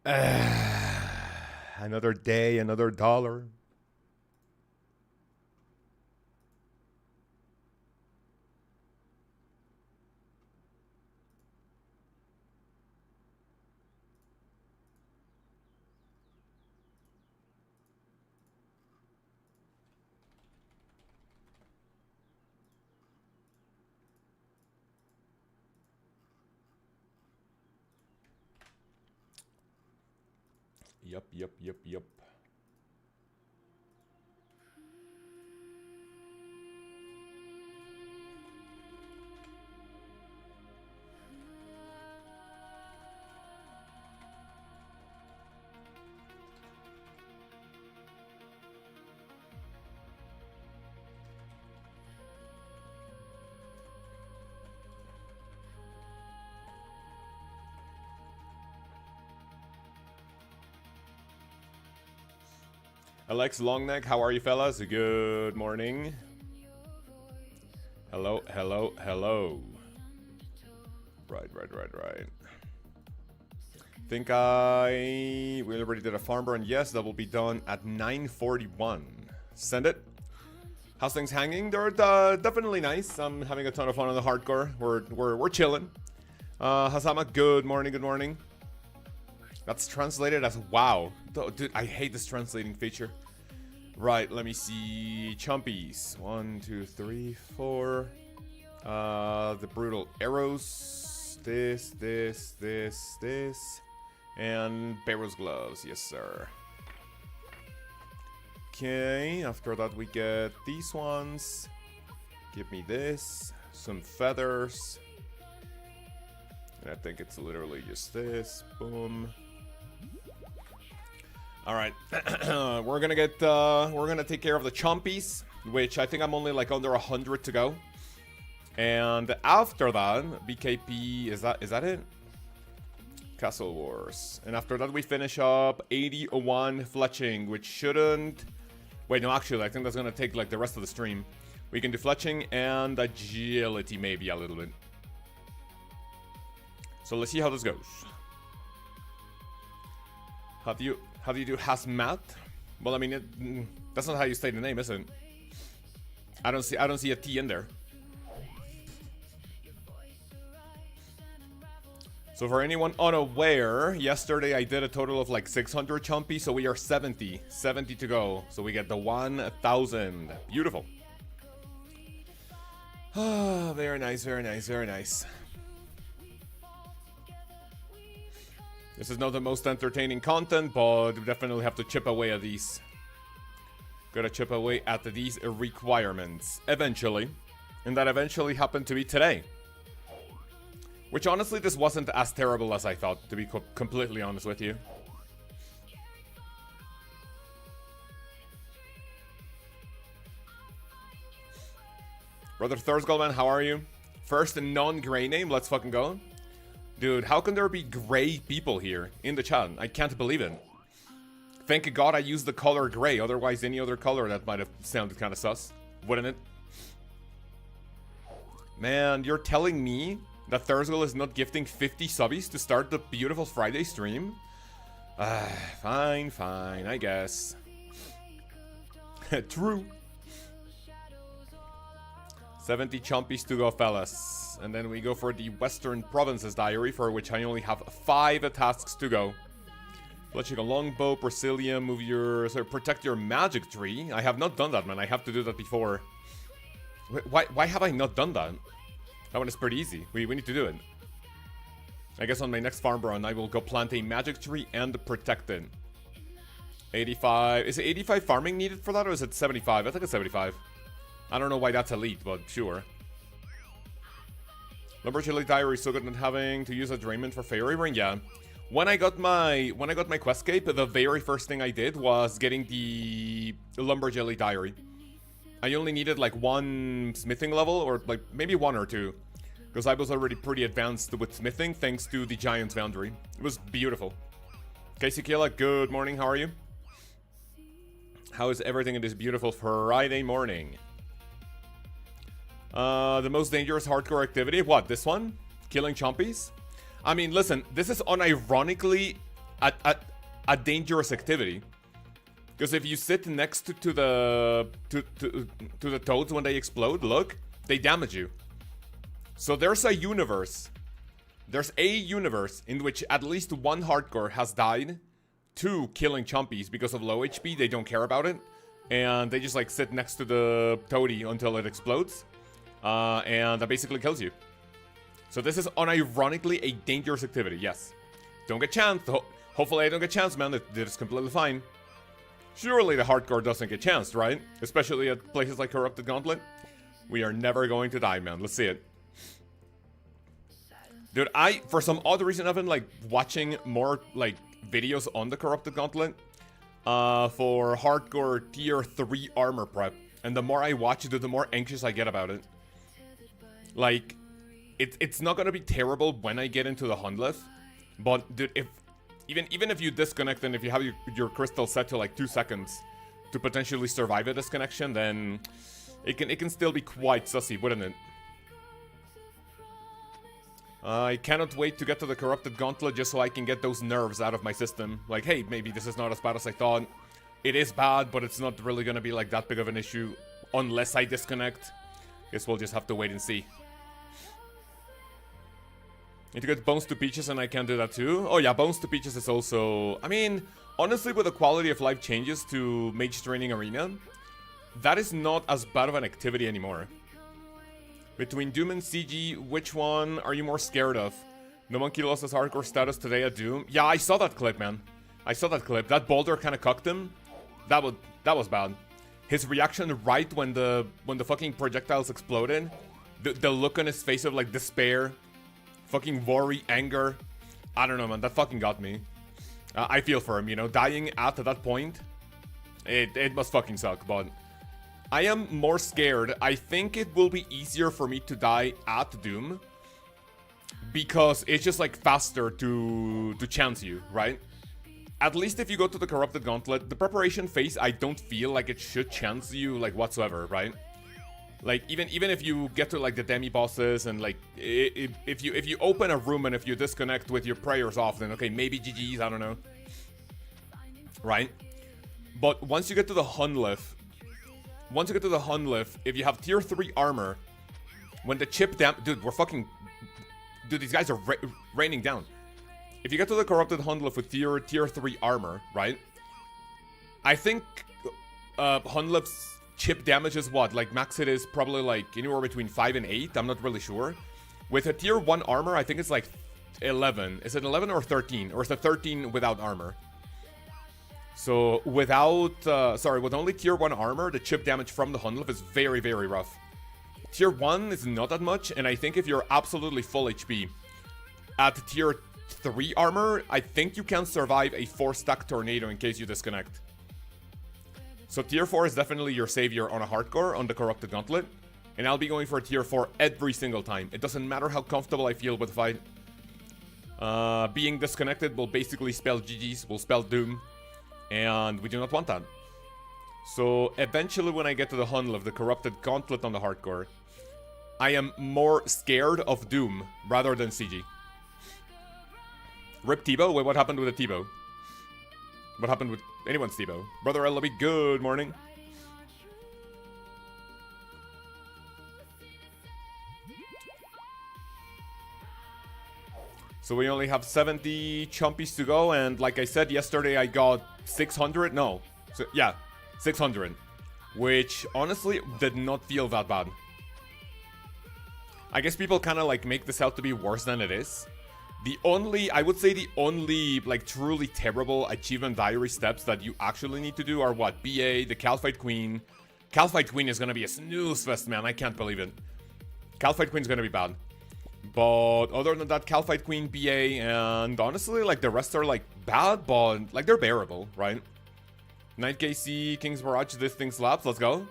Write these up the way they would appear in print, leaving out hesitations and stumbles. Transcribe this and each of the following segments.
Another day, another dollar. Yup. Alex Longneck, how are you fellas? Good morning. Hello. Right. Think we already did a farm burn. Yes, that will be done at 9:41. Send it. How's things hanging? They're definitely nice. I'm having a ton of fun on the hardcore. We're chilling. Hasama, good morning. That's translated as wow. Dude, I hate this translating feature. Right, let me see. Chumpies. 1, 2, 3, 4. The brutal arrows. This. And Barrow's gloves. Yes, sir. Okay, after that we get these ones. Give me this. Some feathers. And I think it's literally just this. Boom. All right, we're gonna take care of the chompies, which I think I'm only like under 100 to go. And after that, BKP, is that it? Castle Wars. And after that we finish up 81 fletching, which shouldn't... Wait, no, actually, I think that's gonna take like the rest of the stream. We can do fletching and agility maybe a little bit. So let's see how this goes. How do you do hazmat? Well, I mean, that's not how you say the name, is it? I don't see a T in there. So for anyone unaware, yesterday I did a total of like 600 chumpy, so we are 70 to go. So we get the 1,000. Beautiful. Ah, very nice. This is not the most entertaining content, but we definitely have to chip away at these. Gotta chip away at these requirements eventually. And that eventually happened to be today. Which honestly, this wasn't as terrible as I thought, to be completely honest with you. Brother Thursgoldman, how are you? First non-gray name, let's fucking go. Dude, how can there be gray people here in the chat? I can't believe it. Thank God I used the color gray, otherwise any other color that might have sounded kind of sus, wouldn't it? Man, you're telling me that Thursgold is not gifting 50 subbies to start the beautiful Friday stream? Fine, I guess. True. 70 chompies to go, fellas. And then we go for the Western Provinces Diary, for which I only have 5 tasks to go. Fletching a longbow, Brazilian, move your... So protect your magic tree. I have not done that, man. I have to do that before. Why have I not done that? That one is pretty easy. We need to do it. I guess on my next farm run, I will go plant a magic tree and protect it. 85... Is it 85 farming needed for that, or is it 75? I think it's 75. I don't know why that's elite, but sure. Lumberjack Diary is so good at having to use a Draymond for Fairy Ring. Yeah. When I got my Questcape, the very first thing I did was getting the Lumberjack Diary. I only needed like 1 smithing level, or like maybe 1 or 2, because I was already pretty advanced with smithing thanks to the Giant's Foundry. It was beautiful. Casey Kila, good morning. How are you? How is everything in this beautiful Friday morning? The most dangerous hardcore activity? What, this one? Killing chompies? I mean, listen, this is unironically a dangerous activity. Because if you sit next to the toads when they explode, look, they damage you. So there's a universe in which at least one hardcore has died to killing chompies because of low HP. They don't care about it, and they just like sit next to the toady until it explodes, and that basically kills you. So this is unironically a dangerous activity. Yes, don't get chanced. Hopefully I don't get chanced, man. It is completely fine. Surely the hardcore doesn't get chanced, right? Especially at places like Corrupted Gauntlet. We are never going to die, man. Let's see it. Dude, for some odd reason, I've been, like, watching more, like, videos on the Corrupted Gauntlet for hardcore tier 3 armor prep. And the more I watch it, the more anxious I get about it. Like, it's not gonna be terrible when I get into the Hunlef. But, dude, even if you disconnect and if you have your crystal set to, like, 2 seconds to potentially survive a disconnection, then it can still be quite sussy, wouldn't it? I cannot wait to get to the Corrupted Gauntlet just so I can get those nerves out of my system. Like, hey, maybe this is not as bad as I thought. It is bad, but it's not really gonna be like that big of an issue unless I disconnect. Guess we'll just have to wait and see. Need to get Bones to Peaches and I can do that too. Oh yeah, Bones to Peaches is also... I mean, honestly, with the quality of life changes to Mage Training Arena, that is not as bad of an activity anymore. Between Doom and CG, which one are you more scared of? No Monkey lost his hardcore status today at Doom. Yeah, I saw that clip, man. I saw that clip. That boulder kind of cucked him. That was bad. His reaction right when the fucking projectiles exploded. The look on his face of like despair, fucking worry, anger. I don't know, man. That fucking got me. I feel for him, you know. Dying at that point, it must fucking suck, but... I am more scared. I think it will be easier for me to die at Doom because it's just like faster to chance you, right? At least if you go to the Corrupted Gauntlet, the preparation phase, I don't feel like it should chance you like whatsoever, right? Like even if you get to like the demi bosses and like if you open a room and if you disconnect with your prayers off, then okay, maybe GG's, I don't know, right? But once you get to the Hunlef, if you have tier 3 armor, when the chip dude, we're fucking... Dude, these guys are raining down. If you get to the Corrupted Hunlef with tier 3 armor, right? I think Hunlef's chip damage is what? Like, max hit is probably like anywhere between 5 and 8. I'm not really sure. With a tier 1 armor, I think it's like 11. Is it 11 or 13? Or is it 13 without armor? So without, with only tier 1 armor, the chip damage from the Hunlef is very, very rough. Tier 1 is not that much, and I think if you're absolutely full HP at tier 3 armor, I think you can survive a 4-stack tornado in case you disconnect. So tier 4 is definitely your savior on a hardcore, on the Corrupted Gauntlet, and I'll be going for tier 4 every single time. It doesn't matter how comfortable I feel with the fight. Being disconnected will basically spell GG's, will spell Doom. And we do not want that. So eventually when I get to the Hunlef, the Corrupted Gauntlet on the hardcore, I am more scared of Doom rather than CG. Rip Tebow? Wait, what happened with the Tebow? What happened with anyone's Tebow? Brother LB, good morning. So we only have 70 chompies to go, and like I said yesterday, I got 600. No, so, yeah, 600, which honestly did not feel that bad. I guess people kind of like make this out to be worse than it is. I would say the only like truly terrible achievement diary steps that you actually need to do are what? BA, the Calfight Queen. Calfight Queen is gonna be a snooze fest, man. I can't believe it. Calfight Queen's gonna be bad. But other than that, Calfight Queen, BA, and honestly, like, the rest are, like, bad, but, like, they're bearable, right? Night KC, King's Barrage, this thing slaps, let's go.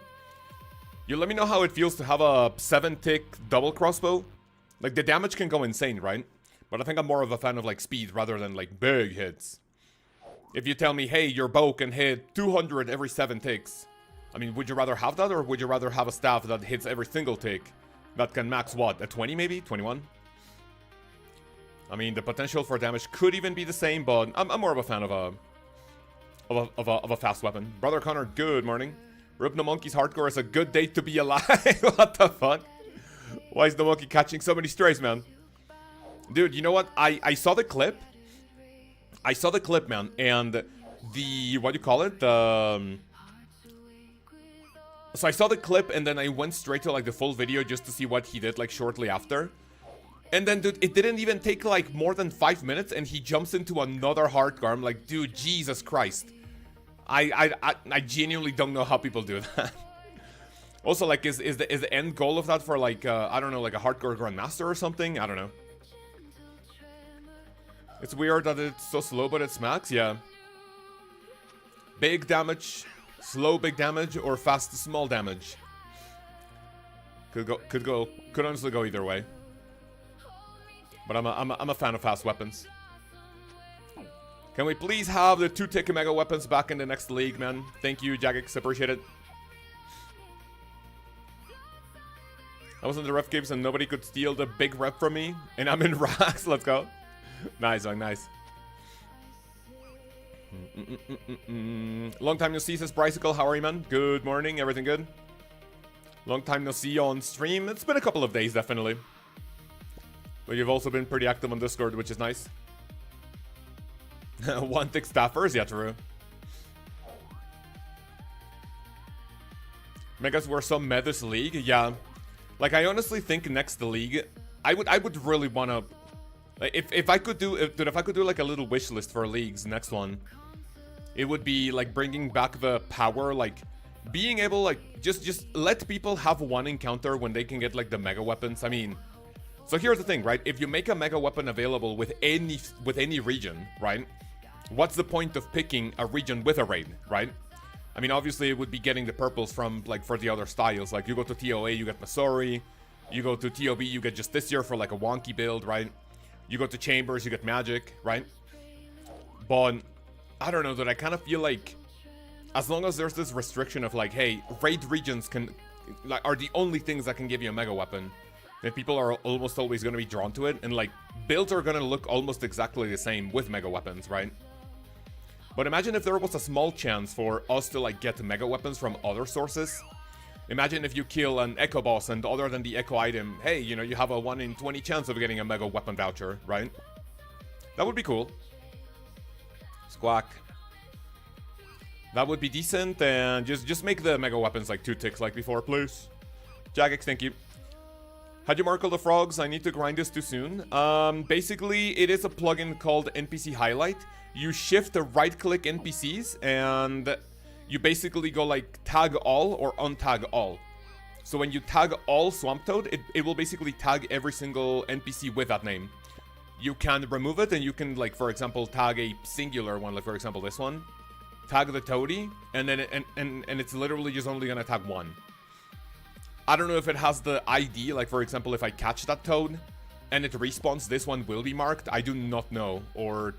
You let me know how it feels to have a 7-tick double crossbow. Like, the damage can go insane, right? But I think I'm more of a fan of, like, speed rather than, like, big hits. If you tell me, hey, your bow can hit 200 every 7 ticks. I mean, would you rather have that, or would you rather have a staff that hits every single tick? That can max what? A 20 maybe? 21? I mean, the potential for damage could even be the same, but I'm more of a fan of a fast weapon. Brother Connor, good morning. Rip no Monkey's hardcore is a good day to be alive. What the fuck? Why is the monkey catching so many strays, man? Dude, you know what? I saw the clip. I saw the clip, man, and the, what do you call it? So I saw the clip, and then I went straight to, like, the full video just to see what he did, like, shortly after. And then, dude, it didn't even take, like, more than 5 minutes, and he jumps into another hardcore. I'm like, dude, Jesus Christ. I genuinely don't know how people do that. Also, like, is the end goal of that for, like, I don't know, like a hardcore grandmaster or something? I don't know. It's weird that it's so slow, but it smacks, yeah. Big damage, slow big damage, or fast small damage. Could honestly go either way. But I'm a fan of fast weapons. Can we please have the 2-tick mega weapons back in the next league, man? Thank you, Jagex, appreciate it. I was in the ref games and nobody could steal the big rep from me, and I'm in racks. Let's go. Nice, Zong, nice. Long time no see, says Brycicle. How are you, man? Good morning, everything good? Long time no see on stream. It's been a couple of days, definitely. But you've also been pretty active on Discord, which is nice. One thick staffers, yeah, true. Megas were some meta this league, yeah. Like, I honestly think next league, I would really wanna. If I could do like a little wish list for leagues next one, it would be like bringing back the power, like being able, like just let people have one encounter when they can get like the mega weapons. I mean, so here's the thing, right? If you make a mega weapon available with any region, right? What's the point of picking a region with a raid, right? I mean, obviously it would be getting the purples from, like, for the other styles. Like, you go to TOA, you get Masori. You go to TOB, you get Justiciar for like a wonky build, right? You go to Chambers, you get Magic, right? But I don't know, dude. I kind of feel like as long as there's this restriction of like, hey, raid regions are the only things that can give you a mega weapon, then people are almost always going to be drawn to it, and like builds are going to look almost exactly the same with mega weapons, right? But imagine if there was a small chance for us to like get mega weapons from other sources. Imagine if you kill an Echo boss and other than the Echo item, hey, you know, you have a 1 in 20 chance of getting a mega weapon voucher, right? That would be cool. Squawk. That would be decent, and just make the mega weapons like 2 ticks like before, please. Jagex, thank you. Had you marked the frogs? I need to grind this too soon. Basically, it is a plugin called NPC Highlight. You shift the right-click NPCs, and you basically go like tag all or untag all. So when you tag all Swamp Toad, it will basically tag every single NPC with that name. You can remove it, and you can, like, for example, tag a singular one, like for example this one. Tag the Toady, and then and it's literally just only gonna tag one. I don't know if it has the ID, like for example, if I catch that Toad and it respawns, this one will be marked. I do not know. Or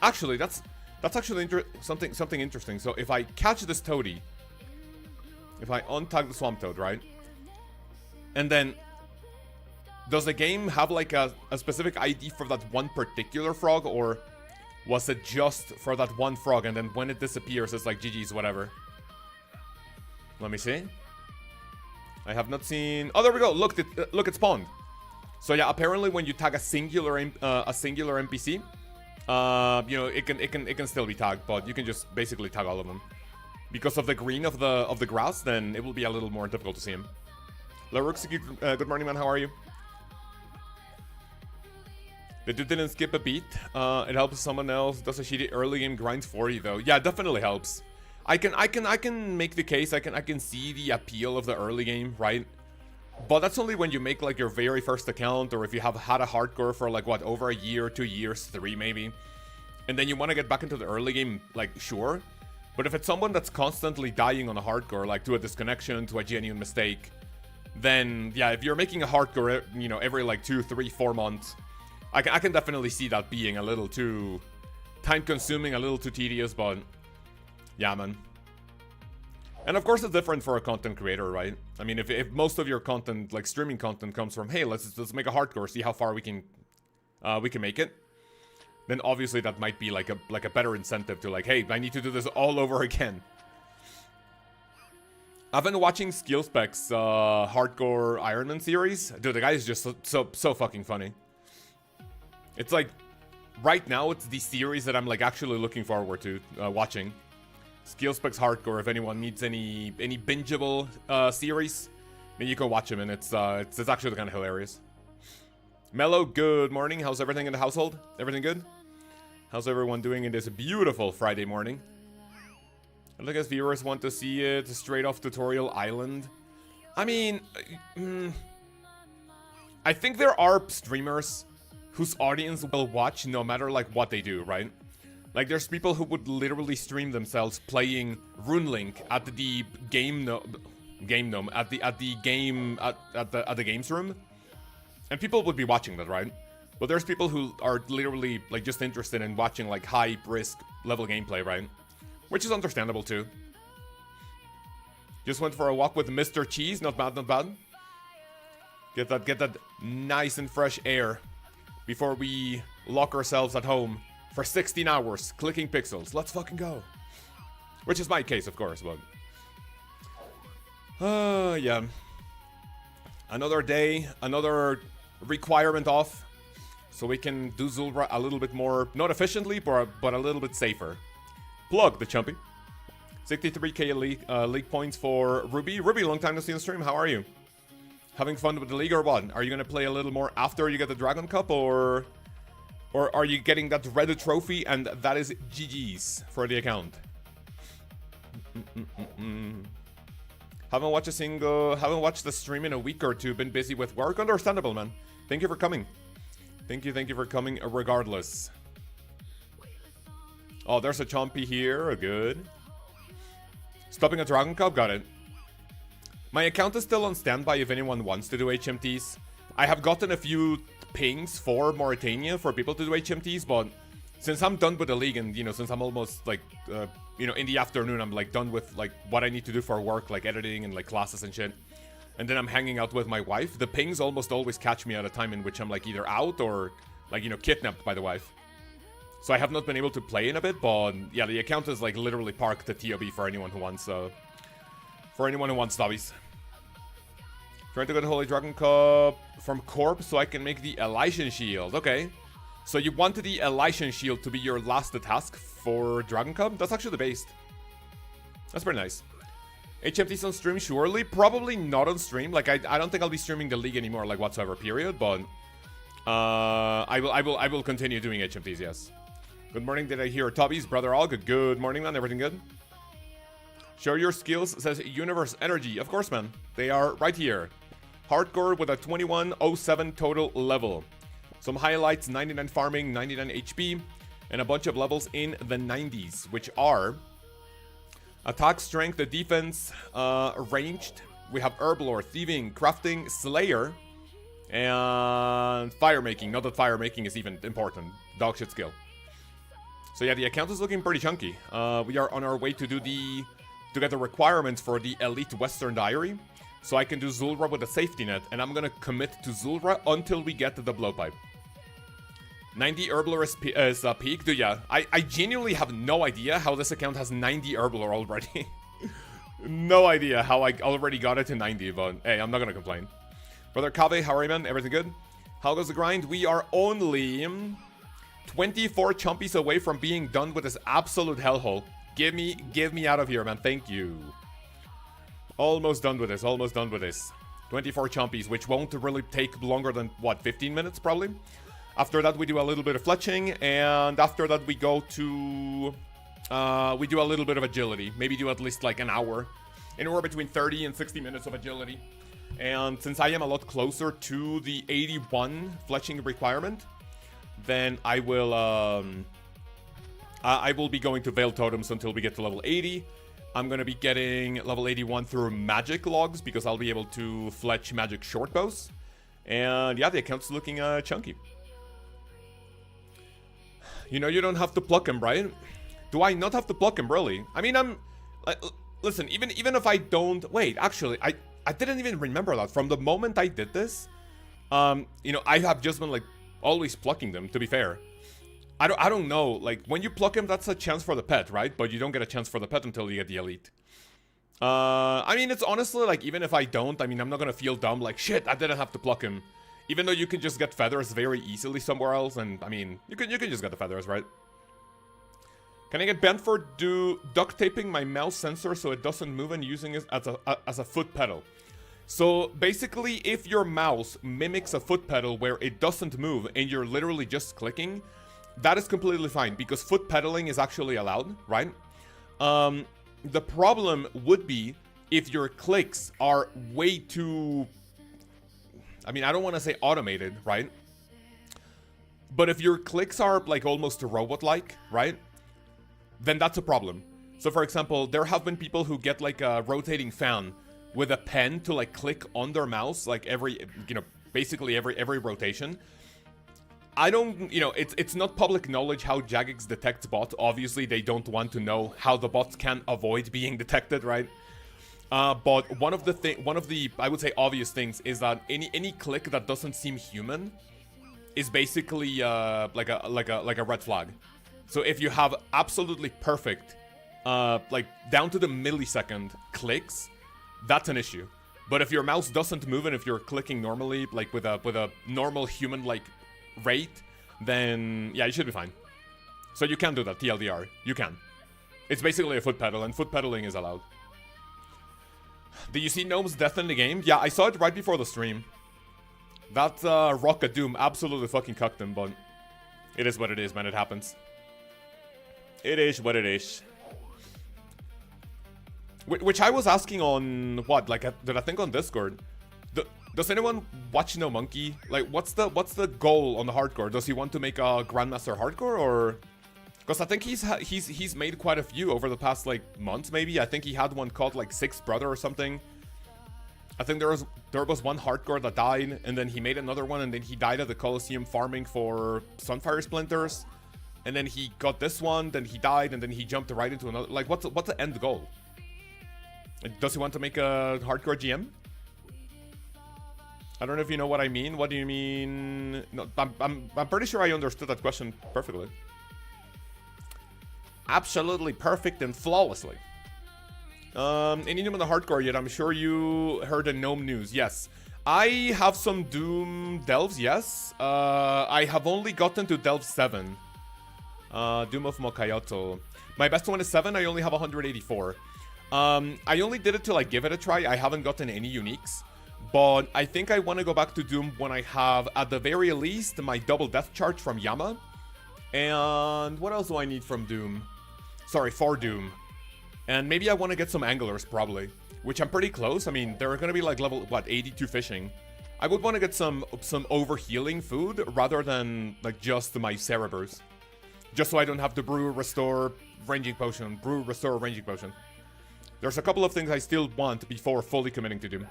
actually, that's actually something interesting. So if I catch this Toady, if I untag the Swamp Toad, right? And then does the game have like a specific ID for that one particular frog, or was it just for that one frog, and then when it disappears, it's like GG's, whatever? Let me see. I have not seen. Oh, there we go. Look, it spawned. So yeah, apparently when you tag a singular NPC, you know, it can still be tagged, but you can just basically tag all of them. Because of the green of the grass, then it will be a little more difficult to see him. Laruxi, good morning, man. How are you? The dude didn't skip a beat. It helps if someone else does a shitty early game grind for you, though. Yeah, it definitely helps. I can make the case. I can see the appeal of the early game, right? But that's only when you make like your very first account, or if you have had a hardcore for like what, over a year, 2 years, 3 maybe, and then you want to get back into the early game, like sure. But if it's someone that's constantly dying on a hardcore, like to a disconnection, to a genuine mistake, then yeah, if you're making a hardcore, you know, every like 2, 3, 4 months, I can definitely see that being a little too time-consuming, a little too tedious, but yeah, man. And of course it's different for a content creator, right? I mean, if most of your content, like streaming content, comes from, hey, let's make a hardcore, see how far we can we can make it, then obviously that might be like a better incentive to like, hey, I need to do this all over again. I've been watching Skill Specs hardcore Ironman series. Dude, the guy is just so fucking funny. It's like, right now it's the series that I'm like actually looking forward to watching. Skill Specs hardcore. If anyone needs any bingeable series, then you can watch them, and it's actually kind of hilarious. Mello, good morning. How's everything in the household? Everything good? How's everyone doing in this beautiful Friday morning? I guess viewers want to see it straight off Tutorial Island. I mean, I think there are streamers whose audience will watch no matter like what they do, right? Like there's people who would literally stream themselves playing RuneLink at the game gnome at the games room, and people would be watching that, right? But there's people who are literally like just interested in watching like high risk level gameplay, right? Which is understandable too. Just went for a walk with Mr. Cheese. Not bad, not bad. Get that nice and fresh air before we lock ourselves at home for 16 hours clicking pixels. Let's fucking go. Which is my case, of course, but... yeah. Another day, another requirement off. So we can do Zulrah a little bit more, not efficiently, but a little bit safer. Plug the Chumpy. 63k league points for Ruby. Ruby, long time to see on stream. How are you? Having fun with the league or what? Are you gonna play a little more after you get the Dragon Cup, or are you getting that red trophy and that is GG's for the account? Haven't watched the stream in a week or two. Been busy with work. Understandable, man. Thank you for coming. Thank you for coming regardless. Oh, there's a Chompy here. Good. Stopping a Dragon Cup. Got it. My account is still on standby if anyone wants to do HMTs. I have gotten a few pings for Mauritania for people to do HMTs, but since I'm done with the league and, you know, since I'm almost like, you know, in the afternoon, I'm like done with like what I need to do for work, like editing and like classes and shit. And then I'm hanging out with my wife. The pings almost always catch me at a time in which I'm like either out or like, you know, kidnapped by the wife. So I have not been able to play in a bit, but yeah, the account is like literally parked at TOB for anyone who wants, stubbies. Trying to get the Holy Dragon Cup from Corp so I can make the Elysian Shield. Okay. So you wanted the Elysian Shield to be your last task for Dragon Cup? That's actually the base. That's pretty nice. HMT's on stream, surely. Probably not on stream. Like, I don't think I'll be streaming the league anymore, like, whatsoever, period. But, I will continue doing HMTs, yes. Good morning, did I hear Tubby's brother all good? Good morning, man. Everything good? Show your skills, says Universe Energy. Of course, man. They are right here. Hardcore with a 2107 total level. Some highlights, 99 farming, 99 HP, and a bunch of levels in the 90s, which are attack, strength, defense, ranged. We have Herblore, Thieving, Crafting, Slayer, and Fire Making. Not that Fire Making is even important. Dogshit skill. So yeah, the account is looking pretty chunky. We are on our way to get the requirements for the Elite Western Diary. So I can do Zulrah with a safety net, and I'm gonna commit to Zulrah until we get to the blowpipe. 90 Herblore is peak. Dude, yeah, I genuinely have no idea how this account has 90 Herblore already. No idea how I already got it to 90, but hey, I'm not gonna complain. Brother Kave, how are you, man? Everything good? How goes the grind? We are only 24 chumpies away from being done with this absolute hellhole. Give me out of here, man. Thank you. Almost done with this. 24 chumpies, which won't really take longer than, what, 15 minutes, probably? After that, we do a little bit of fletching, and after that, we go to... we do a little bit of agility. Maybe do at least, like, an hour. Anywhere between 30 and 60 minutes of agility. And since I am a lot closer to the 81 fletching requirement, then I will be going to Veil Totems until we get to level 80. I'm going to be getting level 81 through magic logs because I'll be able to fletch magic short bows. And yeah, the account's looking chunky. You know you don't have to pluck him, right? Do I not have to pluck him, really? I mean, listen, even if I don't... Wait, actually, I didn't even remember that. From the moment I did this, you know, I have just been, like, always plucking them, to be fair. I don't know, like, when you pluck him, that's a chance for the pet, right? But you don't get a chance for the pet until you get the elite. I mean, it's honestly, like, even if I don't, I mean, I'm not gonna feel dumb, like, shit, I didn't have to pluck him. Even though you can just get feathers very easily somewhere else, and, I mean, you can just get the feathers, right? Can I get banned for duct taping my mouse sensor so it doesn't move and using it as a foot pedal? So, basically, if your mouse mimics a foot pedal where it doesn't move and you're literally just clicking, that is completely fine, because foot pedaling is actually allowed, right? The problem would be if your clicks are way too... I mean, I don't want to say automated, right? But if your clicks are, like, almost robot-like, right? Then that's a problem. So, for example, there have been people who get, like, a rotating fan with a pen to, like, click on their mouse, like, every, you know, basically every rotation. I don't, you know, it's not public knowledge how Jagex detects bots. Obviously, they don't want to know how the bots can avoid being detected, right? But one of the I would say obvious things is that any click that doesn't seem human is basically like a red flag. So if you have absolutely perfect, like down to the millisecond clicks, that's an issue. But if your mouse doesn't move and if you're clicking normally, like with a normal human like rate, then yeah, you should be fine. So you can do that, TLDR. You can. It's basically a foot pedal, and foot pedaling is allowed. Did you see Gnome's death in the game? Yeah, I saw it right before the stream. That Rocket Doom absolutely fucking cucked him, but it is what it is, man. It happens. It is what it is. Which I was asking on what? Like, did I think on Discord? Does anyone watch No Monkey? Like, what's the goal on the hardcore? Does he want to make a Grandmaster hardcore, or? Because I think he's made quite a few over the past like months, maybe. I think he had one called like Sixth Brother or something. I think there was one hardcore that died, and then he made another one, and then he died at the Coliseum farming for Sunfire Splinters, and then he got this one, then he died, and then he jumped right into another. Like, what's the end goal? Does he want to make a hardcore GM? I don't know if you know what I mean. What do you mean? No, I'm pretty sure I understood that question perfectly. Absolutely perfect and flawlessly. Any Doom on the hardcore yet? I'm sure you heard the Gnome news. Yes. I have some Doom delves, yes. I have only gotten to delve 7. Doom of Mokayoto. My best one is 7. I only have 184. I only did it to like give it a try. I haven't gotten any uniques. But I think I want to go back to Doom when I have, at the very least, my double death charge from Yama. And what else do I need from Doom? Sorry, for Doom. And maybe I want to get some anglers, probably. Which I'm pretty close. I mean, they're going to be like level, what, 82 fishing. I would want to get some overhealing food rather than like just my Cerebers. Just so I don't have to brew, restore, ranging potion. Brew, restore, ranging potion. There's a couple of things I still want before fully committing to Doom.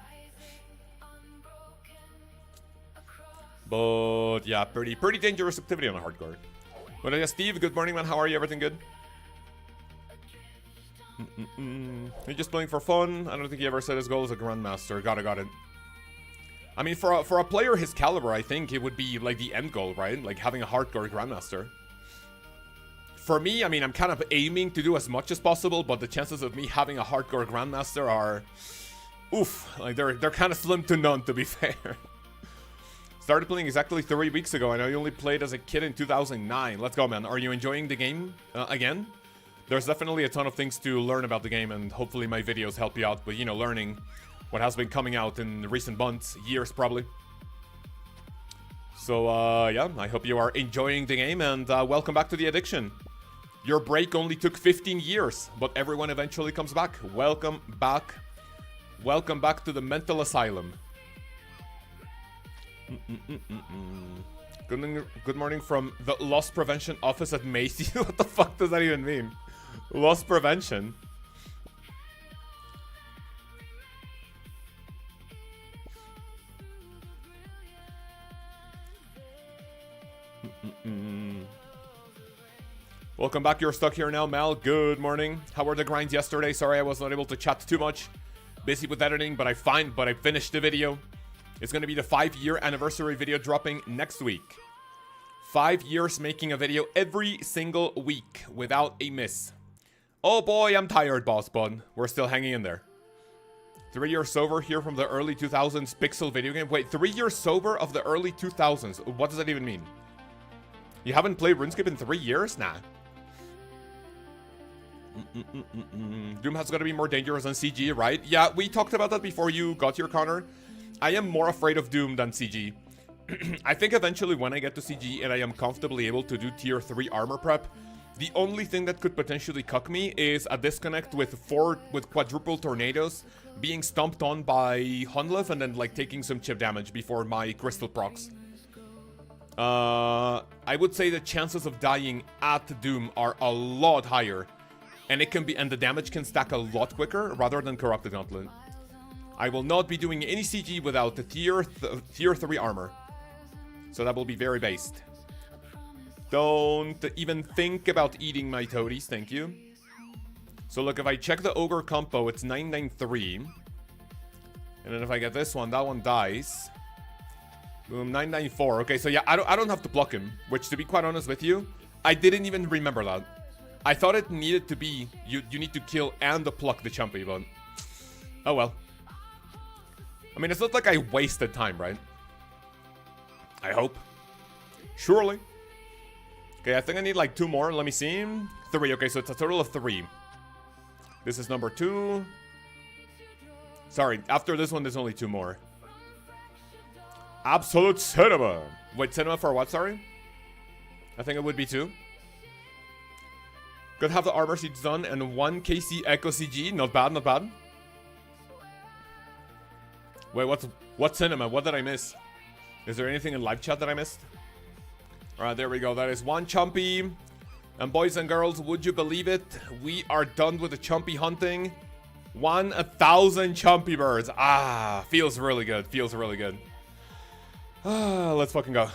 But yeah, pretty dangerous activity on a hardcore. But yeah, Steve, good morning, man. How are you? Everything good? You're just playing for fun. I don't think he ever set his goal as a Grandmaster. Got it. I mean, for a player his caliber, I think it would be like the end goal, right? Like having a hardcore Grandmaster. For me, I mean, I'm kind of aiming to do as much as possible, but the chances of me having a hardcore Grandmaster are, oof, like they're kind of slim to none, to be fair. Started playing exactly 3 weeks ago, and I only played as a kid in 2009. Let's go, man. Are you enjoying the game again? There's definitely a ton of things to learn about the game, and hopefully my videos help you out with, you know, learning what has been coming out in recent months, years probably. So, yeah, I hope you are enjoying the game, and welcome back to the addiction. Your break only took 15 years, but everyone eventually comes back. Welcome back. Welcome back to the mental asylum. Good morning from the loss prevention office at Macy. What the fuck does that even mean? Loss prevention? Welcome back. You're stuck here now, Mal. Good morning. How were the grinds yesterday? Sorry I was not able to chat too much. Busy with editing, but I finished the video. It's going to be the 5-year anniversary video dropping next week. 5 years making a video every single week without a miss. Oh boy, I'm tired, boss, but we're still hanging in there. 3 years sober here from the early 2000s pixel video game. Wait, 3 years sober of the early 2000s. What does that even mean? You haven't played RuneScape in 3 years? Nah. Doom has got to be more dangerous than CG, right? Yeah, we talked about that before you got here, Connor. I am more afraid of Doom than CG. I think eventually when I get to CG and I am comfortably able to do tier 3 armor prep, the only thing that could potentially cuck me is a disconnect with quadruple tornadoes, being stomped on by Hunlef, and then like taking some chip damage before my crystal procs. I would say the chances of dying at Doom are a lot higher, and the damage can stack a lot quicker rather than Corrupted Gauntlet. I will not be doing any CG without the tier 3 armor, so that will be very based. Don't even think about eating my toadies, thank you. So look, if I check the Ogre compo, it's 993. And then if I get this one, that one dies. Boom, 994. Okay, so yeah, I don't have to block him, which to be quite honest with you, I didn't even remember that. I thought it needed to be, you need to kill and pluck the Chumpy, but oh well. I mean, it's not like I wasted time, right? I hope. Surely. Okay, I think I need like 2 more. Let me see. 3. Okay, so it's a total of 3. This is number 2. Sorry, after this one, there's only 2 more. Absolute cinema. Wait, cinema for what, sorry? I think it would be 2. Could have the armor seeds done and 1 KC Echo CG. Not bad, not bad. Wait, what cinema? What did I miss? Is there anything in live chat that I missed? Alright, there we go. That is 1 Chumpy. And boys and girls, would you believe it? We are done with the Chumpy hunting. 1,000 Chumpy birds. Ah, feels really good. Feels really good. Let's fucking go.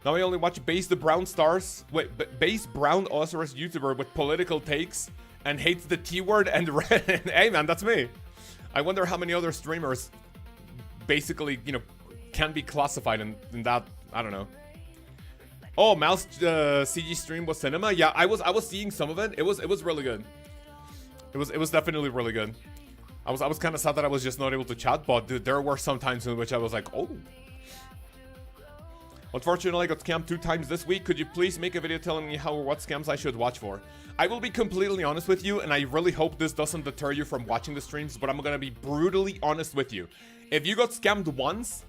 Now I only watch Base the Brown Stars. Wait, Base Brown OSRS YouTuber with political takes and hates the T-word and red. Hey man, that's me. I wonder how many other streamers basically, you know, can be classified in that. I don't know. Oh, Mouse CG stream was cinema. Yeah, I was seeing some of it. It was really good. It was definitely really good. I was kind of sad that I was just not able to chat, but dude, there were some times in which I was like, oh. Unfortunately, I got scammed 2 times this week. Could you please make a video telling me how or what scams I should watch for? I will be completely honest with you, and I really hope this doesn't deter you from watching the streams, but I'm gonna be brutally honest with you. If you got scammed once,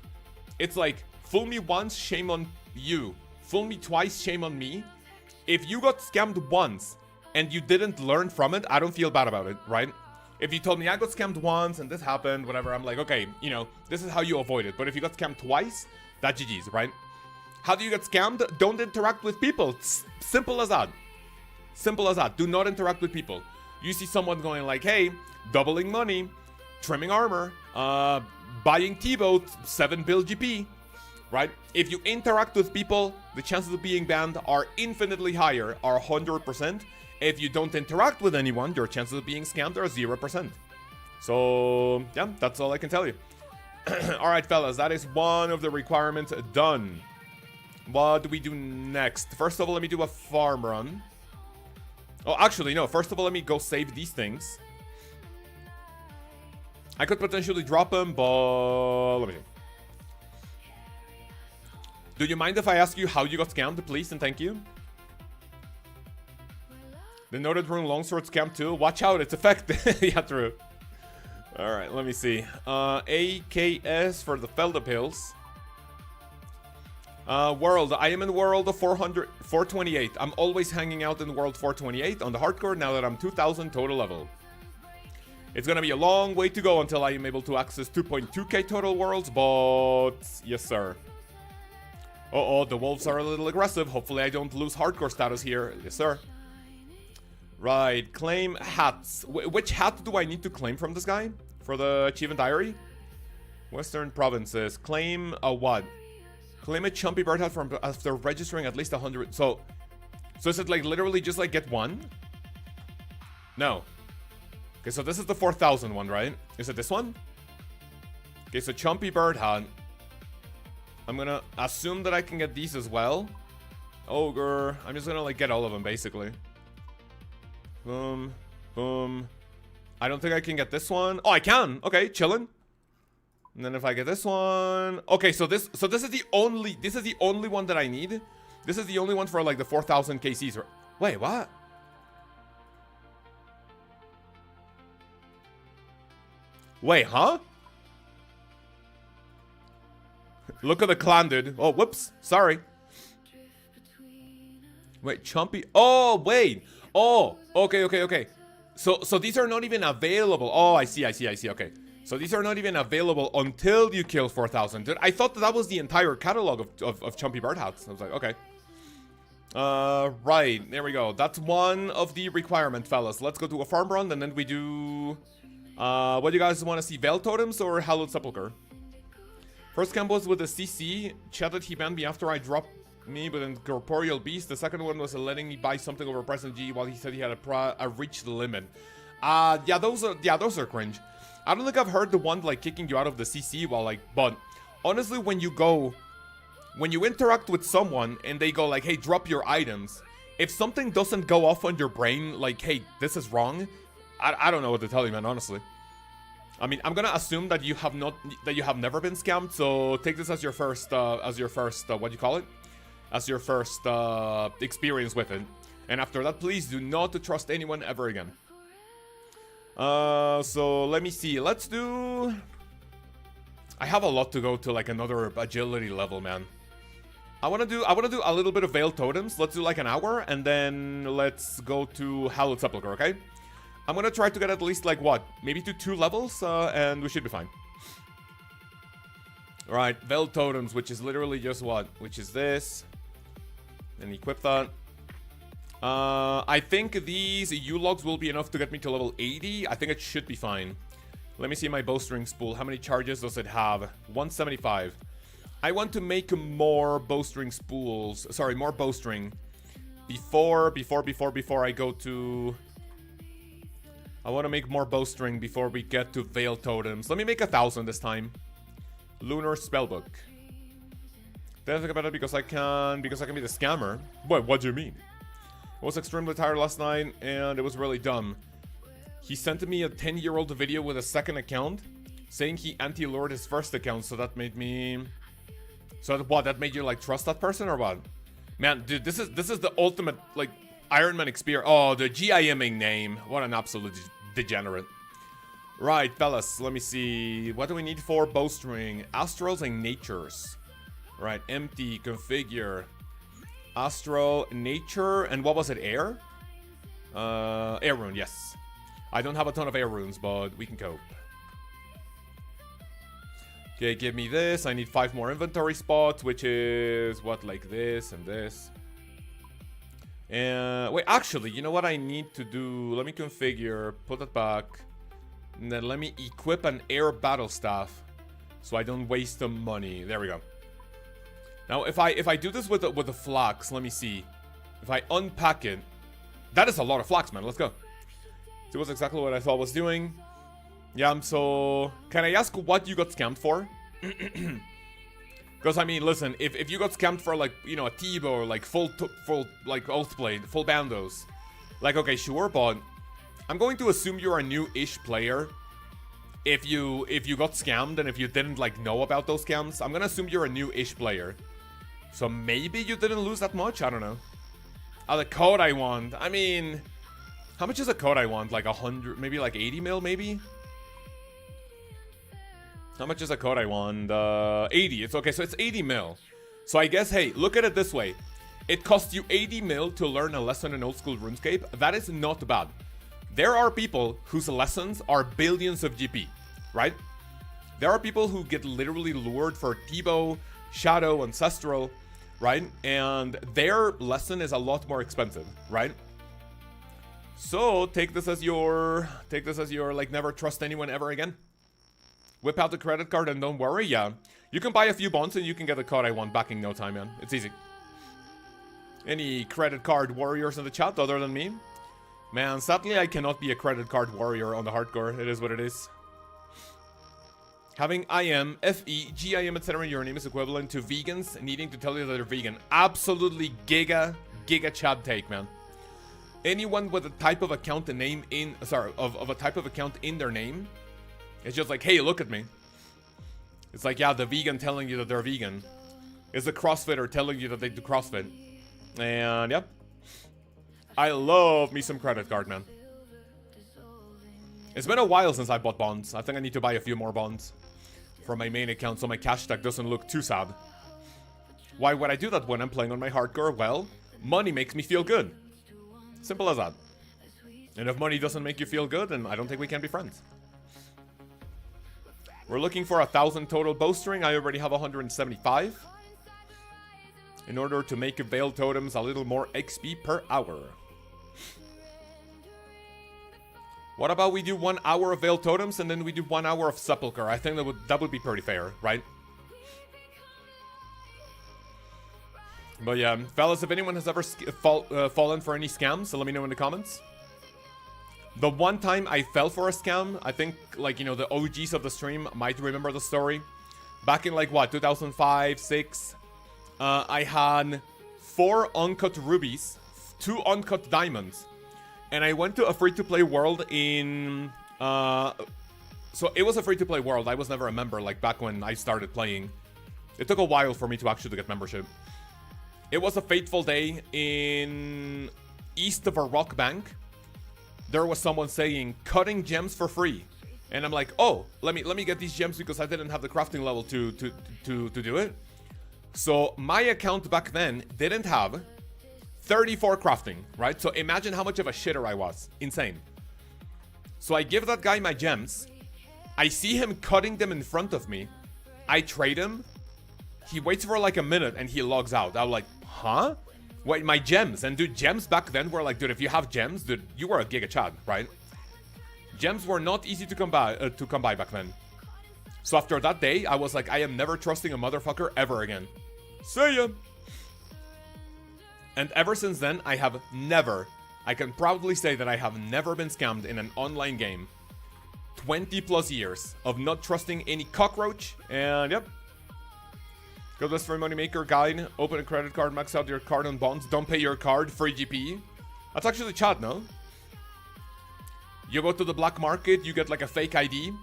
it's like, fool me once, shame on you. Fool me twice, shame on me. If you got scammed once and you didn't learn from it, I don't feel bad about it, right? If you told me I got scammed once and this happened, whatever, I'm like, okay, you know, this is how you avoid it. But if you got scammed twice, that's GG's, right? How do you get scammed? Don't interact with people. It's simple as that. Simple as that. Do not interact with people. You see someone going like, hey, doubling money, trimming armor, buying T-boat, 7 bill GP, right? If you interact with people, the chances of being banned are infinitely higher, are 100%. If you don't interact with anyone, your chances of being scammed are 0%. So, yeah, that's all I can tell you. Alright, fellas, that is one of the requirements done. What do we do next? First of all, let me do a farm run. Oh, actually, no. First of all, let me go save these things. I could potentially drop them, but let me see. Do you mind if I ask you how you got scammed, please, and thank you? The noted rune longsword scam too. Watch out, it's effective. Yeah, true. Alright, let me see. AKS for the Felda pills. World. I am in world 428. I'm always hanging out in world 428 on the hardcore now that I'm 2000 total level. It's gonna be a long way to go until I am able to access 2.2k total worlds, but yes, sir. Uh-oh, the wolves are a little aggressive. Hopefully I don't lose hardcore status here. Yes, sir. Right, claim hats. Which hat do I need to claim from this guy? For the achievement diary? Western provinces. Claim a what? Claim a Chumpy bird hat from after registering at least 100. So is it like literally just like get one? No. Okay, so this is the 4,000 one, right? Is it this one? Okay, so Chumpy bird hat. I'm gonna assume that I can get these as well. Ogre. I'm just gonna like get all of them basically. Boom. Boom. I don't think I can get this one. Oh, I can. Okay, chillin'. And then if I get this one. Okay, so this is the only one that I need. This is the only one for like the 4,000 KCs. Wait, what? Wait, huh? Look at the clan, dude. Oh, whoops. Sorry. Wait, Chumpy. Oh, wait. Oh, okay. So these are not even available. Oh, I see. Okay. So these are not even available until you kill 4,000. Dude, I thought that was the entire catalog of Chumpy Bird hats. I was like, okay. Right. There we go. That's one of the requirement, fellas. Let's go to a farm run, and then we do... what do you guys want to see? Veil Totems or Hallowed Sepulchre? First camp was with a CC. Chatted he banned me after I dropped me with an Corporeal Beast. The second one was letting me buy something over Present G while he said he had reached the limit. Yeah, those are cringe. I don't think I've heard the one like kicking you out of the CC while like, but honestly, when you interact with someone and they go like, hey, drop your items, if something doesn't go off on your brain like, hey, this is wrong, I don't know what to tell you, man, honestly. I mean, I'm gonna assume that you have never been scammed, so take this as your first what do you call it? As your first experience with it. And after that, please do not trust anyone ever again. So let me see. Let's do... I have a lot to go to like another agility level, man. I wanna do a little bit of Veil Totems. Let's do like an hour, and then let's go to Hallowed Sepulchre, okay? I'm gonna try to get at least like what? Maybe to 2 levels, and we should be fine. Alright, Veil Totems, which is literally just what? Which is this. And equip that. I think these U-logs will be enough to get me to level 80. I think it should be fine. Let me see my bowstring spool. How many charges does it have? 175. I want to make more bowstring spools. Sorry, more bowstring. Before I go to... I want to make more bowstring before we get to Veil Totems. Let me make 1,000 this time. Lunar Spellbook. Did I think about it because I can be the scammer? What do you mean? I was extremely tired last night and it was really dumb. He sent me a 10-year-old video with a second account saying he anti-lured his first account, so that made me... So what, that made you like trust that person or what? Man, dude, this is the ultimate like Iron Man experience. Oh, the GIMing name. What an absolute degenerate. Right, fellas, let me see. What do we need for bowstring? Astrals and natures. Right, empty, configure. Astral, nature, and what was it, air? Air rune, yes. I don't have a ton of air runes, but we can cope. Okay, give me this. I need 5 more inventory spots, which is, what, like this and this. And, wait, actually, you know what I need to do? Let me configure, put it back. And then let me equip an air battle staff so I don't waste the money. There we go. Now, if I do this with the flax, let me see. If I unpack it, that is a lot of flax, man. Let's go. So it was exactly what I thought I was doing. Yeah, so can I ask what you got scammed for? Because I mean, listen, if you got scammed for like, you know, a T-bow or like full like Oathblade, full bandos, like okay, sure, but I'm going to assume you're a new-ish player. If you got scammed and if you didn't like know about those scams, I'm gonna assume you're a new-ish player. So maybe you didn't lose that much. I don't know. Oh, the code I want. I mean, how much is a code I want? Like 100, maybe like 80 mil, maybe. How much is a code I want? 80. It's okay. So it's 80 mil. So I guess, hey, look at it this way. It costs you 80 mil to learn a lesson in old school RuneScape. That is not bad. There are people whose lessons are billions of GP, right? There are people who get literally lured for T-bow, Shadow, Ancestral, right? And their lesson is a lot more expensive, right? So take this as your like never trust anyone ever again. Whip out the credit card and don't worry. Yeah, you can buy a few bonds and you can get the card I want back in no time, man. It's easy. Any credit card warriors in the chat other than me? Man, sadly I cannot be a credit card warrior on the hardcore. It is what it is. Having IM, FE, GIM, etc. in your name is equivalent to vegans needing to tell you that they're vegan. Absolutely giga Chad take, man. Anyone with a type of account name in, of a type of account in their name, it's just like, hey, look at me. It's like, yeah, the vegan telling you that they're vegan. It's the CrossFitter telling you that they do CrossFit. And, yep. I love me some credit card, man. It's been a while since I bought bonds. I think I need to buy a few more bonds from my main account so my cash stack doesn't look too sad. Why would I do that when I'm playing on my hardcore? Well, money makes me feel good. Simple as that. And if money doesn't make you feel good, then I don't think we can be friends. We're looking for 1,000 total bowstring. I already have 175. In order to make Veil Totems a little more XP per hour. What about we do 1 hour of Veil Totems and then we do 1 hour of Sepulcher? I think that would be pretty fair, right? But yeah, fellas, if anyone has ever fallen for any scams, let me know in the comments. The one time I fell for a scam, I think, like, you know, the OGs of the stream might remember the story. Back in, like, what, 2005, 6? I had 4 uncut rubies, 2 uncut diamonds. And I went to a free-to-play world in... so it was a free-to-play world. I was never a member, like, back when I started playing. It took a while for me to actually get membership. It was a fateful day in... east of a rock bank. There was someone saying, cutting gems for free. And I'm like, oh, let me get these gems because I didn't have the crafting level to do it. So my account back then didn't have 34 crafting, right? So imagine how much of a shitter I was. Insane. So I give that guy my gems. I see him cutting them in front of me. I trade him. He waits for like a minute and he logs out. I'm like, huh? Wait, my gems. And dude, gems back then were like, dude, if you have gems, dude, you were a giga chad, right? Gems were not easy to come by back then. So after that day, I was like, I am never trusting a motherfucker ever again. See ya! And ever since then, I have never, I can proudly say that I have never been scammed in an online game. 20 plus years of not trusting any cockroach, and yep. Go list for Moneymaker guide, open a credit card, max out your card on bonds, don't pay your card, free GP. That's actually chat, no? You go to the black market, you get like a fake ID,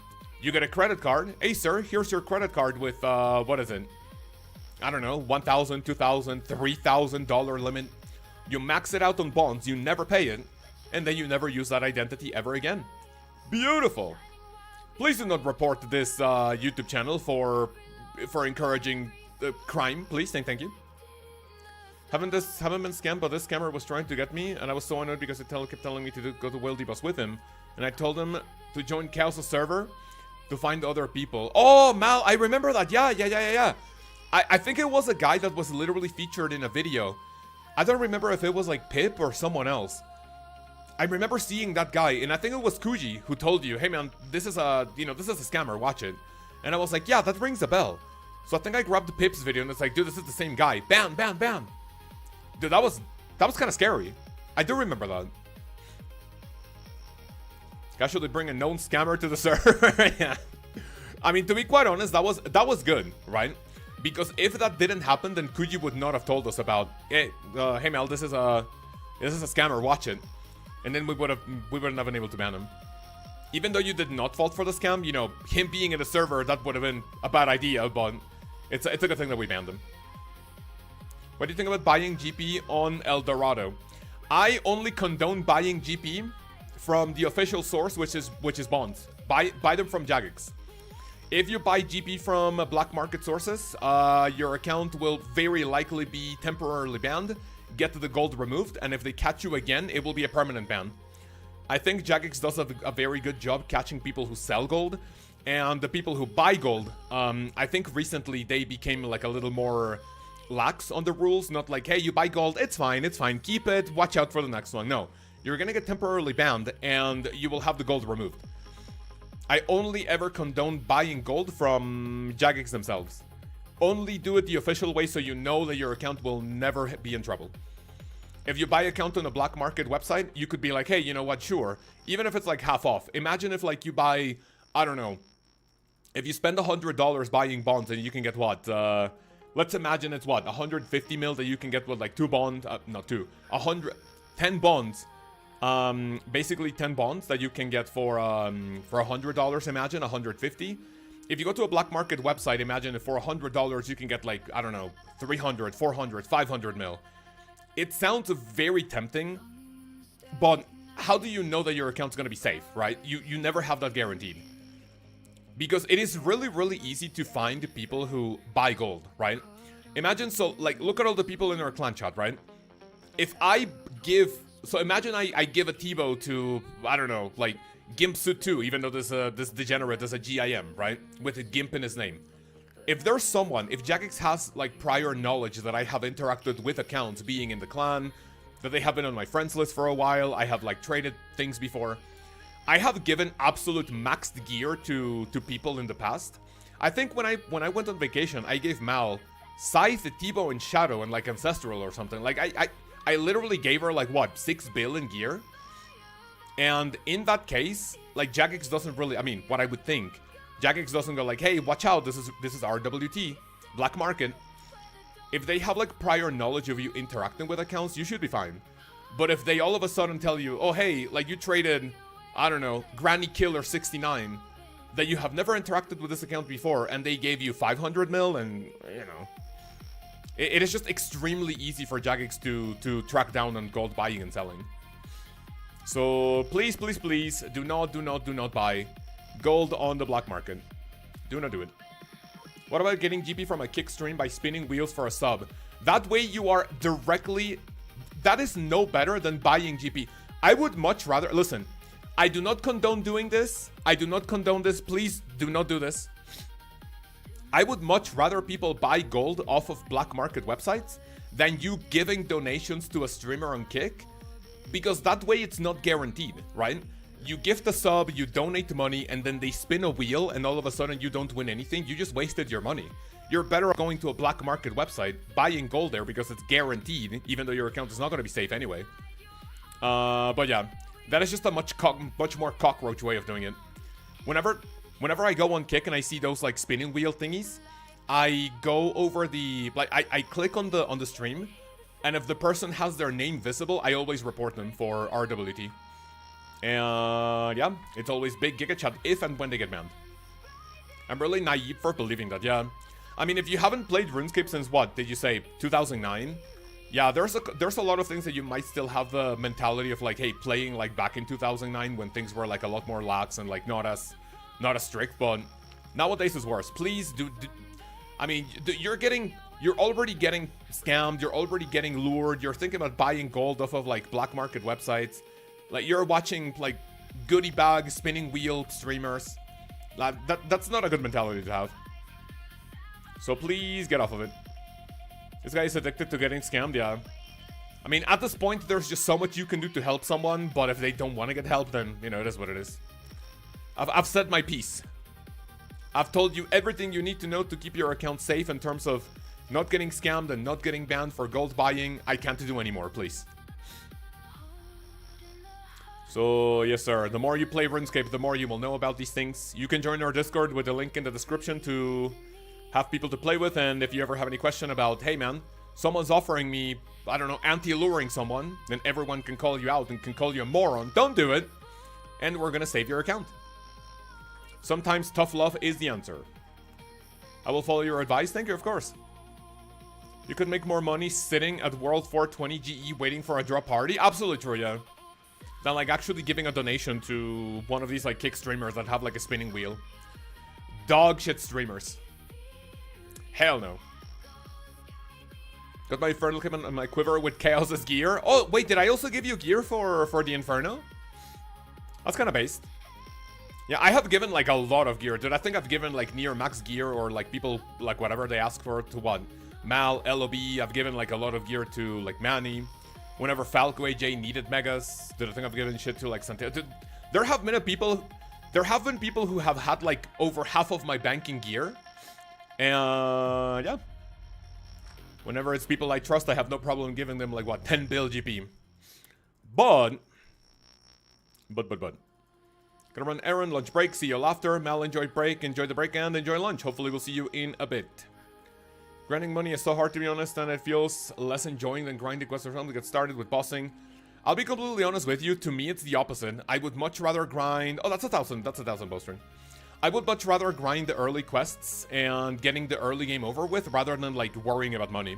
you get a credit card. Hey sir, here's your credit card with, what is it? I don't know, $1,000, $2,000, $3,000 limit. You max it out on bonds, you never pay it, and then you never use that identity ever again. Beautiful. Please do not report this YouTube channel for encouraging crime, please. Thank you. Haven't been scammed, but this scammer was trying to get me, and I was so annoyed because he kept telling me to go to Whale Bus with him, and I told him to join Lkaoz server to find other people. Oh, Mal, I remember that. Yeah. I think it was a guy that was literally featured in a video. I don't remember if it was like Pip or someone else. I remember seeing that guy, and I think it was Kuji who told you, hey man, this is a scammer, watch it. And I was like, yeah, that rings a bell. So I think I grabbed the Pip's video, and it's like, dude, this is the same guy. Bam. Dude, that was kind of scary. I do remember that. Gosh, should they bring a known scammer to the server? Yeah. I mean, to be quite honest, that was good, right? Because if that didn't happen, then Kuji would not have told us about, hey Mel, this is a scammer, watch it. And then we wouldn't have been able to ban him. Even though you did not fall for the scam, you know, him being in the server, that would have been a bad idea, but it's a good thing that we banned him. What do you think about buying GP on El Dorado? I only condone buying GP from the official source, which is bonds. Buy them from Jagex. If you buy GP from black market sources, your account will very likely be temporarily banned, get the gold removed, and if they catch you again, it will be a permanent ban. I think Jagex does a very good job catching people who sell gold, and the people who buy gold, I think recently they became like a little more lax on the rules, not like, hey, you buy gold, it's fine, keep it, watch out for the next one. No, you're gonna get temporarily banned, and you will have the gold removed. I only ever condone buying gold from Jagex themselves. Only do it the official way so you know that your account will never be in trouble. If you buy account on a black market website, you could be like, hey, you know what, sure. Even if it's like half off. Imagine if like you buy, I don't know, If you spend $100 buying bonds and you can get what? Let's imagine it's what? 150 mil that you can get with like 2 bonds, not 2, 10 bonds. Basically 10 bonds that you can get for $100, imagine, 150. If you go to a black market website, imagine if for $100 you can get like, I don't know, 300, 400, 500 mil. It sounds very tempting, but how do you know that your account's gonna be safe, right? You never have that guaranteed. Because it is really, really easy to find people who buy gold, right? Imagine, so, like, look at all the people in our clan chat, right? If I give... So imagine I give a T-bow to, I don't know, like, Gimpsuit 2, even though this degenerate is a GIM, right? With a Gimp in his name. If there's someone, if Jagex has, like, prior knowledge that I have interacted with accounts being in the clan, that they have been on my friends list for a while, I have, like, traded things before... I have given absolute maxed gear to people in the past. I think when I went on vacation, I gave Mal Scythe, T-bow, and Shadow, and like Ancestral or something. Like I literally gave her like what, 6 bill in gear. And in that case, like Jagex doesn't really, I mean, what I would think, Jagex doesn't go like, hey, watch out, this is RWT, black market. If they have like prior knowledge of you interacting with accounts, you should be fine. But if they all of a sudden tell you, oh hey, like you traded, I don't know, Granny Killer 69, that you have never interacted with this account before, and they gave you 500 mil, and, you know, it is just extremely easy for Jagex to track down on gold buying and selling. So, please, please, please, do not buy gold on the black market. Do not do it. What about getting GP from a kick stream by spinning wheels for a sub? That way you are directly... That is no better than buying GP. I would much rather... Listen... I do not condone doing this. I do not condone this. Please do not do this. I would much rather people buy gold off of black market websites than you giving donations to a streamer on Kick. Because that way it's not guaranteed, right? You gift a sub, you donate money, and then they spin a wheel and all of a sudden you don't win anything. You just wasted your money. You're better off going to a black market website, buying gold there because it's guaranteed, even though your account is not going to be safe anyway. But yeah. That is just a much more cockroach way of doing it. Whenever I go on Kick and I see those like spinning wheel thingies, I go over the I click on the stream, and if the person has their name visible, I always report them for RWT. And yeah, it's always big Giga Chat if and when they get banned. I'm really naive for believing that. Yeah, I mean, if you haven't played RuneScape since what did you say, 2009? Yeah, there's a lot of things that you might still have the mentality of like, hey, playing like back in 2009 when things were like a lot more lax and like not as strict, but nowadays is worse. Please do I mean, you're already getting scammed, you're already getting lured, you're thinking about buying gold off of like black market websites. Like you're watching like goodie bag spinning wheel streamers. Like that's not a good mentality to have. So please get off of it. This guy is addicted to getting scammed, yeah. I mean, at this point, there's just so much you can do to help someone, but if they don't want to get help, then, you know, it is what it is. I've said my piece. I've told you everything you need to know to keep your account safe in terms of not getting scammed and not getting banned for gold buying. I can't do anymore, please. So, yes, sir. The more you play RuneScape, the more you will know about these things. You can join our Discord with the link in the description to... have people to play with, and if you ever have any question about, hey man, someone's offering me, I don't know, anti-luring someone, then everyone can call you out and can call you a moron. Don't do it, and we're gonna save your account. Sometimes tough love is the answer. I will follow your advice, thank you, of course. You could make more money sitting at World 420 GE waiting for a drop party? Absolutely true, yeah. Than like actually giving a donation to one of these like kick streamers that have like a spinning wheel. Dog shit streamers. Hell no. Got my Infernal Kip and my quiver with Chaos's gear. Oh, wait, did I also give you gear for the Inferno? That's kind of based. Yeah, I have given like a lot of gear. Dude, I think I've given like near max gear or like people, like whatever they ask for to what? Mal, LOB, I've given like a lot of gear to like Manny. Whenever Falco AJ needed megas. Dude, I think I've given shit to like Santiago. Dude, there have been people who have had like over half of my banking gear. And yeah. Whenever it's people I trust, I have no problem giving them like what, 10 bill GP. But Gonna run errand, lunch break, see you all after. Mal, enjoy break, enjoy the break, and enjoy lunch. Hopefully we'll see you in a bit. Grinding money is so hard, to be honest, and it feels less enjoying than grinding quests or something to get started with bossing. I'll be completely honest with you, to me it's the opposite. I would much rather grind... Oh, that's a 1,000 bowstring. I would much rather grind the early quests and getting the early game over with rather than, like, worrying about money.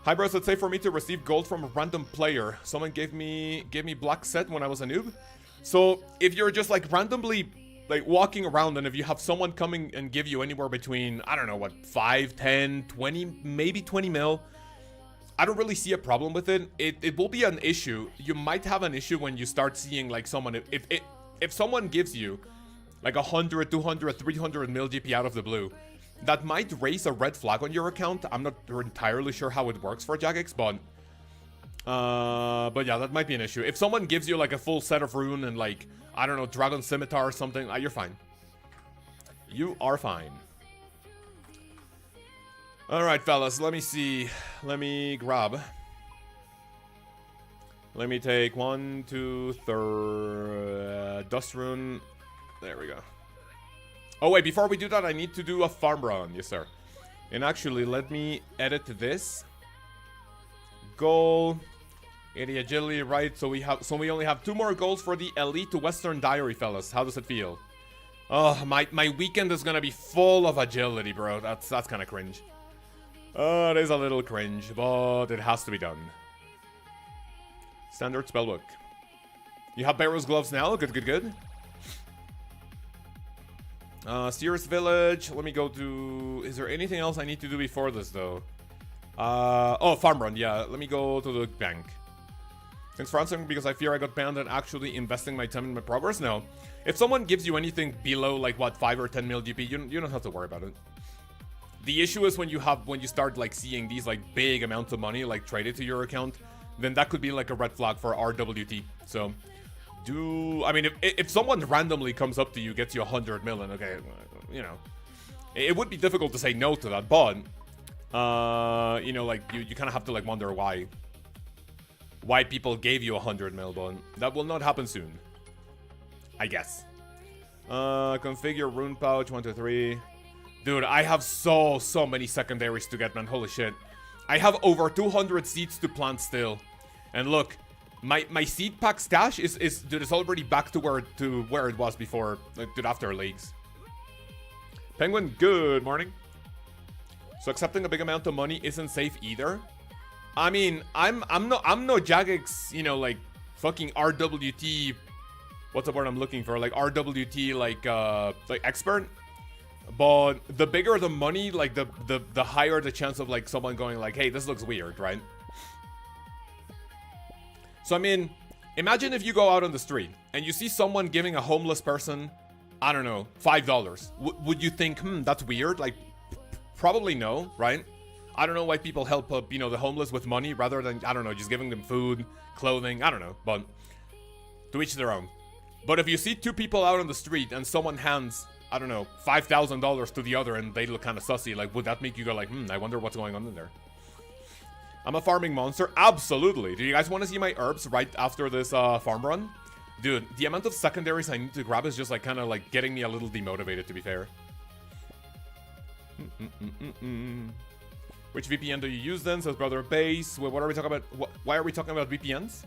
Hi bros, it's safe for me to receive gold from a random player. Someone gave me black set when I was a noob. So, if you're just, like, randomly, like, walking around and if you have someone coming and give you anywhere between, I don't know, what, 5, 10, 20, maybe 20 mil, I don't really see a problem with it. It will be an issue. You might have an issue when you start seeing, like, someone, if someone gives you, like, 100, 200, 300 mil GP out of the blue, that might raise a red flag on your account. I'm not entirely sure how it works for Jagex, but yeah, that might be an issue. If someone gives you like a full set of rune and like, I don't know, Dragon Scimitar or something, you're fine. You are fine. Alright, fellas, let me see. Let me grab. Let me take 1, 2, 3, Dust Rune. There we go. Oh wait, before we do that, I need to do a farm run. Yes, sir. And actually, let me edit this. Goal. 80 agility, right? So we only have 2 more goals for the Elite Western Diary, fellas. How does it feel? Oh, my weekend is gonna be full of agility, bro. That's kind of cringe. Oh, it is a little cringe, but it has to be done. Standard spellbook. You have Barrow's gloves now. Good, good, good. Sears Village. Let me go to... Is there anything else I need to do before this, though? Oh, farm run. Yeah, let me go to the bank. Thanks for answering, because I fear I got banned and actually investing my time in my progress. No. If someone gives you anything below, like, what, 5 or 10 mil GP, you don't have to worry about it. The issue is when you start, like, seeing these, like, big amounts of money, like, traded to your account, then that could be, like, a red flag for RWT. So... I mean, if someone randomly comes up to you, gets you 100 million, okay, you know, it would be difficult to say no to that, but, you know, like, you kind of have to, like, wonder why people gave you 100 mil, but that will not happen soon, I guess. Configure rune pouch, 1, 2, 3. Dude, I have so many secondaries to get, man, holy shit. I have over 200 seeds to plant still, and look, my seed pack stash is dude, it's already back to where it was before, like, dude, after leagues. Penguin, good morning. So accepting a big amount of money isn't safe either. I mean, I'm no Jagex, you know, like fucking RWT. What's the word I'm looking for? Like RWT, like expert. But the bigger the money, like the higher the chance of like someone going like, hey, this looks weird, right? So, I mean, imagine if you go out on the street and you see someone giving a homeless person, I don't know, $5. Would you think, that's weird? Like, probably no, right? I don't know why people help, you know, the homeless with money rather than, I don't know, just giving them food, clothing, I don't know, but to each their own. But if you see 2 people out on the street and someone hands, I don't know, $5,000 to the other and they look kind of sussy, like, would that make you go like, I wonder what's going on in there? I'm a farming monster. Absolutely. Do you guys want to see my herbs right after this farm run? Dude, the amount of secondaries I need to grab is just like kind of like getting me a little demotivated, to be fair. Which VPN do you use then? Says Brother Base. Wait, what are we talking about? Why are we talking about VPNs?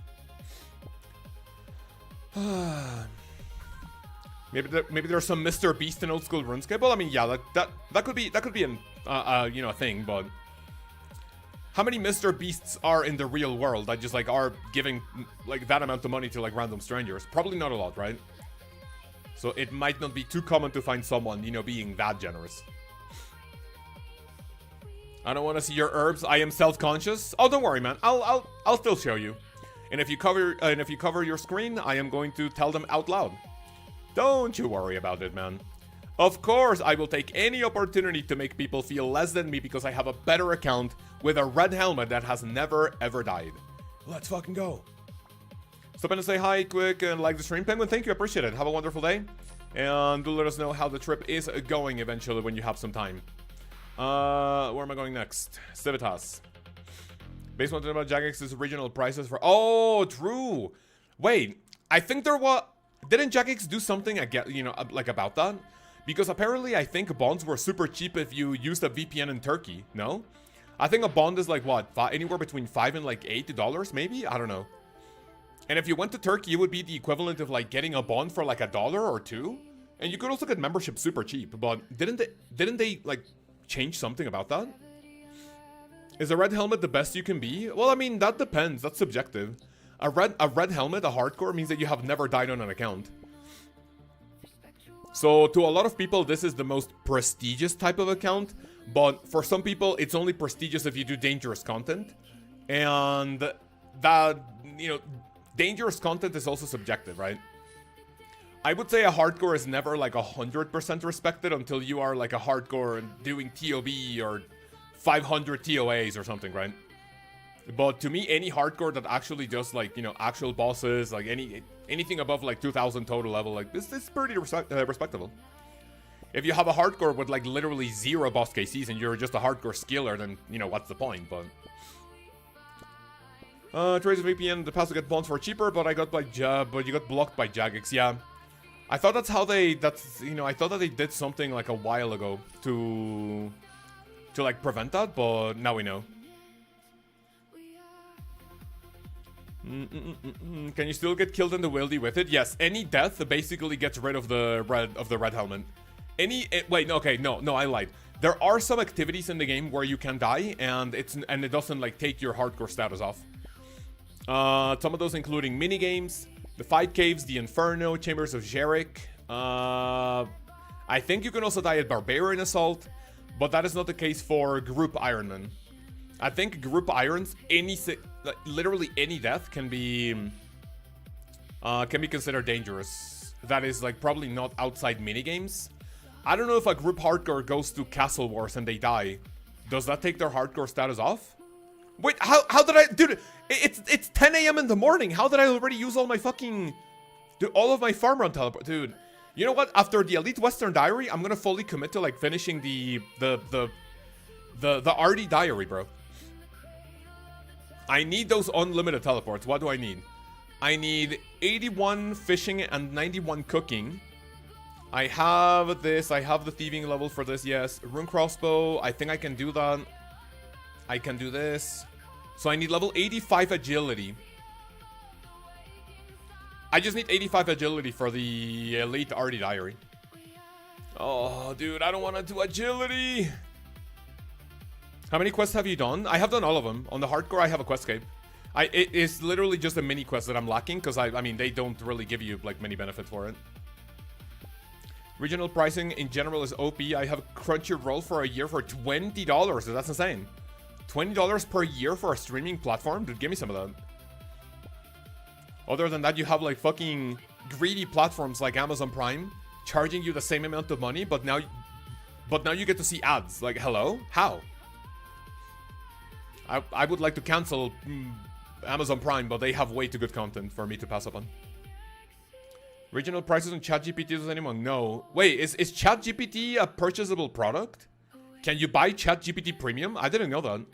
maybe there's some Mr. Beast in old school RuneScape. Well, I mean, yeah, that could be an you know, a thing, but how many Mr. Beasts are in the real world that just like are giving like that amount of money to like random strangers? Probably not a lot, right? So it might not be too common to find someone, you know, being that generous. I don't want to see your herbs. I am self-conscious. Oh, don't worry, man. I'll still show you. And if you cover your screen, I am going to tell them out loud. Don't you worry about it, man. Of course, I will take any opportunity to make people feel less than me because I have a better account with a red helmet that has never ever died. Let's fucking go. Stop in to say hi quick and like the stream. Penguin, thank you. I appreciate it. Have a wonderful day. And do let us know how the trip is going eventually when you have some time. Where am I going next? Civitas. Based on about Jagex's original prices for... Oh, true. Wait. I think there was... Didn't Jagex do something, you know, like about that? Because apparently I think bonds were super cheap if you used a VPN in Turkey, no? I think a bond is like, what, anywhere between $5 and like $8 maybe? I don't know. And if you went to Turkey, it would be the equivalent of like getting a bond for like $1 or $2. And you could also get membership super cheap. But didn't they like change something about that? Is a red helmet the best you can be? Well, I mean, that depends. That's subjective. A red helmet, a hardcore, means that you have never died on an account. So to a lot of people, this is the most prestigious type of account. But for some people, it's only prestigious if you do dangerous content. And that, you know, dangerous content is also subjective, right? I would say a hardcore is never like 100% respected until you are like a hardcore and doing TOB or 500 TOAs or something, right? But to me, any hardcore that actually does like, you know, actual bosses, like anything above like 2000 total level, like this is pretty respectable. If you have a hardcore with like literally 0 boss KCs and you're just a hardcore skiller, then, you know, what's the point? But Trace VPN, the pass to get bonds for cheaper, but I got by but you got blocked by Jagex. Yeah, I thought that's how I thought that they did something like a while ago to like prevent that, but now we know. Can you still get killed in the wildy with it? Yes, any death basically gets rid of the red helmet. Wait, no, okay, no, I lied. There are some activities in the game where you can die, and it doesn't like take your hardcore status off. Some of those including minigames, the Fight Caves, the Inferno, Chambers of Jarek. I think you can also die at Barbarian Assault, but that is not the case for Group Ironman. I think Group Irons, literally any death can be considered dangerous. That is like probably not outside minigames. I don't know if a Group Hardcore goes to Castle Wars and they die. Does that take their hardcore status off? Wait, how did I... Dude, it's 10 a.m. in the morning. How did I already use all my fucking... Dude, all of my farm run teleport? Dude, you know what? After the Elite Western Diary, I'm gonna fully commit to like finishing the RD Diary, bro. I need those unlimited teleports. What do I need? I need 81 fishing and 91 cooking. I have this. I have the thieving level for this, yes. Rune crossbow. I think I can do that. I can do this. So I need level 85 agility. I just need 85 agility for the Elite RD Diary. Oh, dude, I don't want to do agility. How many quests have you done? I have done all of them. On the hardcore, I have a quest cape. It is literally just a mini quest that I'm lacking because I mean, they don't really give you like many benefits for it. Regional pricing in general is OP. I have Crunchyroll for a year for $20. That's insane. $20 per year for a streaming platform? Dude, give me some of that. Other than that, you have like fucking greedy platforms like Amazon Prime charging you the same amount of money, but now you get to see ads. Like, hello? How? I would like to cancel Amazon Prime, but they have way too good content for me to pass up on. Regional prices on ChatGPT, does anyone know? Wait, is ChatGPT a purchasable product? Can you buy ChatGPT Premium? I didn't know that.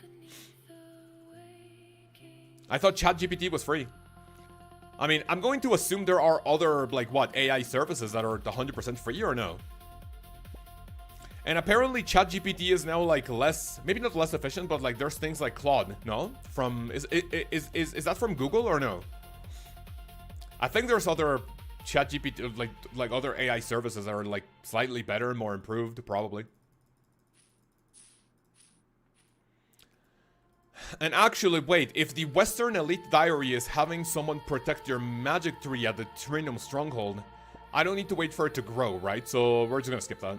I thought ChatGPT was free. I mean, I'm going to assume there are other, like, what, AI services that are 100% free or no? And apparently ChatGPT is now, like, less, maybe not less efficient, but, like, there's things like Claude, no? From, is that from Google or no? I think there's other ChatGPT, like other AI services that are, like, slightly better, more improved, probably. And actually, wait, if the Western Elite Diary is having someone protect your magic tree at the Trinum Stronghold, I don't need to wait for it to grow, right? So we're just gonna skip that.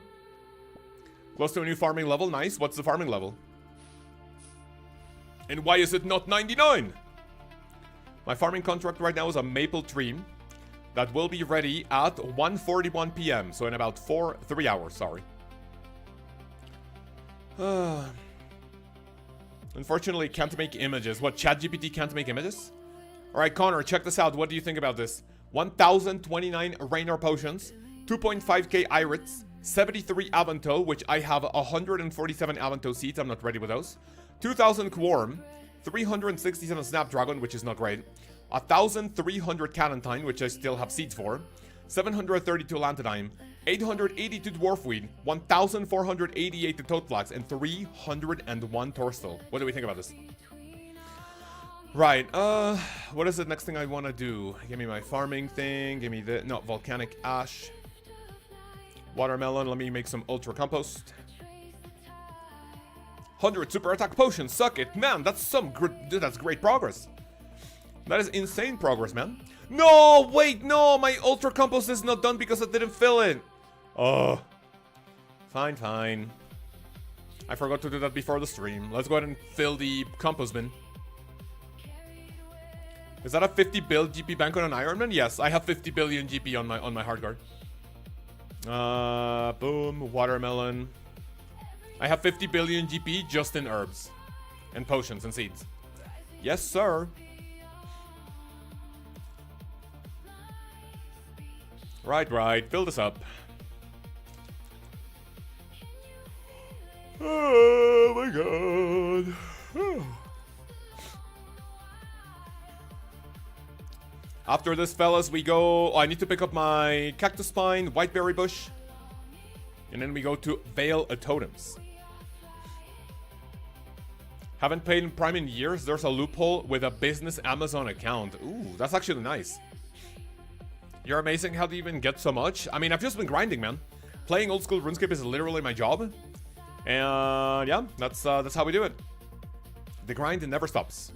Close to a new farming level, nice. What's the farming level? And why is it not 99? My farming contract right now is a maple tree that will be ready at 1:41 p.m. So in about 3 hours, sorry. Unfortunately, can't make images. What, ChatGPT can't make images? Alright, Connor, check this out. What do you think about this? 1,029 Raynor Potions, 2.5k Irits, 73 Avanto, which I have 147 Avanto seeds. I'm not ready with those. 2,000 Quorum, 367 Snapdragon, which is not great. 1,300 Calentine, which I still have seeds for, 732 Lantidime, 882 Dwarfweed, 1,488 to Toad Flax, and 301 Torstal. What do we think about this? Right, what is the next thing I want to do? Give me my farming thing, give me the, no, Volcanic Ash. Watermelon, let me make some Ultra Compost. 100 Super Attack Potions, suck it. Man, that's some dude, that's great progress. That is insane progress, man. No, wait, no, my Ultra Compost is not done because I didn't fill it. Oh. Fine, fine. I forgot to do that before the stream. Let's go ahead and fill the compost bin. Is that a 50 bill GP bank on an Ironman? Yes, I have 50 billion GP on my hard card. Boom, watermelon. I have 50 billion GP just in herbs. And potions and seeds. Yes, sir. Right, fill this up. Oh my god. Oh. After this, fellas, we go... Oh, I need to pick up my Cactus Pine, Whiteberry Bush. And then we go to Veil of Totems. Haven't paid in Prime in years. There's a loophole with a business Amazon account. Ooh, that's actually nice. You're amazing. How do you even get so much? I mean, I've just been grinding, man. Playing old school RuneScape is literally my job. And yeah, that's how we do it. The grind never stops.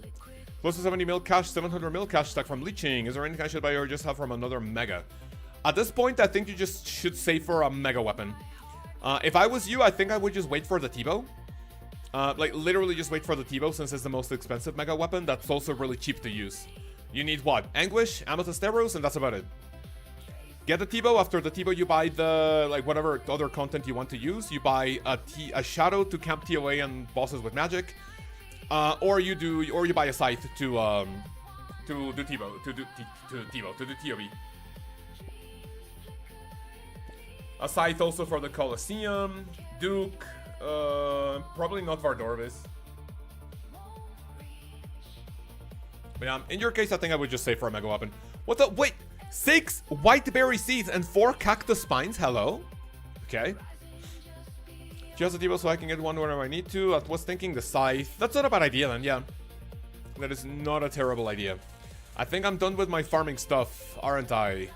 Close to 70 mil cash, 700 mil cash stack from leeching. Is there anything I should buy or just have from another mega? At this point, I think you just should save for a mega weapon. If I was you, I think I would just wait for the T-bow. Like, literally just wait for the T-bow since it's the most expensive mega weapon. That's also really cheap to use. You need what? Anguish, Amethyst Arrows, and that's about it. Get the T-bow. After the T-bow, you buy the, like, whatever other content you want to use. You buy a shadow to camp TOA and bosses with magic. Or you buy a scythe to do T-bow, to do TOB. A scythe also for the Colosseum, Duke, probably not Vardorvis. But yeah, in your case, I think I would just save for a mega weapon. What the? Wait! 6 whiteberry seeds and 4 cactus spines? Hello? Okay. Just a T-bow so I can get one whenever I need to. I was thinking the scythe. That's not a bad idea then, yeah. That is not a terrible idea. I think I'm done with my farming stuff, aren't I?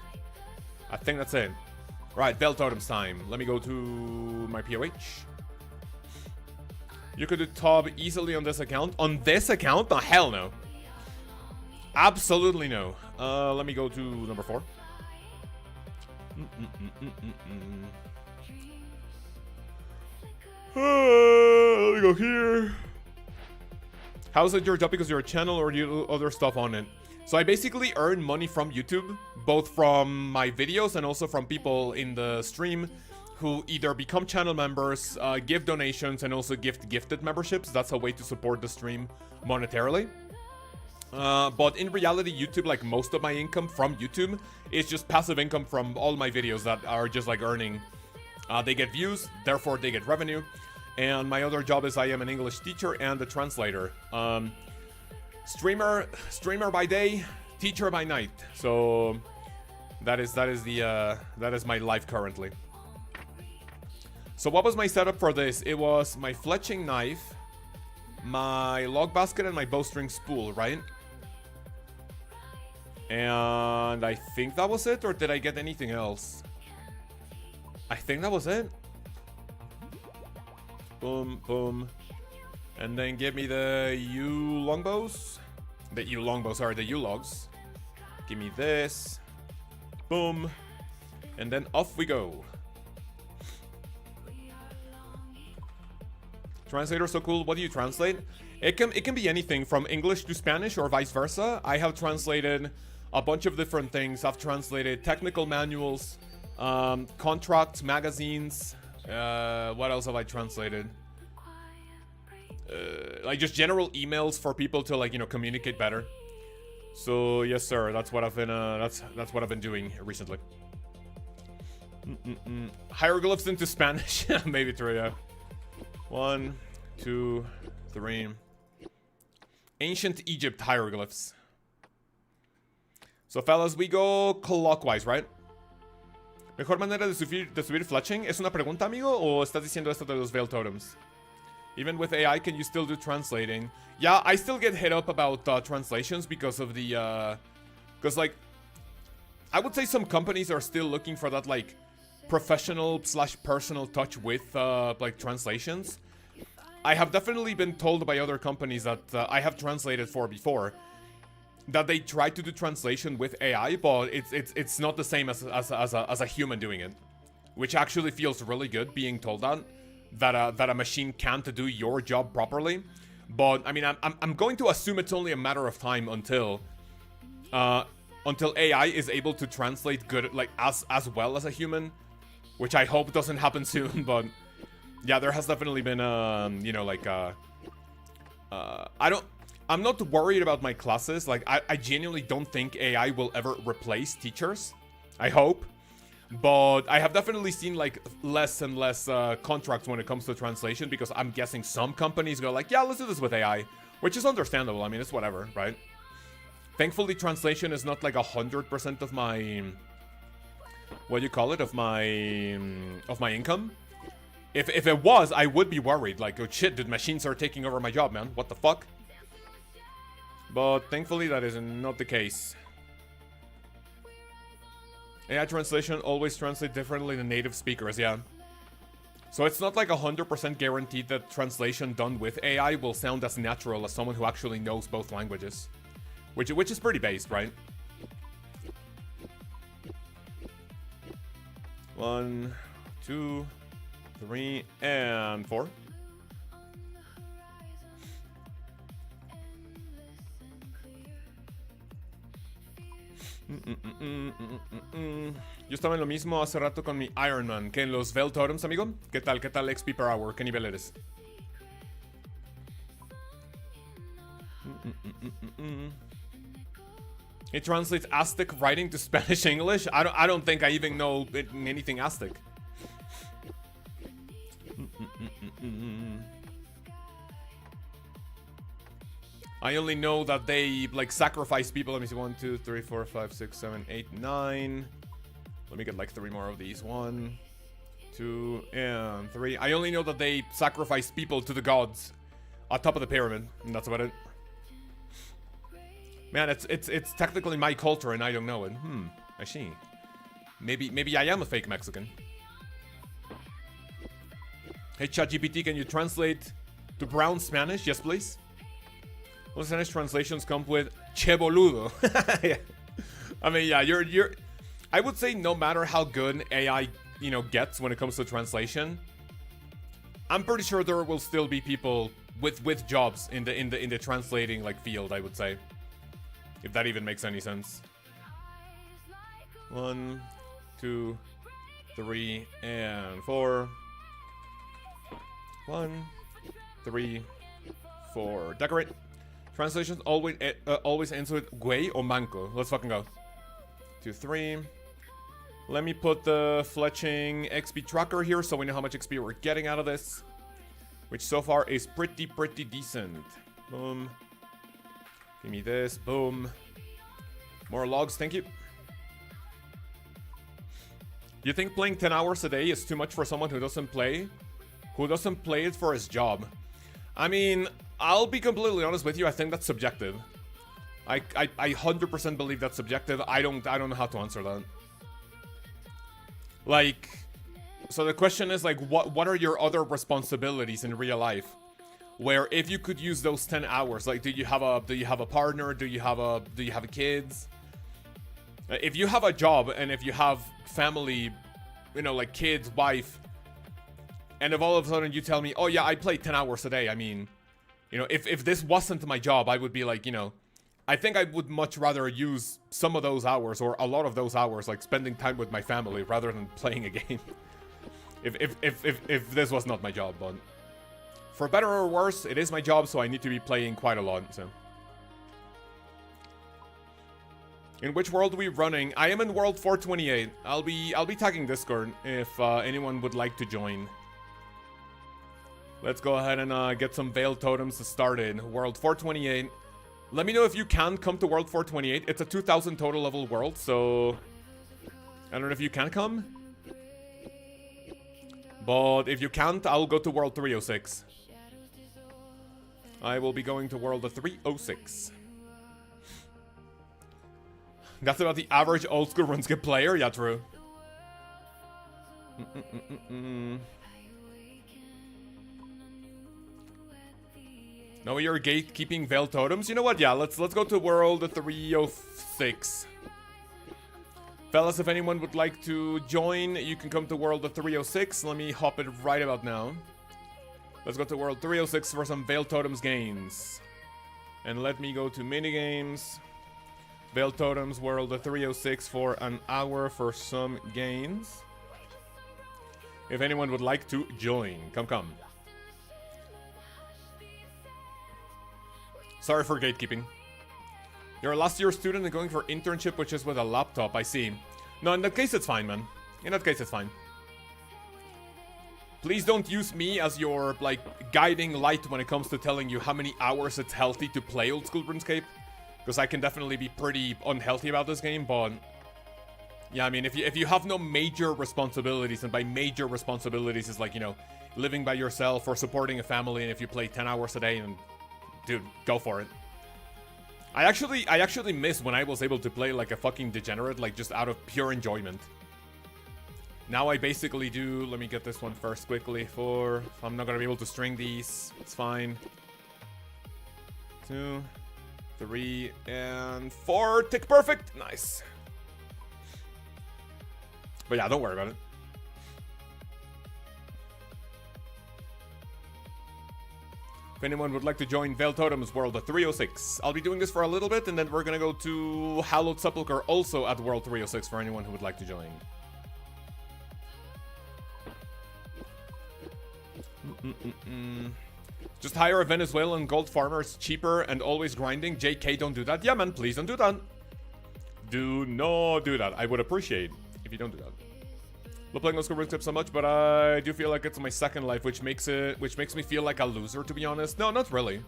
I think that's it. Right, Bell Totems time. Let me go to my POH. You could do Tob easily on this account. On this account? Oh, hell no. Absolutely no. Let me go to number 4. Let me go here. How's it your job because you're a channel or do you do other stuff on it? So I basically earn money from YouTube, both from my videos and also from people in the stream who either become channel members, give donations, and also gifted memberships. That's a way to support the stream monetarily. But in reality, YouTube, like most of my income from YouTube, is just passive income from all my videos that are just like earning. They get views, therefore they get revenue. And my other job is I am an English teacher and a translator. Streamer by day, teacher by night. So that is my life currently. So what was my setup for this? It was my fletching knife, my log basket, and my bowstring spool, right? And I think that was it, or did I get anything else? I think that was it. Boom, boom. And then give me the U-logs. The U-logs. Give me this. Boom. And then off we go. Translator so cool. What do you translate? It can be anything from English to Spanish or vice versa. I have translated a bunch of different things. I've translated technical manuals, contracts, magazines. What else have I translated? Like just general emails for people to, like, you know, communicate better. So yes, sir. That's what I've been. That's what I've been doing recently. Hieroglyphs into Spanish. Maybe true. Yeah. 1, 2, 3. Ancient Egypt hieroglyphs. So, fellas, we go clockwise, right? ¿Mejor manera de subir fletching? ¿Es una pregunta, amigo? ¿O estás diciendo esto de los Veil Totems? Even with AI, can you still do translating? Yeah, I still get hit up about translations because of the, because, like, I would say some companies are still looking for that, like, professional/personal touch with, like, translations. I have definitely been told by other companies that I have translated for before that they try to do translation with AI, but it's not the same as a human doing it, which actually feels really good being told that a machine can't do your job properly. But I mean, I'm going to assume it's only a matter of time until AI is able to translate good, like as well as a human, which I hope doesn't happen soon. But yeah, there has definitely been you know, like I'm not worried about my classes. Like, I genuinely don't think AI will ever replace teachers. I hope. But I have definitely seen, like, less and less contracts when it comes to translation, because I'm guessing some companies go like, yeah, let's do this with AI, which is understandable. I mean, it's whatever, right? Thankfully, translation is not like 100% of my, what do you call it, of my income. If it was, I would be worried. Like, oh shit, dude, machines are taking over my job, man. What the fuck? But thankfully, that is not the case. AI translation always translate differently than native speakers, yeah. So it's not like 100% guaranteed that translation done with AI will sound as natural as someone who actually knows both languages. Which is pretty based, right? 1, 2, 3, and 4. Yo estaba en lo mismo hace rato con mi Iron Man que en los Veil Totems, amigo. ¿Qué tal XP per hour? ¿Qué nivel eres? It translates Aztec writing to Spanish English. I don't think I even know anything Aztec. I only know that they, like, sacrifice people. Let me see. 1, 2, 3, 4, 5, 6, 7, 8, 9. Let me get, like, 3 more of these. 1, 2, and 3. I only know that they sacrifice people to the gods on top of the pyramid, and that's about it. Man, it's technically my culture, and I don't know it. I see. Maybe I am a fake Mexican. Hey, ChatGPT, can you translate to brown Spanish? Yes, please. All Spanish translations come with che boludo. Yeah. I mean, yeah, you're. I would say no matter how good AI, you know, gets when it comes to translation, I'm pretty sure there will still be people with jobs in the translating, like, field. I would say, if that even makes any sense. 1, 2, 3, and 4. 1, 3, 4. Decorate. Translations always ends with güey or manco. Let's fucking go. 2, 3. Let me put the fletching XP tracker here so we know how much XP we're getting out of this, which so far is pretty decent. Boom. Give me this. Boom. More logs, thank you. You think playing 10 hours a day is too much for someone who doesn't play? Who doesn't play it for his job? I mean, I'll be completely honest with you. I think that's subjective. I 100% believe that's subjective. I don't know how to answer that. Like, so the question is, like, what are your other responsibilities in real life? Where if you could use those 10 hours, like, do you have a partner? Do you have kids? If you have a job and if you have family, you know, like kids, wife, and if all of a sudden you tell me, oh yeah, I play 10 hours a day, I mean, you know, if this wasn't my job, I would be like, you know, I think I would much rather use some of those hours, or a lot of those hours, like spending time with my family rather than playing a game. if this was not my job, but for better or worse, it is my job, so I need to be playing quite a lot, so. In which world are we running? I am in world 428. I'll be tagging Discord if anyone would like to join. Let's go ahead and get some Veil Totems started. World 428. Let me know if you can come to World 428. It's a 2,000 total level world, so I don't know if you can come. But if you can't, I'll go to World 306. I will be going to World 306. That's about the average old school RuneScape player? Yeah, true. No, you're gatekeeping Veil Totems? You know what? Yeah, let's go to World 306. Fellas, if anyone would like to join, you can come to World 306. Let me hop it right about now. Let's go to World 306 for some Veil Totems games. And let me go to minigames. Veil Totems, World 306 for an hour for some games. If anyone would like to join, come. Sorry for gatekeeping. You're a last year student and going for internship, which is with a laptop, I see. No, in that case it's fine, man. In that case it's fine. Please don't use me as your, like, guiding light when it comes to telling you how many hours it's healthy to play old school RuneScape. Because I can definitely be pretty unhealthy about this game, but... yeah, I mean, if you have no major responsibilities, and by major responsibilities is like, you know, living by yourself or supporting a family, and if you play 10 hours a day, and... dude, go for it. I actually miss when I was able to play like a fucking degenerate, like just out of pure enjoyment. Now I basically do, let me get this one first quickly for, I'm not gonna be able to string these, it's fine. 2, 3, and 4, tick perfect, nice. But yeah, don't worry about it. If anyone would like to join Veil Totems World 306, I'll be doing this for a little bit, and then we're gonna go to Hallowed Sepulchre also at World 306 for anyone who would like to join. Just hire a Venezuelan gold farmer, it's cheaper and always grinding. JK, don't do that. Yeah, man, please don't do that. Do not do that. I would appreciate if you don't do that. Love playing those RuneScape so much, but I do feel like it's my second life, which makes me feel like a loser, to be honest. No, not really.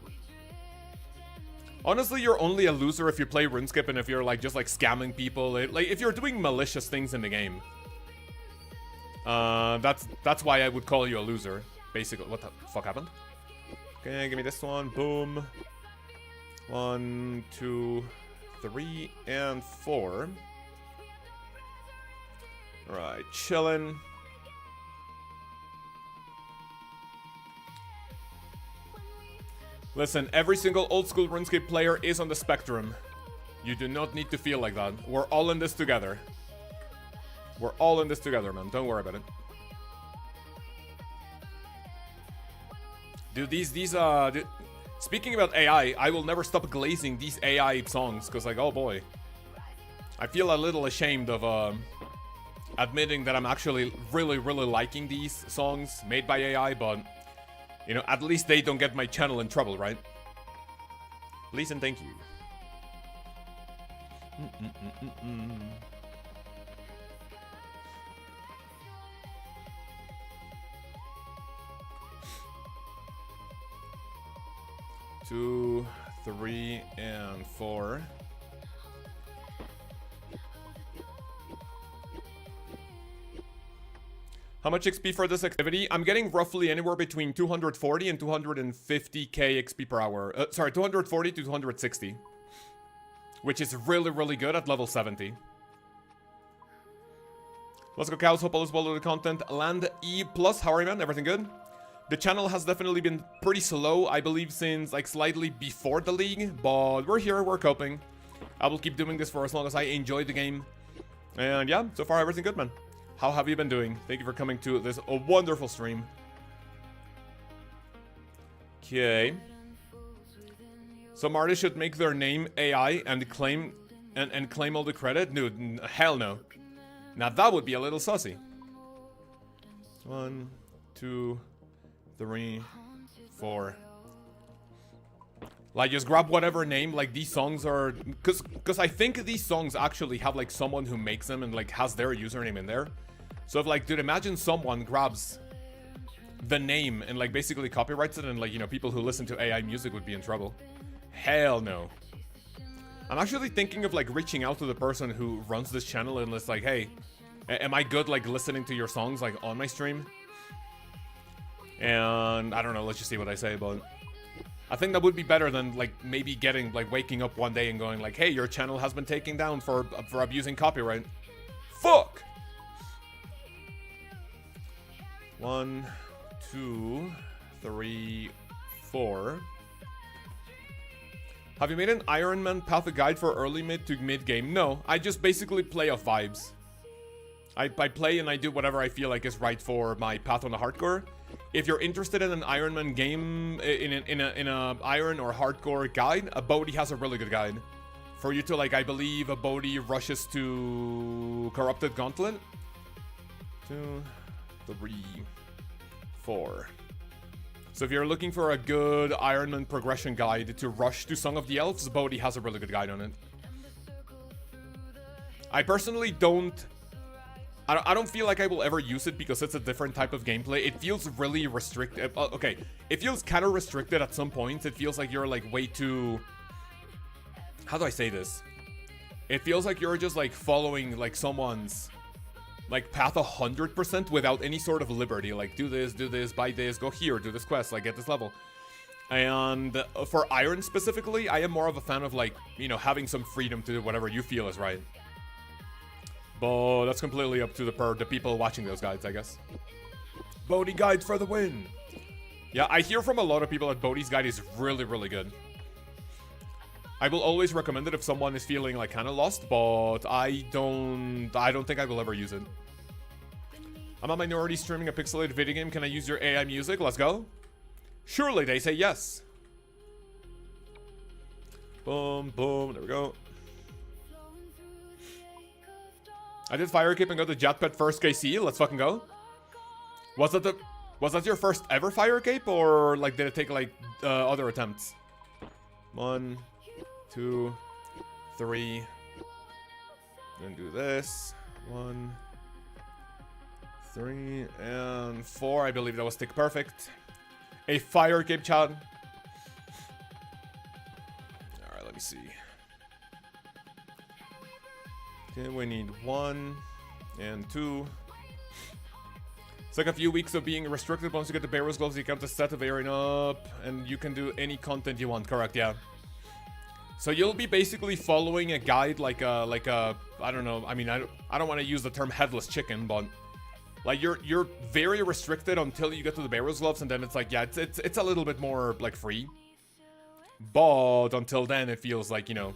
Honestly, you're only a loser if you play RuneScape and if you're like just like scamming people. Like if you're doing malicious things in the game. That's why I would call you a loser, basically. What the fuck happened? Okay, give me this one. Boom. 1, 2, 3, and 4. Right, chillin'. Listen, every single old school RuneScape player is on the spectrum. You do not need to feel like that. We're all in this together. We're all in this together, man. Don't worry about it. Dude, speaking about AI, I will never stop glazing these AI songs, because, like, oh boy. I feel a little ashamed of, admitting that I'm actually really liking these songs made by AI, but, you know, at least they don't get my channel in trouble, right? Please and thank you. Two, 3, and 4. How much XP for this activity? I'm getting roughly anywhere between 240 and 250k XP per hour. Sorry, 240 to 260. Which is really good at level 70. Let's go, Cows. Hope all is well with the content. Land E+, how are you, man? Everything good? The channel has definitely been pretty slow, I believe, since, like, slightly before the league. But we're here, we're coping. I will keep doing this for as long as I enjoy the game. And yeah, so far everything good, man. How have you been doing? Thank you for coming to this wonderful stream. Okay. Some artists should make their name AI and claim all the credit? Dude, hell no. Now that would be a little saucy. 1, 2, 3, 4. Like, just grab whatever name. Like, these songs are... Because I think these songs actually have, like, someone who makes them and, like, has their username in there. So if, like, dude, imagine someone grabs the name and, like, basically copyrights it, and, like, you know, people who listen to AI music would be in trouble. Hell no. I'm actually thinking of like reaching out to the person who runs this channel and it's like, hey, am I good like listening to your songs like on my stream? And I don't know, let's just see what I say, but I think that would be better than like maybe getting like waking up one day and going like, hey, your channel has been taken down for abusing copyright. Fuck! 1, 2, 3, 4. Have you made an Iron Man path a guide for early mid to mid game? No, I just basically play off vibes. I play and I do whatever I feel like is right for my path on the hardcore. If you're interested in an Iron Man game, in a Iron or hardcore guide, a Bodhi has a really good guide. For you to like, I believe a Bodhi rushes to Corrupted Gauntlet. 2, 3, 4. So if you're looking for a good Iron Man progression guide to rush to Song of the Elves, Bodhi has a really good guide on it. I personally don't... I don't feel like I will ever use it because it's a different type of gameplay. It feels really restricted. Okay, it feels kind of restricted at some points. It feels like you're like way too... How do I say this? It feels like you're just like following like someone's like path 100% without any sort of liberty. Like do this, buy this, go here, do this quest, like get this level. And for Iron specifically, I am more of a fan of like, you know, having some freedom to do whatever you feel is right. But that's completely up to the people watching those guides, I guess. Bodhi guides for the win. Yeah, I hear from a lot of people that Bodhi's guide is really, really good. I will always recommend it if someone is feeling like kind of lost, but I don't think I will ever use it. I'm a minority streaming a pixelated video game. Can I use your AI music? Let's go. Surely they say yes. Boom, boom. There we go. I did fire cape and got the jetpet first KC. Let's fucking go. Was that your first ever fire cape, or like did it take like other attempts? 1, 2, 3. Then do this. 1, 3, and 4. I believe that was tick perfect. A fire cape, chat. All right, let me see. Okay, we need 1 and 2. It's like a few weeks of being restricted. Once you get the Barrow's gloves, you count the set of airing up, and you can do any content you want. Correct? Yeah. So you'll be basically following a guide like a I don't know. I mean, I don't want to use the term headless chicken, but like you're very restricted until you get to the Barrow's gloves, and then it's like, yeah, it's a little bit more like free. But until then, it feels like, you know.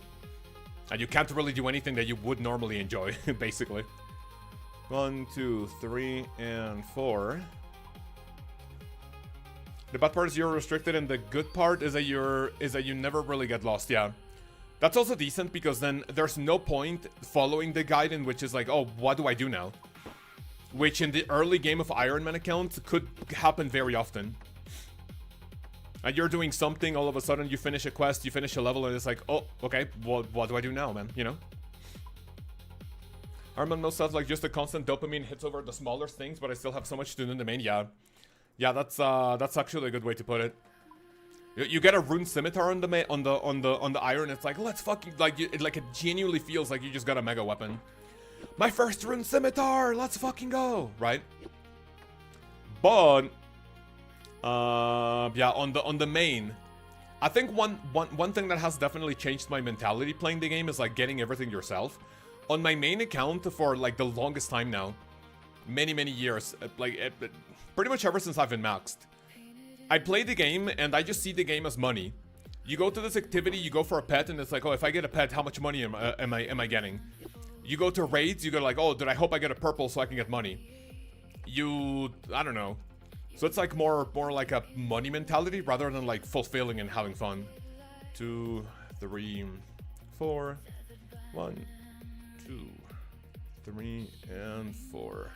And you can't really do anything that you would normally enjoy, basically. 1, 2, 3, and 4. The bad part is you're restricted, and the good part is that you never really get lost. Yeah, that's also decent because then there's no point following the guide in which is like, oh, what do I do now? Which in the early game of Iron Man accounts could happen very often. And you're doing something, all of a sudden you finish a quest, you finish a level, and it's like, oh, okay, what do I do now, man? You know? Iron Man most stuff like just a constant dopamine hits over the smaller things, but I still have so much to do in the main. Yeah, that's actually a good way to put it. You get a rune scimitar on the iron. It's like, let's fucking like it genuinely feels like you just got a mega weapon. My first rune scimitar, let's fucking go, right? But yeah, on the main, I think one thing that has definitely changed my mentality playing the game is like getting everything yourself. On my main account for like the longest time now, many years, like pretty much ever since I've been maxed, I play the game and I just see the game as money. You go to this activity, you go for a pet, and it's like, oh, if I get a pet, how much money am I getting? You go to raids, you go like, oh, did I hope I get a purple so I can get money? I don't know. So it's like more like a money mentality rather than like fulfilling and having fun. 2, 3, 4. 1, 2, 3, and 4.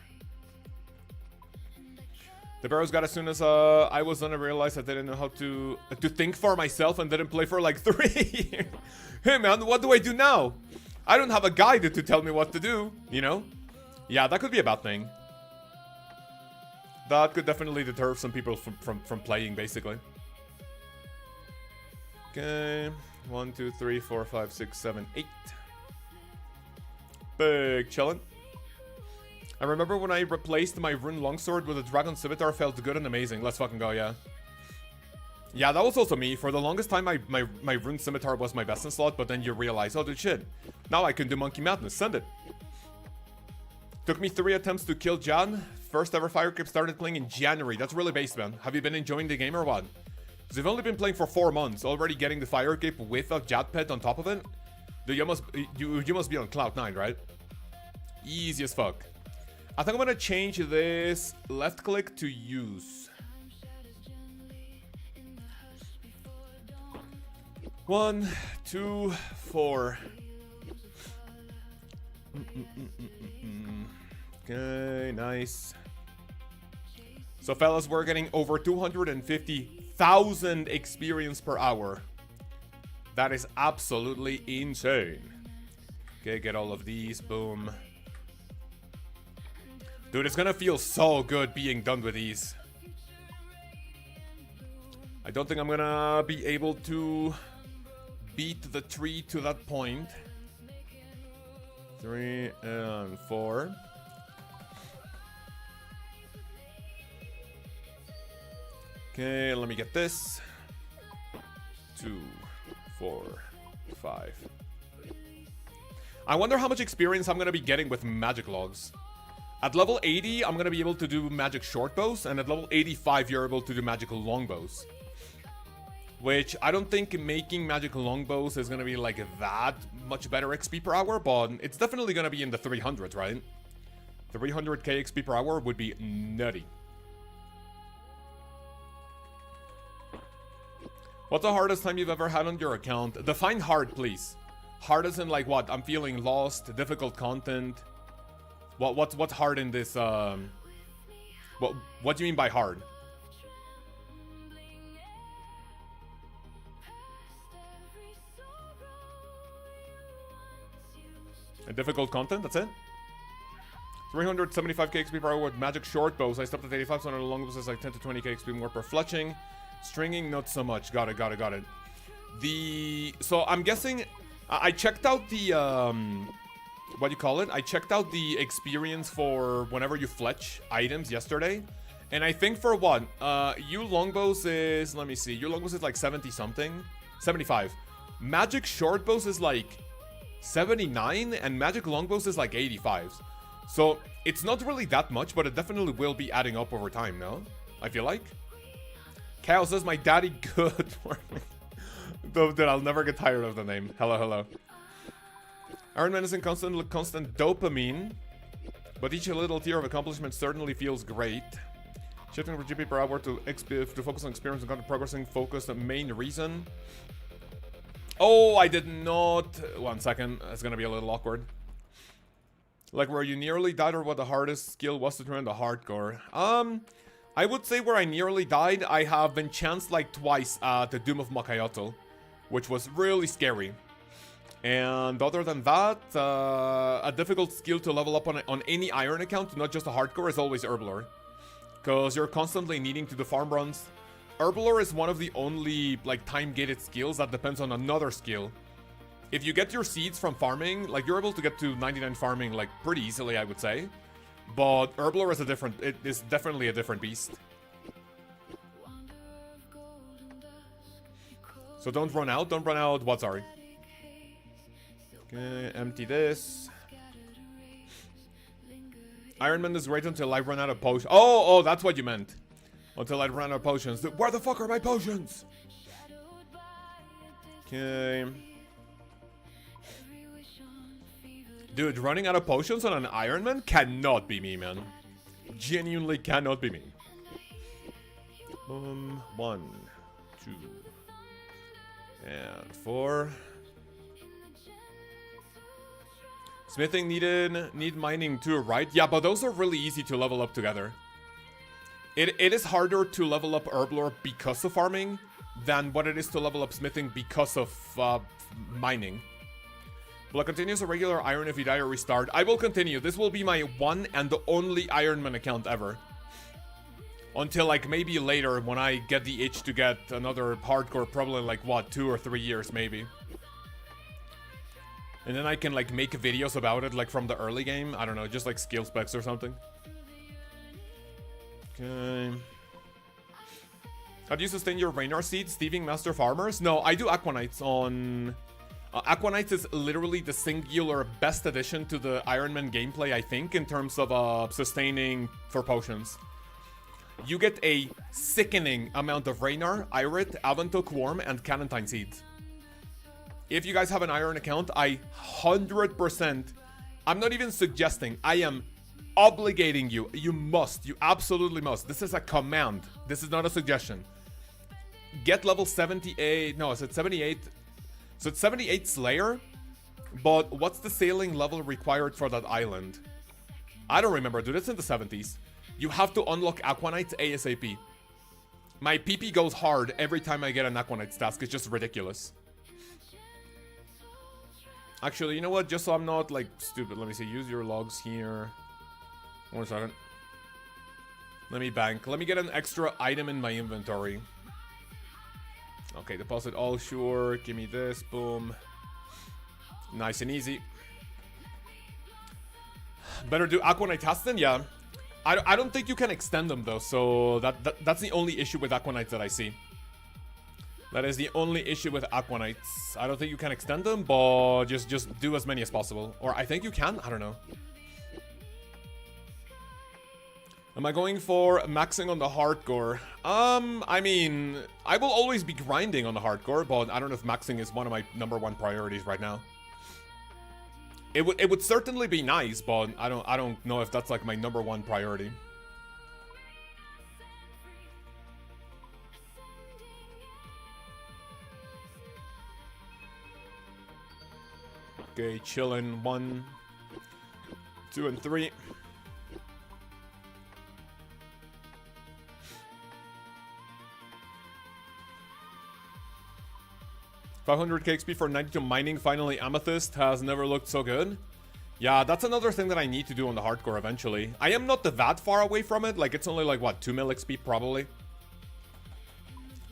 The Barrows got as soon as I was done. I realized I didn't know how to think for myself and didn't play for like 3 years. Hey man, what do I do now? I don't have a guide to tell me what to do, you know? Yeah, that could be a bad thing. That could definitely deter some people from playing, basically. Okay, 1, 2, 3, 4, 5, 6, 7, 8. Big chillin'. I remember when I replaced my rune longsword with a dragon scimitar, felt good and amazing. Let's fucking go, yeah. Yeah, that was also me. For the longest time, my rune scimitar was my best in slot, but then you realize, oh, dude, shit. Now I can do Monkey Madness. Send it. Took me 3 attempts to kill Jan. First ever Fire Cape started playing in January. That's really based, man. Have you been enjoying the game or what? Because you've only been playing for 4 months. Already getting the Fire Cape with a Jad pet on top of it. Dude, you must be on cloud 9, right? Easy as fuck. I think I'm gonna change this left click to use. 1, 2, 4. Okay, nice. So fellas, we're getting over 250,000 experience per hour. That is absolutely insane. Okay, get all of these, boom. Dude, it's gonna feel so good being done with these. I don't think I'm gonna be able to beat the tree to that point. 3 and 4. Okay, let me get this. 2, 4, 5. I wonder how much experience I'm gonna be getting with magic logs. At level 80, I'm gonna be able to do magic short bows, and at level 85, you're able to do magical longbows. Which I don't think making magical longbows is gonna be like that much better XP per hour, but it's definitely gonna be in the 300s, right? 300k XP per hour would be nutty. What's the hardest time you've ever had on your account? Define hard, please. Hard as in like what? I'm feeling lost, difficult content. What's hard in this? What do you mean by hard? A difficult content. That's it. 375k XP per hour with magic short bows. I stopped at 85, so on the long bows is like 10 to 20k XP more per fletching. Stringing, not so much. Got it. So I'm guessing I checked out the what do you call it? I checked out the experience for whenever you fletch items yesterday. And I think for what? You longbows is, let me see. Your longbows is like 70 something. 75. Magic short bows is like 79 and magic longbows is like 85. So it's not really that much, but it definitely will be adding up over time, no? I feel like. Kyle says my daddy good for me. Dude, I'll never get tired of the name. Hello. Iron Man is in constant dopamine, but each little tier of accomplishment certainly feels great. Shifting from GP per hour to focus on experience and content progressing focus, the main reason. Oh, I did not. 1 second. It's gonna be a little awkward. Like where you nearly died or what the hardest skill was to turn the hardcore. I would say where I nearly died, I have been chanced like twice at the Doom of Makayoto, which was really scary. And other than that, a difficult skill to level up on any iron account, not just a hardcore, is always Herblore. Because you're constantly needing to do farm runs. Herblore is one of the only like time-gated skills that depends on another skill. If you get your seeds from farming, like you're able to get to 99 farming like pretty easily, I would say. But Herblore is it is definitely a different beast. So don't run out what, sorry? Okay, empty this. Iron Man is great until I run out of potions. Oh, that's what you meant. Until I run out of potions. Where the fuck are my potions? Okay. Dude, running out of potions on an Iron Man cannot be me, man. Genuinely cannot be me. 1, 2, and 4. Smithing need mining too, right? Yeah, but those are really easy to level up together. It is harder to level up Herblore because of farming than what it is to level up smithing because of mining. Will I continue as a regular Iron if you die or restart? I will continue. This will be my one and the only Iron Man account ever. Until, like, maybe later when I get the itch to get another hardcore, probably, like, what, 2 or 3 years, maybe. And then I can, like, make videos about it, like, from the early game. I don't know, just, like, skill specs or something. Okay. How do you sustain your Raynar seeds, thieving master farmers? No, I do Aquanites on... Aquanites is literally the singular best addition to the Iron Man gameplay, I think, in terms of sustaining for potions. You get a sickening amount of Raynar, Irit, Avantok Worm, and Cannantine seeds. If you guys have an Iron account, I 100%... I'm not even suggesting, I am obligating you. You must. You absolutely must. This is a command. This is not a suggestion. Get level 78... No, is it 78? So it's 78 Slayer, but what's the sailing level required for that island? I don't remember, dude. It's in the 70s. You have to unlock Aquanites ASAP. My PP goes hard every time I get an Aquanites task. It's just ridiculous. Actually, you know what? Just so I'm not, like, stupid. Let me see. Use your logs here. 1 second. Let me bank. Let me get an extra item in my inventory. Okay, deposit all, sure. Give me this, boom. Nice and easy. Better do Aquanite tasks then? Yeah. I don't think you can extend them though, so that's the only issue with Aquanites that I see. That is the only issue with Aquanites. I don't think you can extend them, but just do as many as possible. Or I think you can, I don't know. Am I going for maxing on the hardcore? I mean, I will always be grinding on the hardcore, but I don't know if maxing is one of my #1 priorities right now. It would certainly be nice, but I don't know if that's like my #1 priority. Okay, chillin'. 1, 2, and 3. $500 XP for 92 mining. Finally, Amethyst has never looked so good. Yeah, that's another thing that I need to do on the hardcore eventually. I am not that far away from it. Like, it's only like, what, 2 mil XP probably?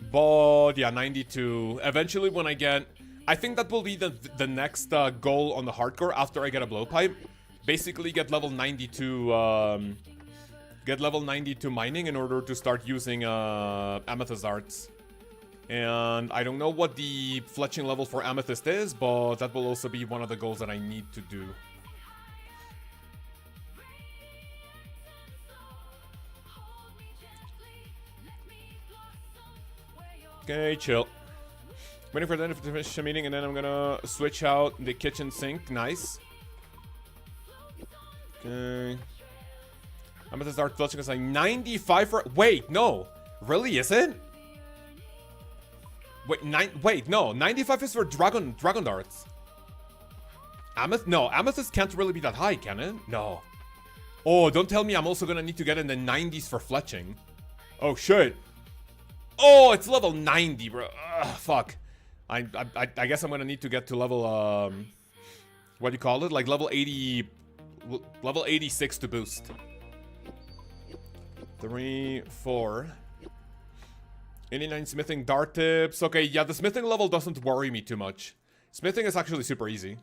But, yeah, 92. Eventually when I get... I think that will be the next goal on the hardcore after I get a blowpipe. Basically get level 92... get level 92 mining in order to start using Amethyst arts. And I don't know what the fletching level for Amethyst is, but that will also be one of the goals that I need to do. Okay, chill. Waiting for them to finish the meeting, and then I'm gonna switch out the kitchen sink. Nice. Okay. Amethyst art fletching is like 95 for... Wait, no. Really, is it? Wait, no. 95 is for dragon darts. No, Amethyst can't really be that high, can it? No. Oh, don't tell me I'm also gonna need to get in the 90s for fletching. Oh, shit. Oh, it's level 90, bro. Ugh, fuck. I guess I'm gonna need to get to level, what do you call it? Like level 80... Level 86 to boost. 3, 4... 89 smithing dart tips. Okay, yeah, the smithing level doesn't worry me too much. Smithing is actually super easy.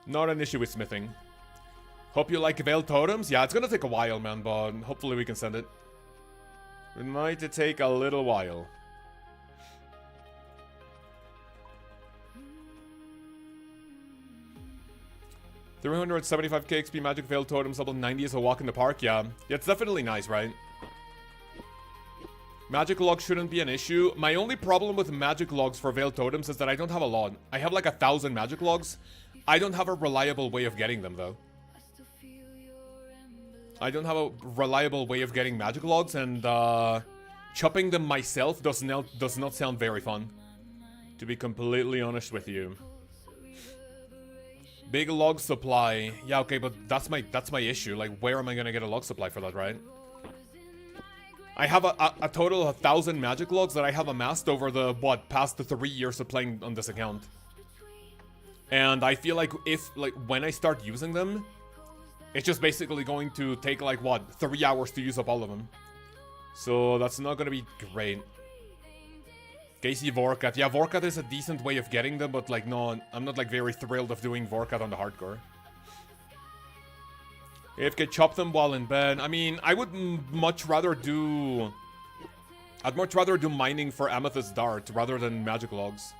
Not an issue with smithing. Hope you like veiled totems. Yeah, it's gonna take a while, man, but hopefully we can send it. It might take a little while. $375k XP magic veiled totems level 90 is a walk in the park. Yeah, it's definitely nice, right? Magic logs shouldn't be an issue. My only problem with magic logs for veiled totems is that I don't have a lot. I have like 1,000 magic logs. I don't have a reliable way of getting them though. I don't have a reliable way of getting magic logs, and chopping them myself does not sound very fun, to be completely honest with you. Big log supply. Yeah, okay, but that's my issue. Like, where am I gonna get a log supply for that, right? I have a total of 1,000 magic logs that I have amassed over the, past the 3 years of playing on this account. And I feel like when I start using them, it's just basically going to take, like, 3 hours to use up all of them. So that's not gonna be great. Casey Vorkat. Yeah, Vorkat is a decent way of getting them, but like no, I'm not like very thrilled of doing Vorkat on the hardcore. AFK chop them while in bed. I mean, I would much rather do... I'd much rather do mining for Amethyst Dart rather than Magic Logs.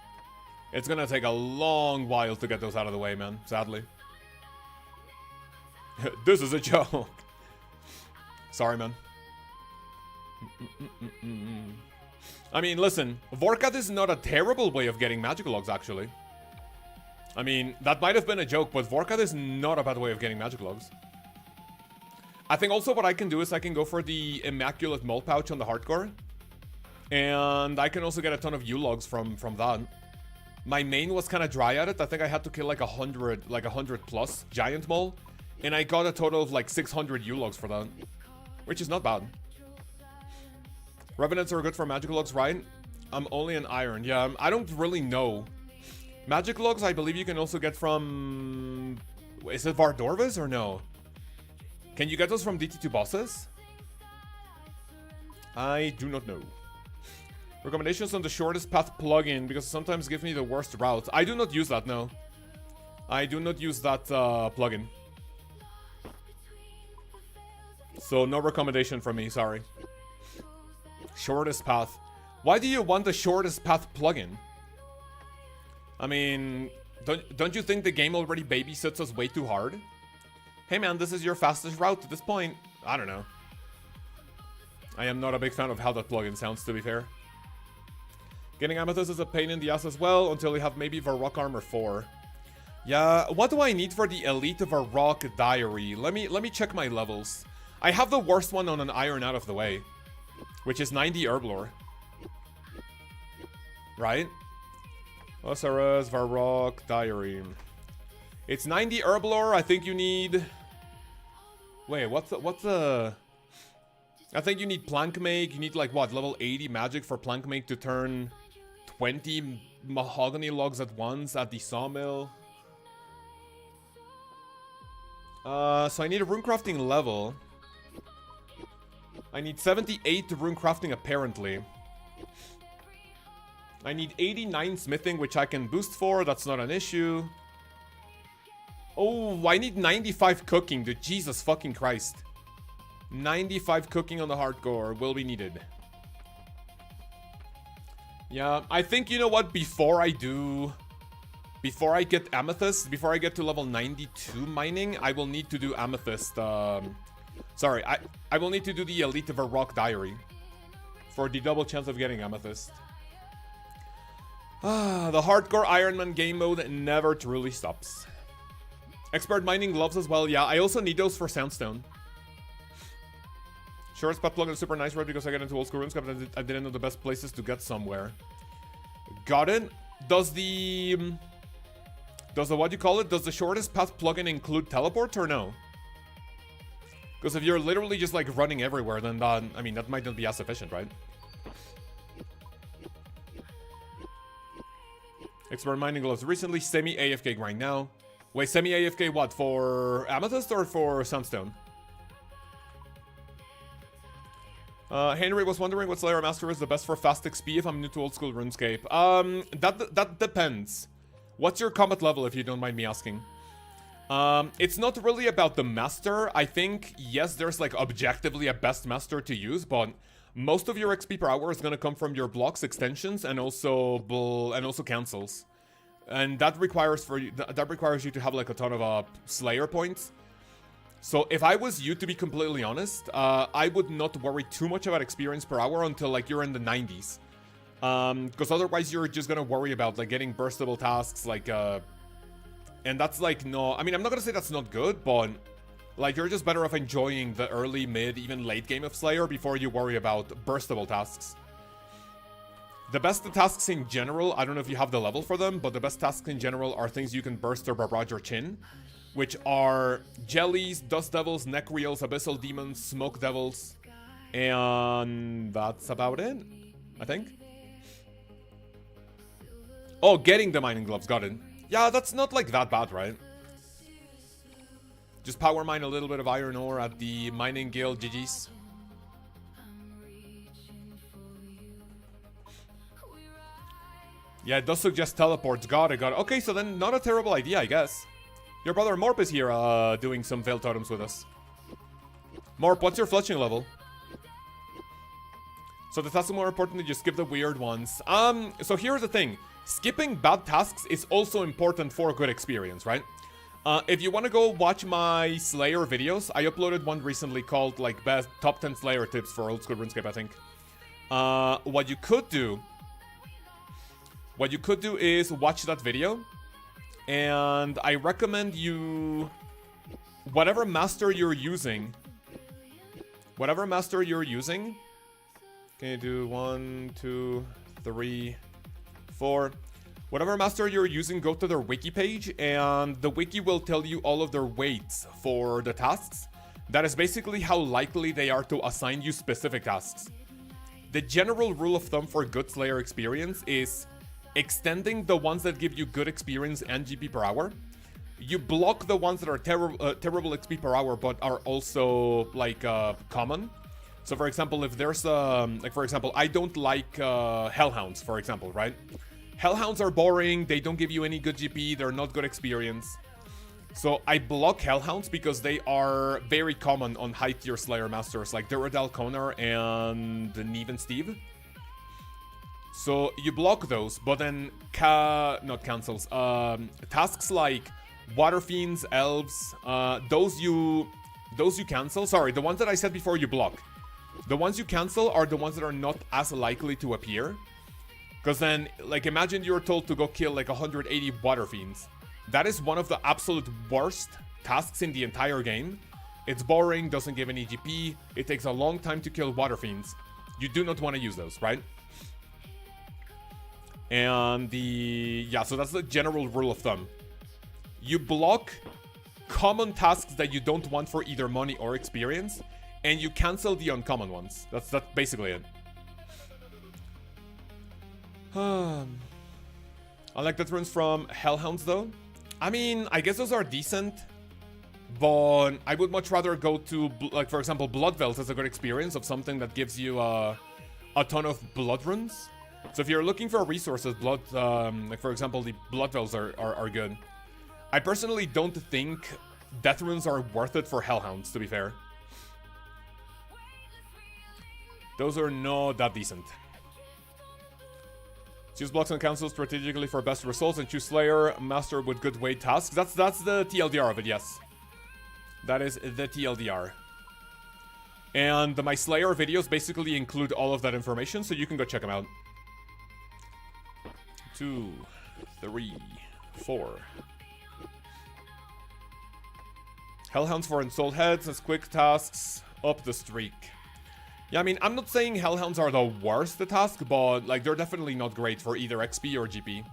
It's gonna take a long while to get those out of the way, man, sadly. This is a joke. Sorry, man. I mean, listen, Vorkat is not a terrible way of getting Magic Logs, actually. I mean, that might have been a joke, but Vorkat is not a bad way of getting Magic Logs. I think also what I can do is I can go for the Immaculate Mole Pouch on the hardcore. And I can also get a ton of U-Logs from that. My main was kind of dry at it. I think I had to kill like 100 plus Giant Mole. And I got a total of like 600 U-Logs for that. Which is not bad. Revenants are good for Magic Logs, right? I'm only an Iron. Yeah, I don't really know. Magic Logs, I believe you can also get from... Is it Vardorvis or no? Can you get those from DT2 bosses? I do not know. Recommendations on the shortest path plugin, because it sometimes gives me the worst routes. I do not use that, no. I do not use that plugin. So no recommendation from me, sorry. Shortest path. Why do you want the shortest path plugin? I mean, don't you think the game already babysits us way too hard? Hey man, this is your fastest route to this point. I don't know. I am not a big fan of how that plugin sounds, to be fair. Getting Amethyst is a pain in the ass as well, until you have maybe Varrock Armor 4. Yeah, what do I need for the Elite Varrock Diary? Let me check my levels. I have the worst one on an Iron out of the way, which is 90 Herblore. Right? OSRS, Varrock Diary. It's 90 Herblore. I think you need... Wait, what's the... I think you need Plank Mage. You need like what, level 80 magic for Plank Mage to turn 20 mahogany logs at once at the sawmill. So I need a runecrafting level. I need 78 to runecrafting apparently. I need 89 smithing, which I can boost for. That's not an issue. Oh, I need 95 cooking, dude. Jesus fucking Christ. 95 cooking on the hardcore will be needed. Yeah, I think, you know what, before I get Amethyst, before I get to level 92 mining, I will need to do Amethyst, sorry, I will need to do the Elite Varrock Diary for the double chance of getting Amethyst. The hardcore Ironman game mode never truly stops. Expert mining gloves as well, yeah, I also need those for Soundstone. Short spot plugin is super nice, right? Because I get into old school RuneScape, but I didn't know the best places to get somewhere. Got it. Does the what do you call it? Does the shortest path plugin include teleport or no? Because if you're literally just like running everywhere, then that, I mean, that might not be as efficient, right? Expert mining gloves recently, semi AFK grind now. Wait, semi AFK what? For Amethyst or for Sunstone? Henry was wondering what Slayer Master is the best for fast XP if I'm new to old school RuneScape. That depends. What's your combat level, if you don't mind me asking? It's not really about the master. I think, yes, there's like objectively a best master to use, but most of your XP per hour is gonna come from your blocks, extensions, and also cancels. And that requires you to have like a ton of Slayer points. So if I was you, to be completely honest, I would not worry too much about experience per hour until like you're in the 90s. Because otherwise you're just gonna worry about like getting burstable tasks, like and that's like, no, I mean, I'm not gonna say that's not good, but like you're just better off enjoying the early, mid, even late game of Slayer before you worry about burstable tasks. The best tasks in general, I don't know if you have the level for them, but the best tasks in general are things you can burst or barrage or chin, which are jellies, dust devils, necreals, abyssal demons, smoke devils, and that's about it, I think. Oh, getting the mining gloves, got it. Yeah, that's not like that bad, right? Just power mine a little bit of iron ore at the mining guild, GG's. Yeah, it does suggest teleports. Got it. Okay, so then not a terrible idea, I guess. Your brother Morp is here doing some Veil Totems with us. Morp, what's your fletching level? So the tasks are more important than just skip the weird ones. So here's the thing. Skipping bad tasks is also important for a good experience, right? If you want to go watch my Slayer videos, I uploaded one recently called like best top 10 Slayer tips for old school RuneScape, I think. What you could do is watch that video, and I recommend you, whatever master you're using, can you do 1, 2, 3, 4? Whatever master you're using, go to their wiki page, and the wiki will tell you all of their weights for the tasks. That is basically how likely they are to assign you specific tasks. The general rule of thumb for good Slayer experience is extending the ones that give you good experience and GP per hour. You block the ones that are terrible XP per hour but are also like common. So for example, if there's like for example, I don't like Hellhounds, for example, right? Hellhounds are boring, they don't give you any good GP, they're not good experience. So I block Hellhounds because they are very common on high tier Slayer masters like Duradel, Konar, and Neven Steve. So you block those, but then not cancels. Tasks like Water Fiends, Elves, those you cancel. Sorry, the ones that I said before you block. The ones you cancel are the ones that are not as likely to appear. Because then, like, imagine you're told to go kill like 180 Water Fiends. That is one of the absolute worst tasks in the entire game. It's boring, doesn't give any GP, it takes a long time to kill Water Fiends. You do not want to use those, right? And so that's the general rule of thumb. You block common tasks that you don't want for either money or experience, and you cancel the uncommon ones. That's basically it. I like the runes from Hellhounds though. I mean, I guess those are decent, but I would much rather go to, like, for example, Blood Veils as a good experience of something that gives you a ton of blood runes. So if you're looking for resources, like for example, the Blood Veils are good. I personally don't think Death Runes are worth it for Hellhounds, to be fair. Those are not that decent. Choose blocks and cancels strategically for best results and choose Slayer Master with good weight tasks. That's the TLDR of it, yes. That is the TLDR. And my Slayer videos basically include all of that information, so you can go check them out. 2, 3, 4. Hellhounds for Ensouled Heads as quick tasks up the streak. Yeah, I mean, I'm not saying Hellhounds are the worst task, but like they're definitely not great for either XP or GP.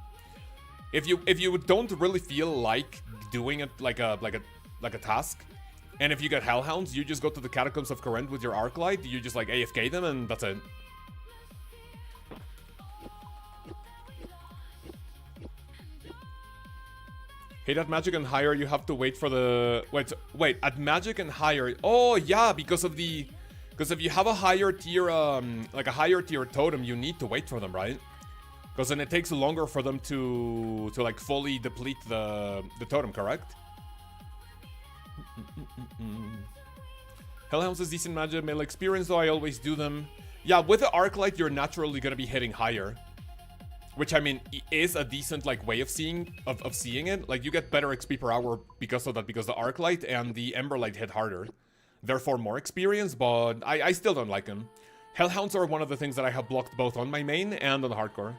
If you don't really feel like doing it like a task, and if you get Hellhounds, you just go to the Catacombs of Corinth with your Arclight, you just like AFK them, and that's it. Hey, at Magic and higher, you have to wait for the... Wait, at Magic and higher... Oh, yeah, because if you have a higher tier, like a higher tier totem, you need to wait for them, right? Because then it takes longer for them to like fully deplete the totem, correct? Hellhounds is decent magic melee experience, though I always do them. Yeah, with the Arclight, you're naturally gonna be hitting higher. Which, I mean, is a decent, like, way of seeing it. Like, you get better XP per hour because of that, because the Arclight and the Emberlight hit harder. Therefore, more experience, but I still don't like them. Hellhounds are one of the things that I have blocked both on my main and on hardcore.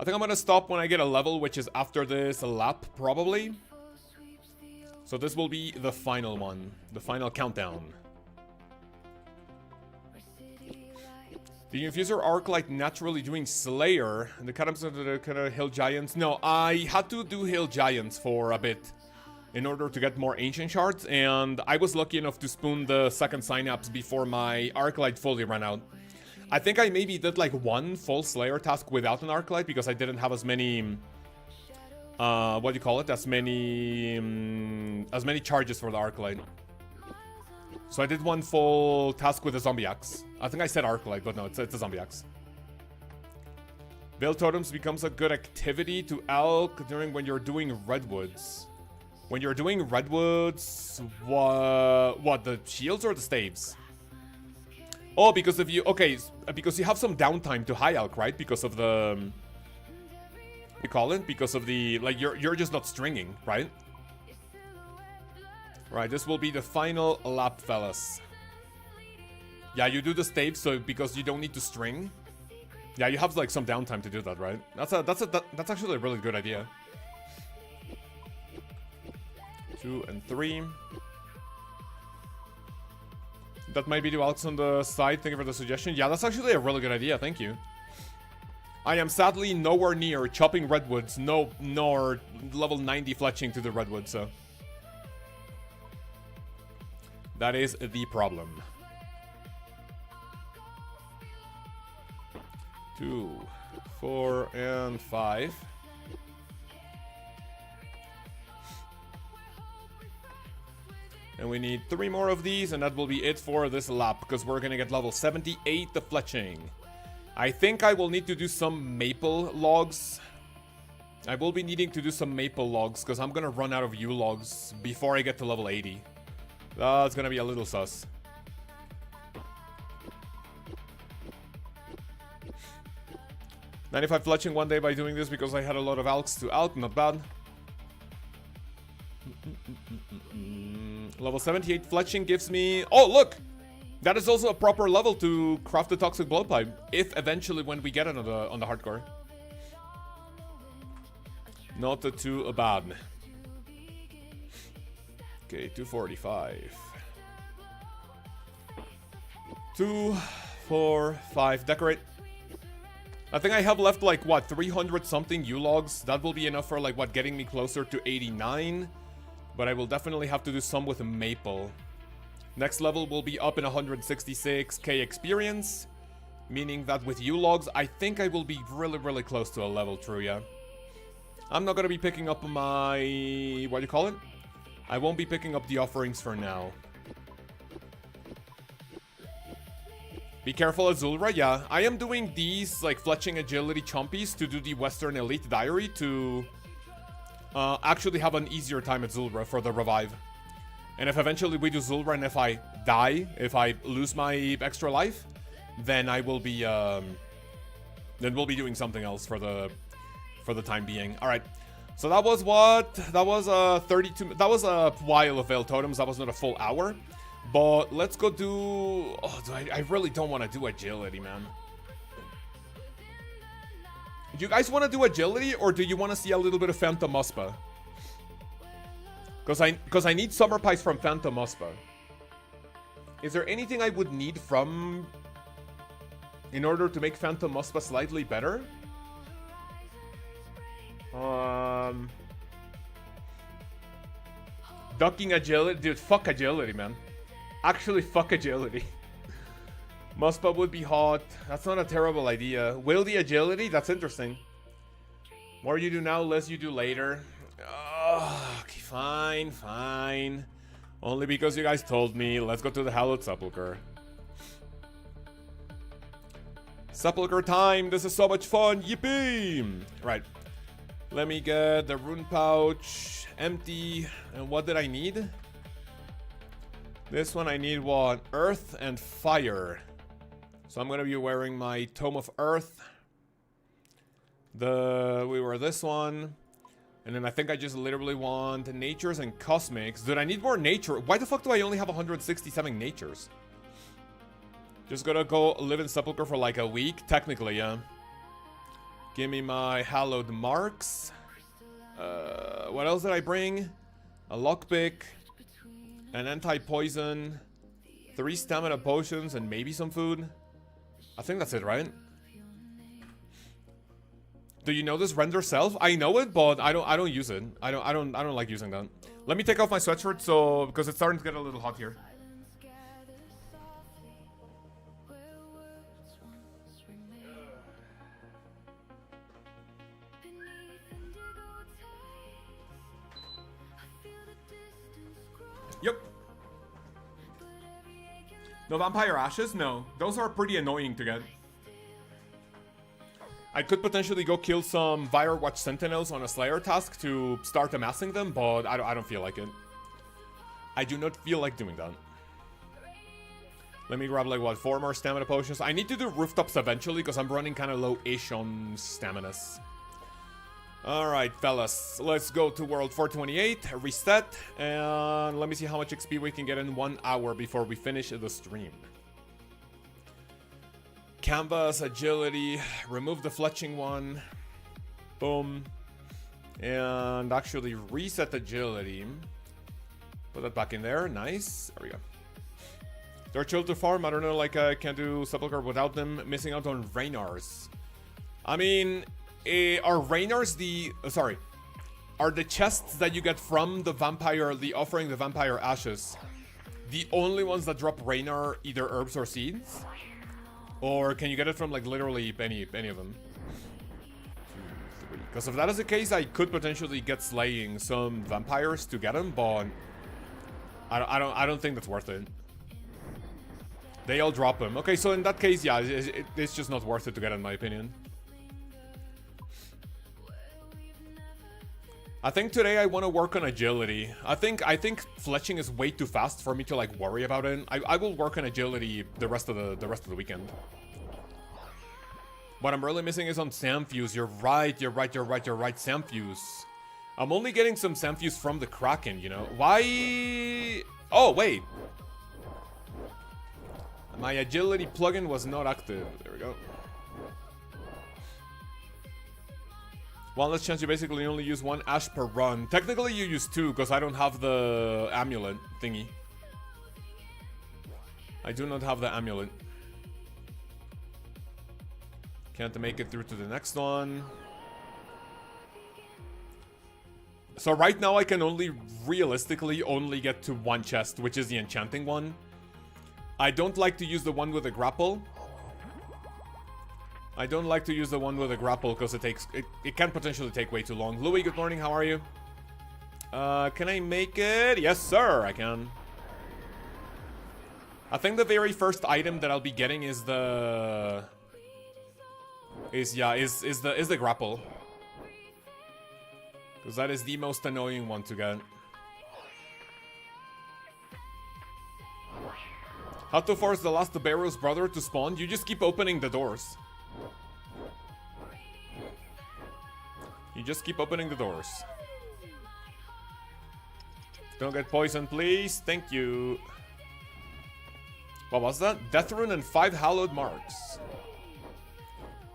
I think I'm gonna stop when I get a level, which is after this lap, probably. So this will be the final one, the final countdown. The Infuser Arclight naturally doing Slayer, and the Catacombs of the Hill Giants. No, I had to do Hill Giants for a bit in order to get more Ancient Shards, and I was lucky enough to spoon the second Synapse before my Arclight fully ran out. I think I maybe did like one full Slayer task without an Arclight because I didn't have as many... what do you call it? As many charges for the Arclight. So I did one full task with a zombie axe. I think I said Arclight, but no, it's a zombie axe. Veil Totems becomes a good activity to elk during when you're doing redwoods. When you're doing redwoods, what, the shields or the staves? Oh, because if you, okay, because you have some downtime to high elk, right? Because of the, you call it? Because of the, like, you're just not stringing, right? Right, this will be the final lap, fellas. Yeah, you do the staves, so because you don't need to string. Yeah, you have like some downtime to do that, right? That's actually a really good idea. 2 and 3. That might be the Alex on the side. Thank you for the suggestion. Yeah, that's actually a really good idea. Thank you. I am sadly nowhere near chopping redwoods, nor level 90 fletching to the redwood, so that is the problem. 2, 4, and 5. And we need 3 more of these, and that will be it for this lap, because we're gonna get level 78 the fletching. I think I will need to do some maple logs. I will be needing to do some maple logs, because I'm gonna run out of yew logs before I get to level 80. That's gonna be a little sus. $95 fletching one day by doing this because I had a lot of alks to elk, not bad. Level 78 fletching gives me... Oh, look! That is also a proper level to craft the toxic blowpipe, if eventually when we get it on the hardcore. Not too bad. Okay, 245. 2, 4, 5. Decorate. I think I have left like, what, 300 something yew logs. That will be enough for like, what, getting me closer to 89. But I will definitely have to do some with a maple. Next level will be up in 166k experience. Meaning that with yew logs, I think I will be really, really close to a level true, yeah. I'm not gonna be picking up my... what do you call it? I won't be picking up the offerings for now. Be careful at Zulrah, yeah. I am doing these, like, fletching agility chompies to do the Western Elite Diary to actually have an easier time at Zulrah for the revive. And if eventually we do Zulrah and if I die, if I lose my extra life, then I will be, then we'll be doing something else for the time being. Alright. So that was what? That was 32, that was a while of Veil Totems, that was not a full hour. But let's go do... Oh, I really don't want to do agility, man. Do you guys want to do agility, or do you want to see a little bit of Phantom Muspa? Because I need Summer Pies from Phantom Muspa. Is there anything I would need from... in order to make Phantom Muspa slightly better? Ducking agility? Dude, fuck agility, man. Actually, fuck agility. Muspa would be hot. That's not a terrible idea. Will the agility? That's interesting. More you do now, less you do later. Okay, fine, fine. Only because you guys told me. Let's go to the Hallowed Sepulchre. Sepulchre time! This is so much fun! Yippee! Right. Let me get the rune pouch. Empty. And what did I need? This one I need what? Earth and fire. So I'm gonna be wearing my Tome of Earth. We wear this one. And then I think I just literally want natures and cosmics. Dude, I need more nature. Why the fuck do I only have 167 natures? Just gonna go live in Sepulchre for like a week. Technically, yeah. Give me my hallowed marks. What else did I bring? A lockpick. An anti-poison. 3 stamina potions and maybe some food. I think that's it, right? Do you know this render self? I know it, but I don't use it. I don't like using that. Let me take off my sweatshirt so because it's starting to get a little hot here. Yep. No Vampire Ashes? No. Those are pretty annoying to get. I could potentially go kill some Firewatch Sentinels on a Slayer task to start amassing them, but I don't feel like it. I do not feel like doing that. Let me grab like what, 4 more stamina potions. I need to do rooftops eventually because I'm running kind of low-ish on staminas. Alright, fellas. Let's go to World 428, reset, and let me see how much XP we can get in 1 hour before we finish the stream. Canvas, agility, remove the fletching one. Boom. And actually reset agility. Put that back in there. Nice. There we go. They're chill to farm. I don't know, like I can't do Sepulchre without them. Missing out on Raynars. I mean, are Raynars the... sorry. Are the chests that you get from the vampire, the offering the vampire ashes, the only ones that drop Raynar either herbs or seeds? Or can you get it from like literally any of them? Because if that is the case, I could potentially get slaying some vampires to get them, but I don't think that's worth it. They all drop them. Okay, so in that case, yeah, it's just not worth it to get, in my opinion. I think today I want to work on agility. I think fletching is way too fast for me to like worry about it. I will work on agility the rest of the weekend. What I'm really missing is on Samfuse. You're right. Samfuse. I'm only getting some Samfuse from the Kraken, you know. Why? Oh, wait. My agility plugin was not active. There we go. One less chance you basically only use 1 ash per run. Technically you use 2 because I don't have the amulet thingy. I do not have the amulet. Can't make it through to the next one. So right now I can only realistically only get to 1 chest, which is the enchanting one. I don't like to use the one with a grapple. I don't like to use the one with a grapple because it can potentially take way too long. Louis, good morning, how are you? Can I make it? Yes, sir, I can. I think the very first item that I'll be getting is the... is the grapple. Because that is the most annoying one to get. How to force the last Barrow's brother to spawn? You just keep opening the doors. You just keep opening the doors. Don't get poisoned, please. Thank you. What was that? Death Rune and 5 hallowed marks.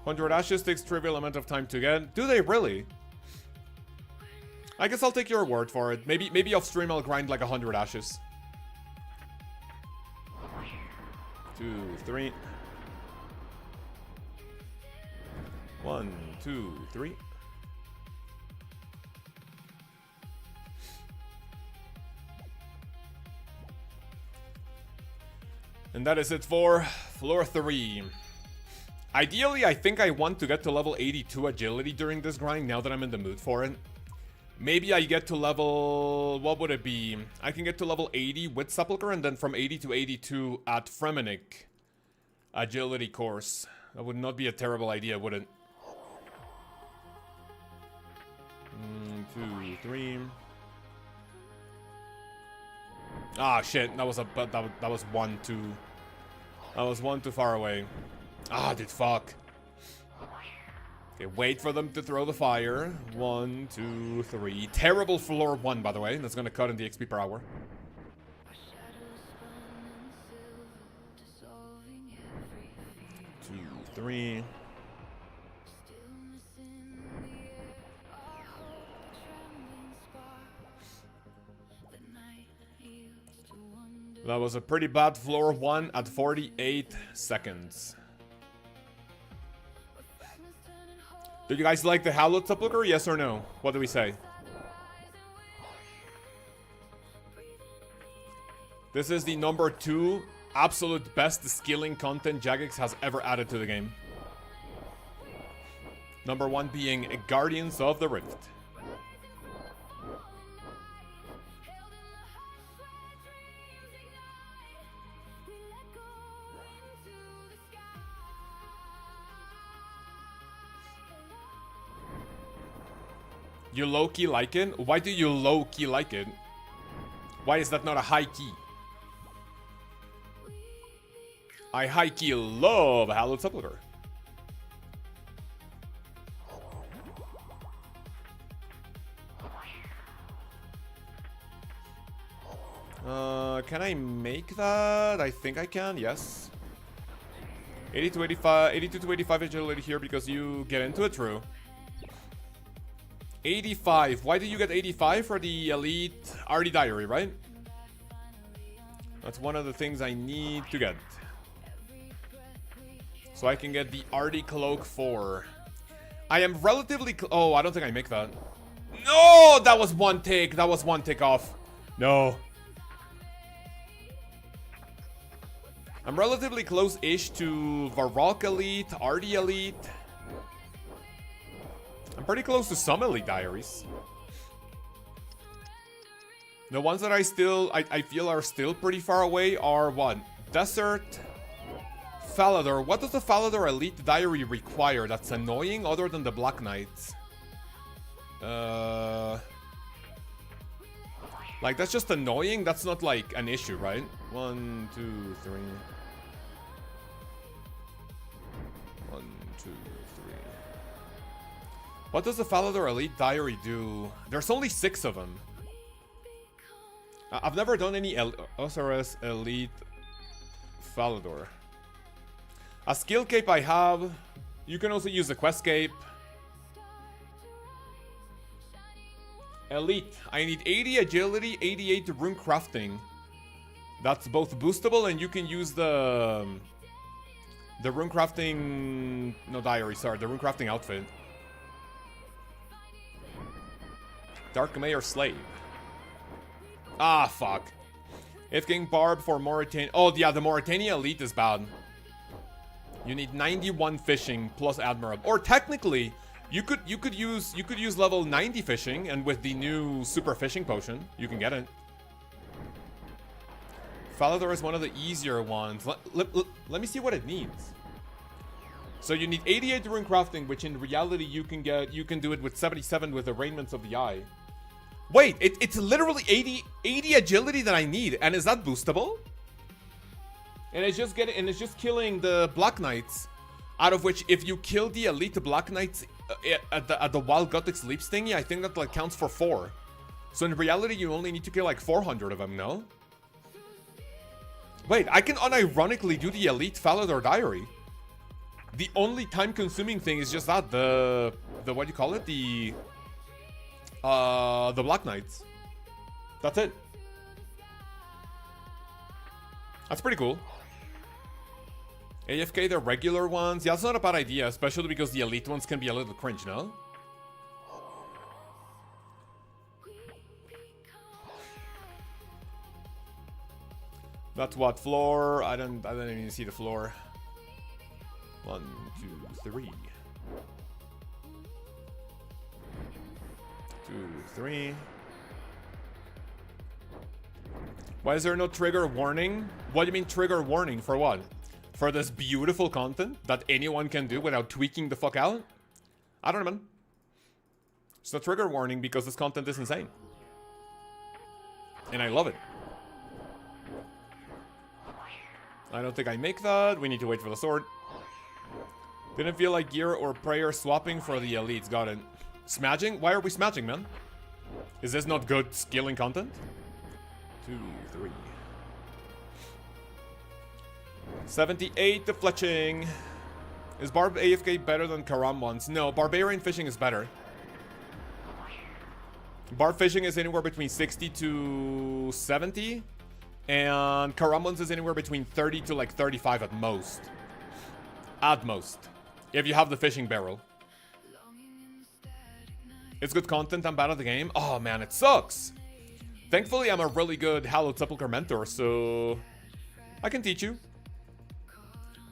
100 ashes takes trivial amount of time to get. Do they really? I guess I'll take your word for it. Maybe off stream I'll grind like 100 ashes. 2, 3. 1, 2, 3. And that is it for floor 3. Ideally, I think I want to get to level 82 agility during this grind now that I'm in the mood for it. Maybe I get to level... what would it be? I can get to level 80 with Sepulchre and then from 80 to 82 at Fremenic agility course. That would not be a terrible idea, would it? 2, 3. Ah, shit. That was 1 too. That was 1 too far away. Ah, dude, fuck. Okay, wait for them to throw the fire. 1, 2, 3. Terrible floor 1, by the way. That's gonna cut in the XP per hour. 2, 3. That was a pretty bad floor 1 at 48 seconds. Did you guys like the Hallowed Sepulchre? Yes or no? What do we say? This is the number 2 absolute best skilling content Jagex has ever added to the game. Number 1 being Guardians of the Rift. You low-key like it? Why do you low-key like it? Why is that not a high key? I high-key love Hallowed Sepulchre. Can I make that? I think I can, yes. 80 to 85, 82 to 85 agility here because you get into it, true. 85. Why do you get 85 for the elite Arty Diary, right? That's one of the things I need to get. So I can get the Arty Cloak 4. I am relatively... Oh, I don't think I make that. No! That was one take. That was one take off. No. I'm relatively close-ish to Varrock Elite, Arty Elite. I'm pretty close to some Elite Diaries. The ones that I feel are still pretty far away are what? Desert, Falador. What does the Falador Elite Diary require that's annoying other than the Black Knights? Like, that's just annoying? That's not, like, an issue, right? 1, 2, 3... 1, 2, 3... What does the Falador Elite Diary do? There's only 6 of them. I've never done any OSRS Elite Falador. A skill cape I have. You can also use a quest cape. Elite. I need 80 agility, 88 rune crafting. That's both boostable and you can use the rune crafting... No, diary, sorry. The rune crafting outfit. Dark Mayor Slave. Ah, fuck. If King Barb for Mauritania... Oh, yeah, the Mauritania Elite is bad. You need 91 fishing plus Admirable. Or technically, you could use level 90 fishing, and with the new super fishing potion, you can get it. Falador is one of the easier ones. Let me see what it needs. So you need 88 rune crafting, which in reality you can do it with 77 with Arraignments of the Eye. Wait, it's literally 80 agility that I need, and is that boostable? And it's just killing the Black Knights, out of which if you kill the elite Black Knights at the Wild Gothic Sleep Stingy, I think that like counts for 4. So in reality, you only need to kill like 400 of them, no? Wait, I can unironically do the elite Falador Diary. The only time-consuming thing is just that the what do you call it? The Black Knights. That's it. That's pretty cool. AFK, the regular ones. Yeah, that's not a bad idea, especially because the elite ones can be a little cringe, no? That's what floor? I don't even see the floor. 1, 2, 3. 2, 3. Why is there no trigger warning? What do you mean trigger warning? For what? For this beautiful content that anyone can do without tweaking the fuck out? I don't know, man. It's no trigger warning because this content is insane. And I love it. I don't think I make that. We need to wait for the sword. Didn't feel like gear or prayer swapping for the elites. Got it. Smashing? Why are we smashing, man? Is this not good skilling content? 2, 3. 78 to fletching. Is Barb AFK better than Karam ones? No, Barbarian fishing is better. Barb fishing is anywhere between 60 to 70. And Karam ones is anywhere between 30 to like 35 at most. At most. If you have the fishing barrel. It's good content, I'm bad at the game. Oh man, it sucks. Thankfully, I'm a really good Hallowed Sepulchre mentor, so I can teach you.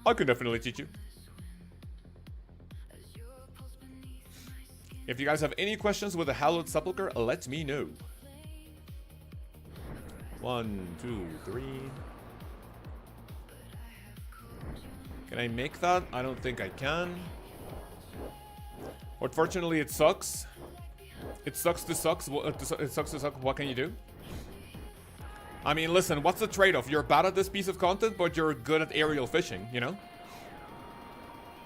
I can definitely teach you. If you guys have any questions with the Hallowed Sepulchre, let me know. 1, 2, 3. Can I make that? I don't think I can. Unfortunately, it sucks. It sucks to suck. It sucks to suck. What can you do? I mean, listen, what's the trade-off? You're bad at this piece of content, but you're good at aerial fishing, you know?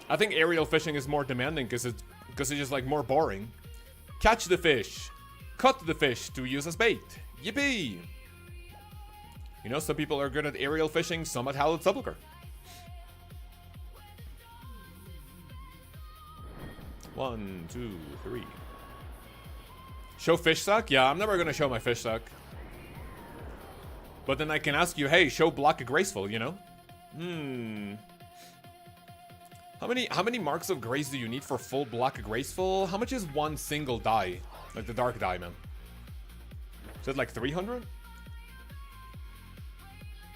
I think aerial fishing is more demanding because it's just like more boring. Catch the fish. Cut the fish to use as bait. Yippee! You know, some people are good at aerial fishing, some at Hallowed Sepulchre. One, two, three. Show fish sack? Yeah, I'm never gonna show my fish sack. But then I can ask you, hey, show Black Graceful, you know? How many marks of grace do you need for full Black Graceful? How much is one single die? Like the dark die, man. Is it like 300?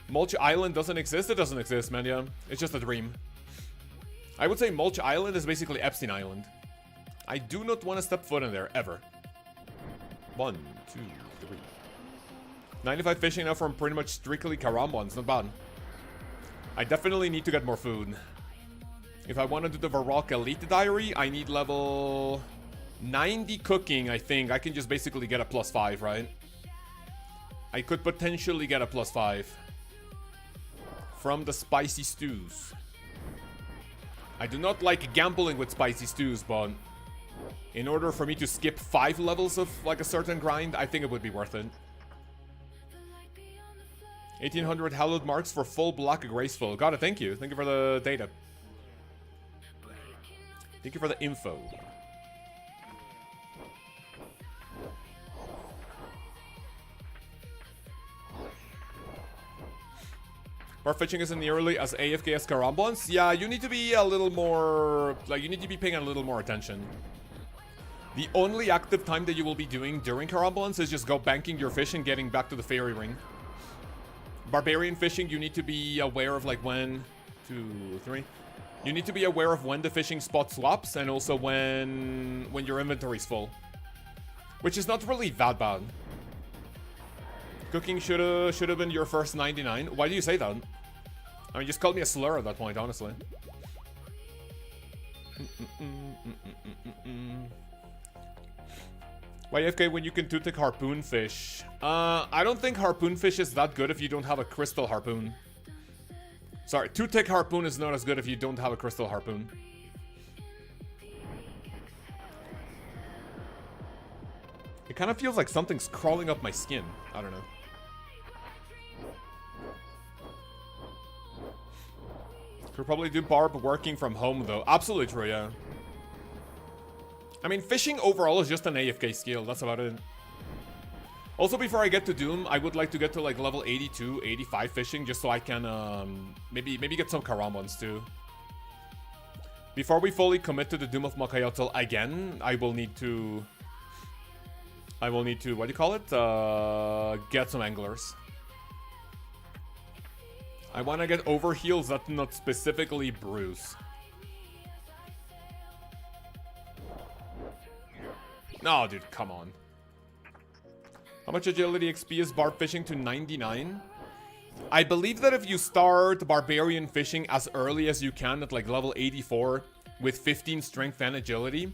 Mulch Island doesn't exist? It doesn't exist, man, yeah. It's just a dream. I would say Mulch Island is basically Epstein Island. I do not want to step foot in there, ever. 1, 2, 3. 95 fishing now from pretty much strictly Karambons, not bad. I definitely need to get more food. If I want to do the Varrock Elite Diary, I need level 90 cooking, I think. I can just basically get a +5, right? I could potentially get a +5 from the spicy stews. I do not like gambling with spicy stews, but in order for me to skip 5 levels of like a certain grind, I think it would be worth it. 1800 hallowed marks for full Black Graceful. Got it, thank you. Thank you for the data. Thank you for the info. Bar fishing isn't nearly as AFK as Karambons. Yeah, you need to be a little more... Like, you need to be paying a little more attention. The only active time that you will be doing during Karambons is just go banking your fish and getting back to the fairy ring. Barbarian fishing, you need to be aware of, like, when... 2, 3... You need to be aware of when the fishing spot swaps and also when your inventory's full. Which is not really that bad. Cooking should have been your first 99. Why do you say that? I mean, just call me a slur at that point, honestly. Why AFK when you can 2-tick harpoon fish? I don't think harpoon fish is that good if you don't have a crystal harpoon. Sorry, 2-tick harpoon is not as good if you don't have a crystal harpoon. It kind of feels like something's crawling up my skin. I don't know. Could probably do barb working from home though. Absolutely true, yeah. I mean, fishing overall is just an AFK skill. That's about it. Also, before I get to Doom, I would like to get to like level 82, 85 fishing, just so I can maybe get some Karambons too. Before we fully commit to the Doom of Makayotl again, I will need to, what do you call it? Get some anglers. I want to get overheals that not specifically bruise. No, dude, come on. How much agility XP is barb fishing to 99? I believe that if you start barbarian fishing as early as you can at like level 84 with 15 strength and agility,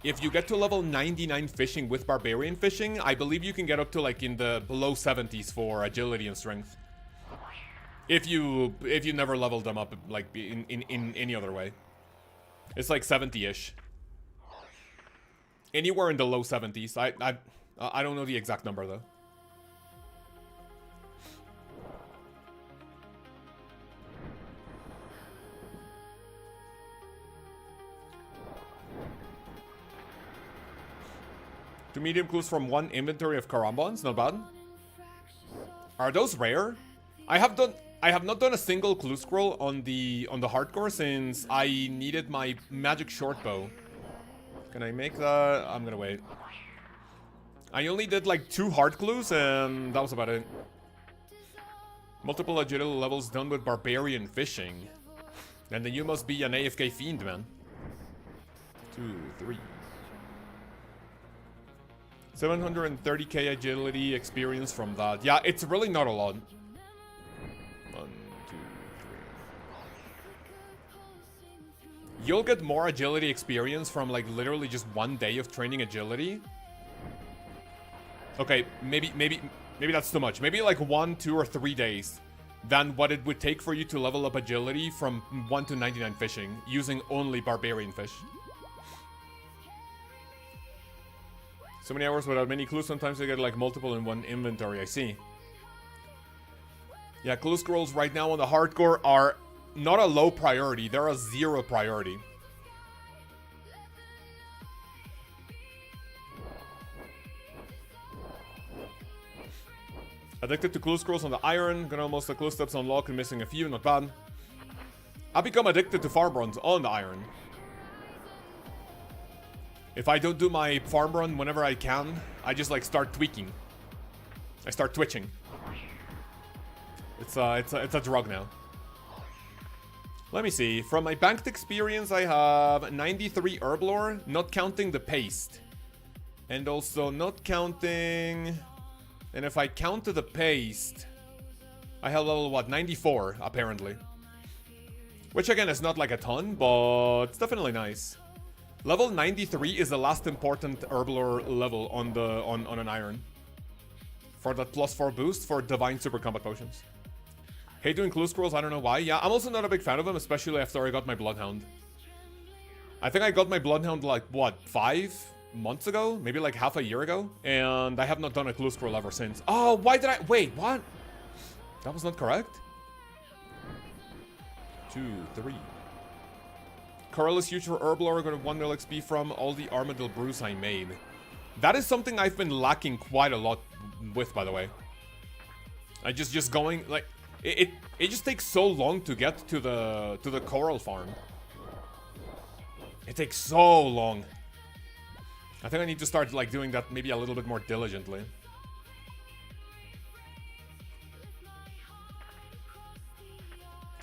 if you get to level 99 fishing with barbarian fishing, I believe you can get up to like in the below 70s for agility and strength. If you never leveled them up like in any other way. It's like 70-ish. Anywhere in the low 70s. I don't know the exact number though. Two medium clues from one inventory of Karambons, not bad. Are those rare? I have not done a single clue scroll on the hardcore since I needed my magic short bow. Can I make that? I'm gonna wait. I only did like 2 hard clues and that was about it. Multiple agility levels done with barbarian fishing. And then you must be an AFK fiend, man. 2, 3. 730k agility experience from that. Yeah, it's really not a lot. 1, 2, 3. You'll get more agility experience from like literally just 1 day of training agility Okay, maybe that's too much. Maybe like 1, 2, or 3 days than what it would take for you to level up agility from 1 to 99 fishing using only barbarian fish. So many hours without many clues. Sometimes you get like multiple in one inventory. I see. Yeah, clue scrolls right now on the hardcore are not a low priority. They're a 0 priority. Addicted to clue scrolls on the iron. Got almost the clue steps unlocked and missing a few. Not bad. I become addicted to farm runs on the iron. If I don't do my farm run whenever I can, I just like start tweaking. I start twitching. It's a drug now. Let me see. From my banked experience, I have 93 herb lore, not counting the paste. And also not counting... And if I count the paste, I have level, what, 94, apparently. Which, again, is not like a ton, but it's definitely nice. Level 93 is the last important herblore level on an iron. For that +4 boost for divine super combat potions. Hate doing clue scrolls, I don't know why. Yeah, I'm also not a big fan of them, especially after I got my Bloodhound. I think I got my Bloodhound like, what, 5 months ago? Maybe like half a year ago? And I have not done a clue scroll ever since. Oh, why did I... Wait, what? That was not correct? 2, 3. Carl is huge for herblore, got a 1 mil XP from all the Armadillo brews I made. That is something I've been lacking quite a lot with, by the way. I just going like it just takes so long to get to the coral farm. It takes so long. I think I need to start like doing that maybe a little bit more diligently.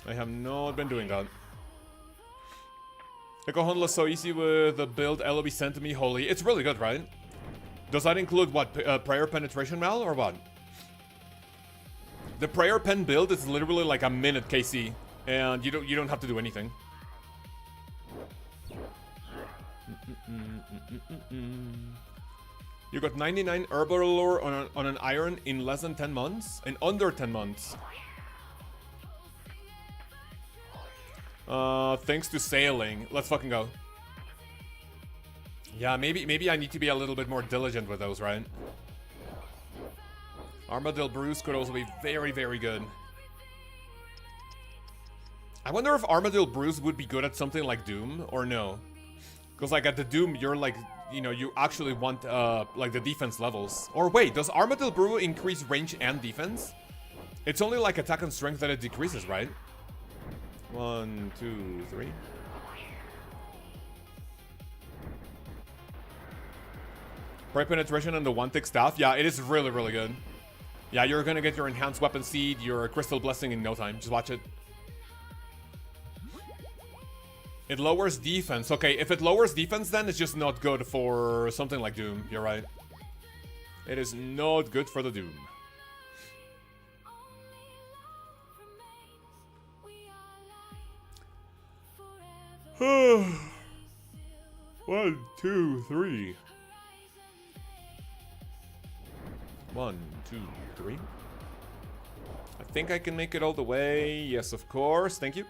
I have not been doing that. Lkaoz is so easy with the build LOB sent to me. Holy, it's really good, right? Does that include what, prayer penetration mal or what? The prayer pen build is literally like a minute KC, and you don't have to do anything. You got 99 herbal lore on an iron in less than 10 months? In under 10 months. Thanks to sailing. Let's fucking go. Yeah, maybe I need to be a little bit more diligent with those, right? Armadillo Brews could also be very, very good. I wonder if Armadillo Brews would be good at something like Doom, or no. Because, like, at the Doom, you're, like, you know, you actually want, like, the defense levels. Or wait, does Armadillo Brew increase range and defense? It's only, like, attack and strength that it decreases, right? 1, 2, 3. Prey penetration and the one-tick staff. Yeah, it is really, really good. Yeah, you're gonna get your enhanced weapon seed, your crystal blessing in no time. Just watch it. It lowers defense. Okay, if it lowers defense, then it's just not good for something like Doom. You're right. It is not good for the Doom. One, two, three. 1, 2, 3. I think I can make it all the way. Yes, of course. Thank you.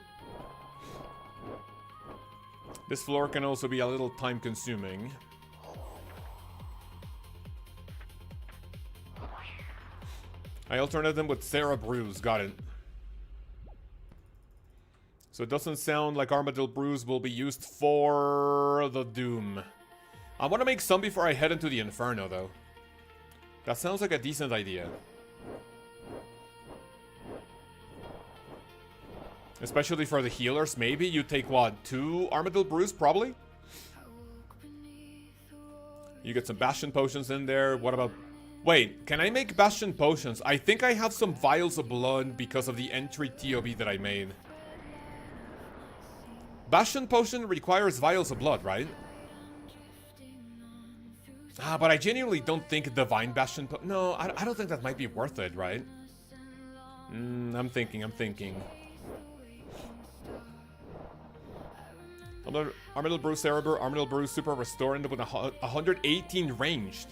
This floor can also be a little time consuming. I alternate them with Sarah Brews. Got it. So it doesn't sound like Armadillo Brews will be used for the Doom. I want to make some before I head into the Inferno, though. That sounds like a decent idea. Especially for the healers, maybe you take, what, 2 Armadillo Brews, probably? You get some Bastion Potions in there. What about... Wait, can I make Bastion Potions? I think I have some Vials of Blood because of the entry TOB that I made. Bastion Potion requires Vials of Blood, right? Ah, but I genuinely don't think Divine Bastion no, I don't think that might be worth it, right? I'm thinking. Armadillo Brew, Cerebur, Armadillo Brew, Super Restore, ended with 118 ranged.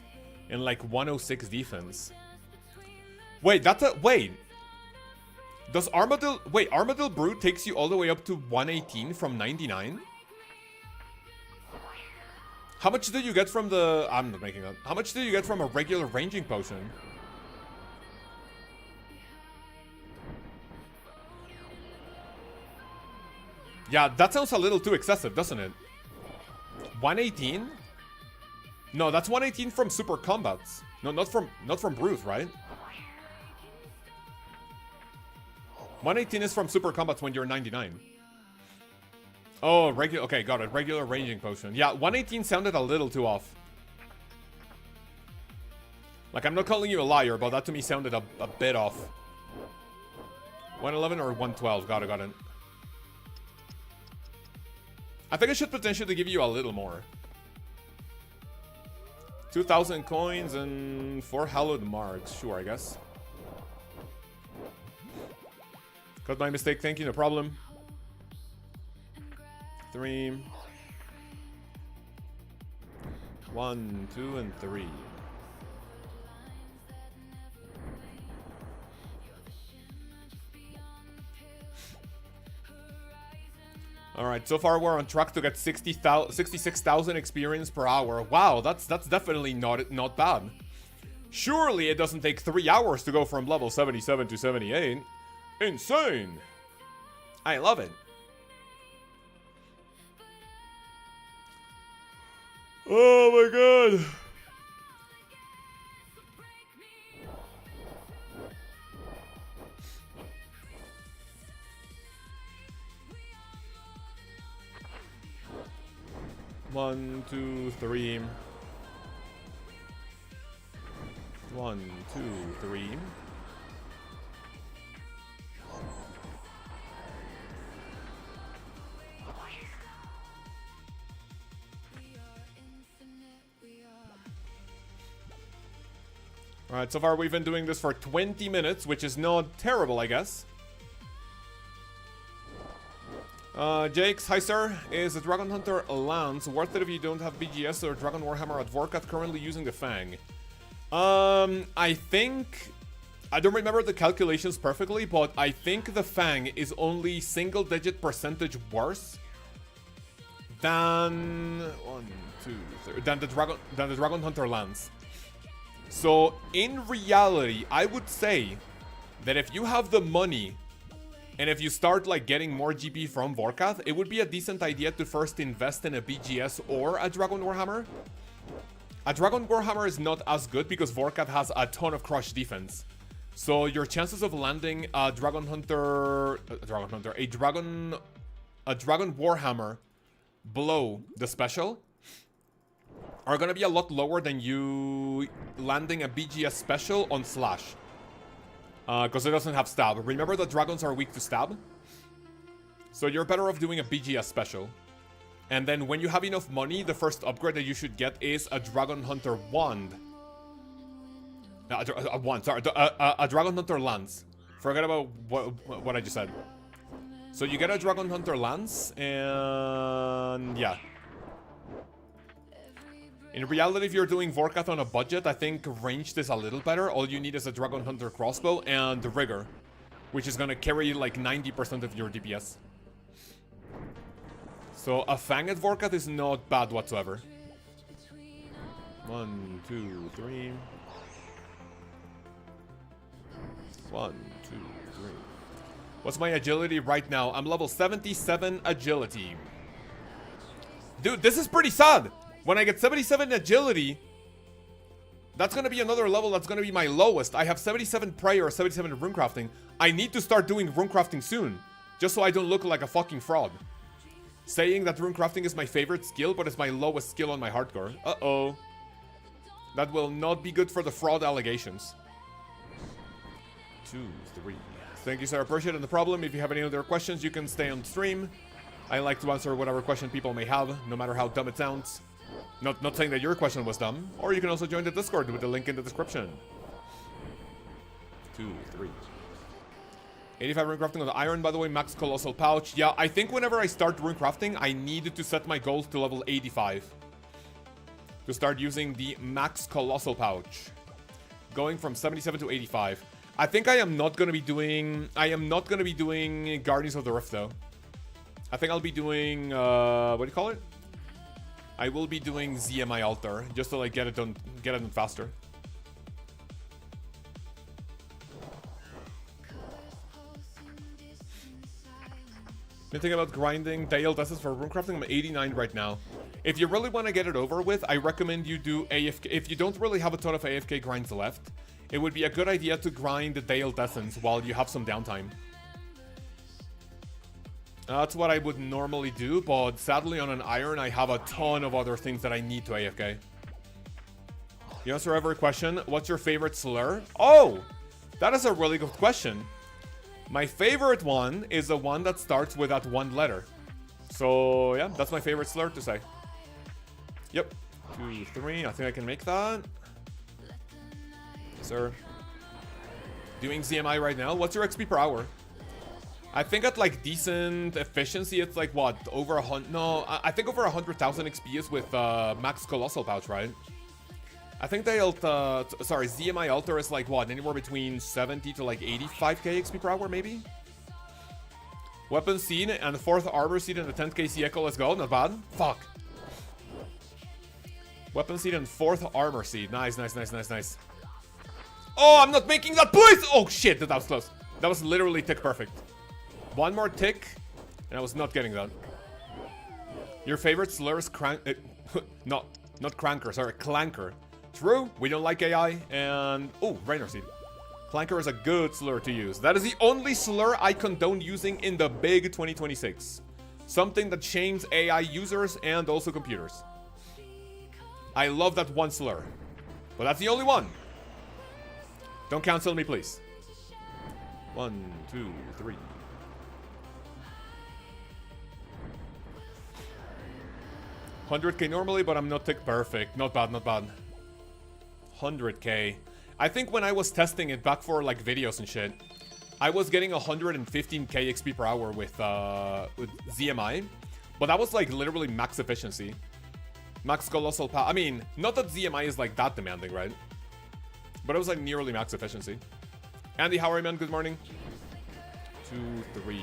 and like 106 defense. Wait, that's a... Wait. Does Armadillo... Wait, Armadillo Brute takes you all the way up to 118 from 99? How much do you get from the... I'm not making that. How much do you get from a regular ranging potion? Yeah, that sounds a little too excessive, doesn't it? 118? No, that's 118 from super combats. No, not from Brute, right? 118 is from super combats when you're 99. Oh, regular. Okay, got it. Regular ranging potion. Yeah, 118 sounded a little too off. Like, I'm not calling you a liar, but that to me sounded a bit off. 111 or 112. Got it. I think I should potentially give you a little more. 2,000 coins and 4 hallowed marks. Sure, I guess. Got my mistake. Thank you. No problem. 3. 1, 2, and 3. Alright, so far we're on track to get 66,000 experience per hour. Wow, that's definitely not bad. Surely it doesn't take 3 hours to go from level 77 to 78. Insane! I love it. Oh my god! One, two, three. 1, 2, 3. Alright, so far we've been doing this for 20 minutes, which is not terrible, I guess. Jakes, hi sir. Is the Dragon Hunter Lance worth it if you don't have BGS or Dragon Warhammer at Vorkath currently using the Fang? I think... I don't remember the calculations perfectly, but I think the Fang is only single-digit percentage worse than... 1, 2, 3... than the Dragon Hunter Lance. So, in reality, I would say that if you have the money and if you start like getting more GP from Vorkath, it would be a decent idea to first invest in a BGS or a Dragon Warhammer. A Dragon Warhammer is not as good because Vorkath has a ton of crush defense. So your chances of landing a Dragon Warhammer below the special are gonna be a lot lower than you landing a BGS special on Slash. Because it doesn't have stab. Remember that dragons are weak to stab? So you're better off doing a BGS special. And then when you have enough money, the first upgrade that you should get is a Dragon Hunter Wand. A Dragon Hunter Lance. Forget about what I just said. So you get a Dragon Hunter Lance, and yeah. In reality, if you're doing Vorkath on a budget, I think ranged is a little better. All you need is a Dragon Hunter crossbow and the Rigor, which is gonna carry like 90% of your DPS. So a Fang at Vorkath is not bad whatsoever. 1, 2, 3. 1, 2, 3. What's my agility right now? I'm level 77 agility. Dude, this is pretty sad. When I get 77 agility, that's gonna be another level that's gonna be my lowest. I have 77 prayer or 77 runecrafting. I need to start doing runecrafting soon, just so I don't look like a fucking fraud. Saying that runecrafting is my favorite skill, but it's my lowest skill on my hardcore. Uh-oh. That will not be good for the fraud allegations. 2, 3. Thank you, sir. Appreciate it. No problem. If you have any other questions, you can stay on stream. I like to answer whatever question people may have, no matter how dumb it sounds. Not saying that your question was dumb. Or you can also join the Discord with the link in the description. 2, 3. 85 runecrafting on the iron, by the way. Max colossal pouch. Yeah, I think whenever I start runecrafting, I need to set my goals to level 85. to start using the max colossal pouch. Going from 77 to 85. I think I am not gonna be doing Guardians of the Rift though. I think I'll be doing what do you call it? I will be doing ZMI Altar just to like get it done faster. Been thinking about grinding Dale Desses for runecrafting. I'm 89 right now. If you really want to get it over with, I recommend you do AFK. If you don't really have a ton of AFK grinds left, it would be a good idea to grind the Dale Dessens while you have some downtime. That's what I would normally do, but sadly on an Iron, I have a ton of other things that I need to AFK. You answer every question. What's your favorite slur? Oh, that is a really good question. My favorite one is the one that starts with that one letter. So, yeah, that's my favorite slur to say. Yep. 2, 3. I think I can make that. Yes, sir. Doing ZMI right now. What's your XP per hour? I think at, like, decent efficiency, it's, like, what? Over 100... No, I think over 100,000 XP is with max Colossal Pouch, right? I think ZMI Altar is like what, anywhere between 70 to like 85k XP per hour maybe? Weapon seed and the 4th armor seed and the 10k C echo, let's go, not bad. Fuck. Weapon seed and 4th armor seed, nice. Oh, I'm not making that, please! Oh shit, that was close. That was literally tick perfect. One more tick, and I was not getting that. Your favorite slur is not cranker, sorry, clanker. True, we don't like AI, and... Oh, Rainer Seed. Clanker is a good slur to use. That is the only slur I condone using in the big 2026. Something that shames AI users and also computers. I love that one slur. But that's the only one. Don't cancel me, please. 1, 2, 3. $100k normally, but I'm not tick perfect. Not bad. 100k. I think when I was testing it back for like videos and shit, I was getting 115k XP per hour with ZMI, but that was like literally max efficiency, max colossal power. I mean, not that ZMI is like that demanding, right? But it was like nearly max efficiency. Andy, how are you, man? Good morning. 2, 3.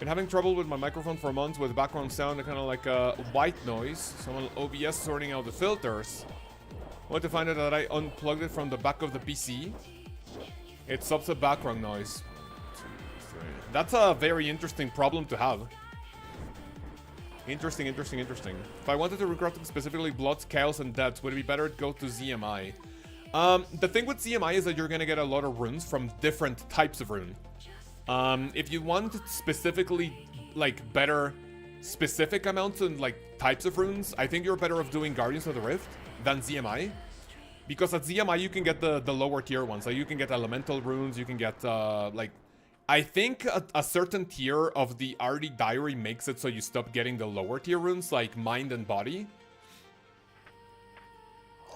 Been having trouble with my microphone for months with background sound, kind of like a white noise. So I'm on OBS sorting out the filters. I want to find out that I unplugged it from the back of the PC. It stops the background noise. 2, 3. That's a very interesting problem to have. Interesting. If I wanted to recruit specifically Bloods, Chaos, and Deaths, would it be better to go to ZMI? The thing with ZMI is that you're gonna get a lot of runes from different types of rune. If you want specifically, like, better specific amounts and, like, types of runes, I think you're better off doing Guardians of the Rift than ZMI. Because at ZMI, you can get the lower tier ones. Like, you can get elemental runes, you can get, like... I think a certain tier of the Arty Diary makes it so you stop getting the lower tier runes, like Mind and Body.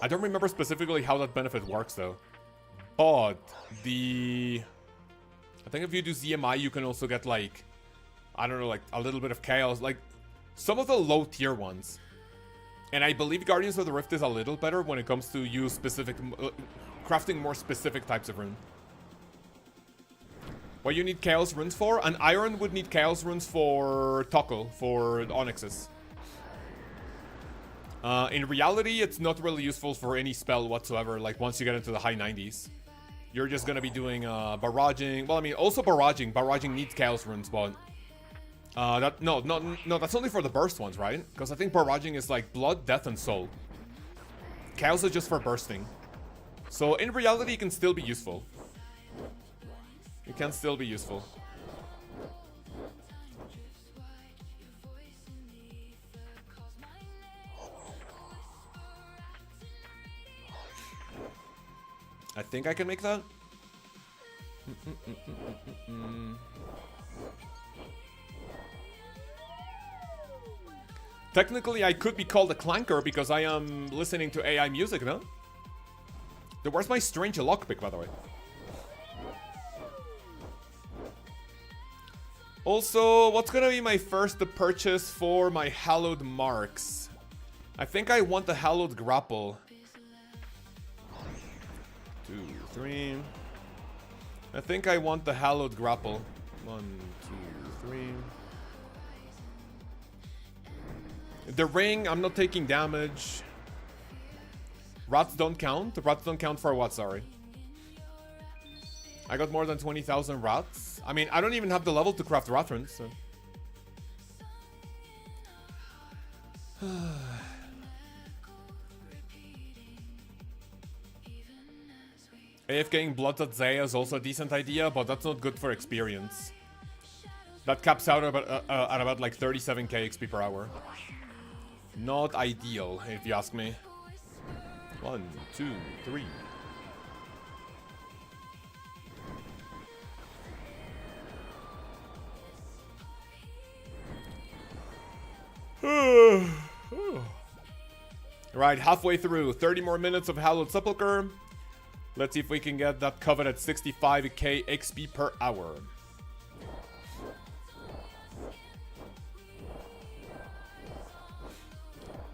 I don't remember specifically how that benefit works, though. But I think if you do ZMI, you can also get, like... I don't know, like, a little bit of Chaos. Like, some of the low tier ones. And I believe Guardians of the Rift is a little better when it comes to use specific... crafting more specific types of rune. What you need Chaos runes for? An Iron would need Chaos runes for Toggle, for Onyxes. In reality, it's not really useful for any spell whatsoever, like once you get into the high 90s. You're just gonna be doing barraging. Well, I mean, also barraging. Barraging needs Chaos runes, but... no, that's only for the burst ones, right? Because I think barraging is like Blood, Death, and Soul. Chaos is just for bursting. So in reality, it can still be useful. It can still be useful. I think I can make that. Technically, I could be called a clanker because I am listening to AI music, no? Where's my strange lockpick, by the way? Also, what's gonna be my first purchase for my hallowed marks? I think I want the Hallowed Grapple. 2, 3. I think I want the Hallowed Grapple. 1, 2, 3. The ring, I'm not taking damage. Rats don't count? Rats don't count for what, sorry? I got more than 20,000 rats. I mean, I don't even have the level to craft rat runes, so. AFKing Blood at Zaya is also a decent idea, but that's not good for experience. That caps out at about like 37k XP per hour. Not ideal, if you ask me. 1, 2, 3. Right, halfway through. 30 more minutes of Hallowed Sepulchre. Let's see if we can get that coveted 65k XP per hour.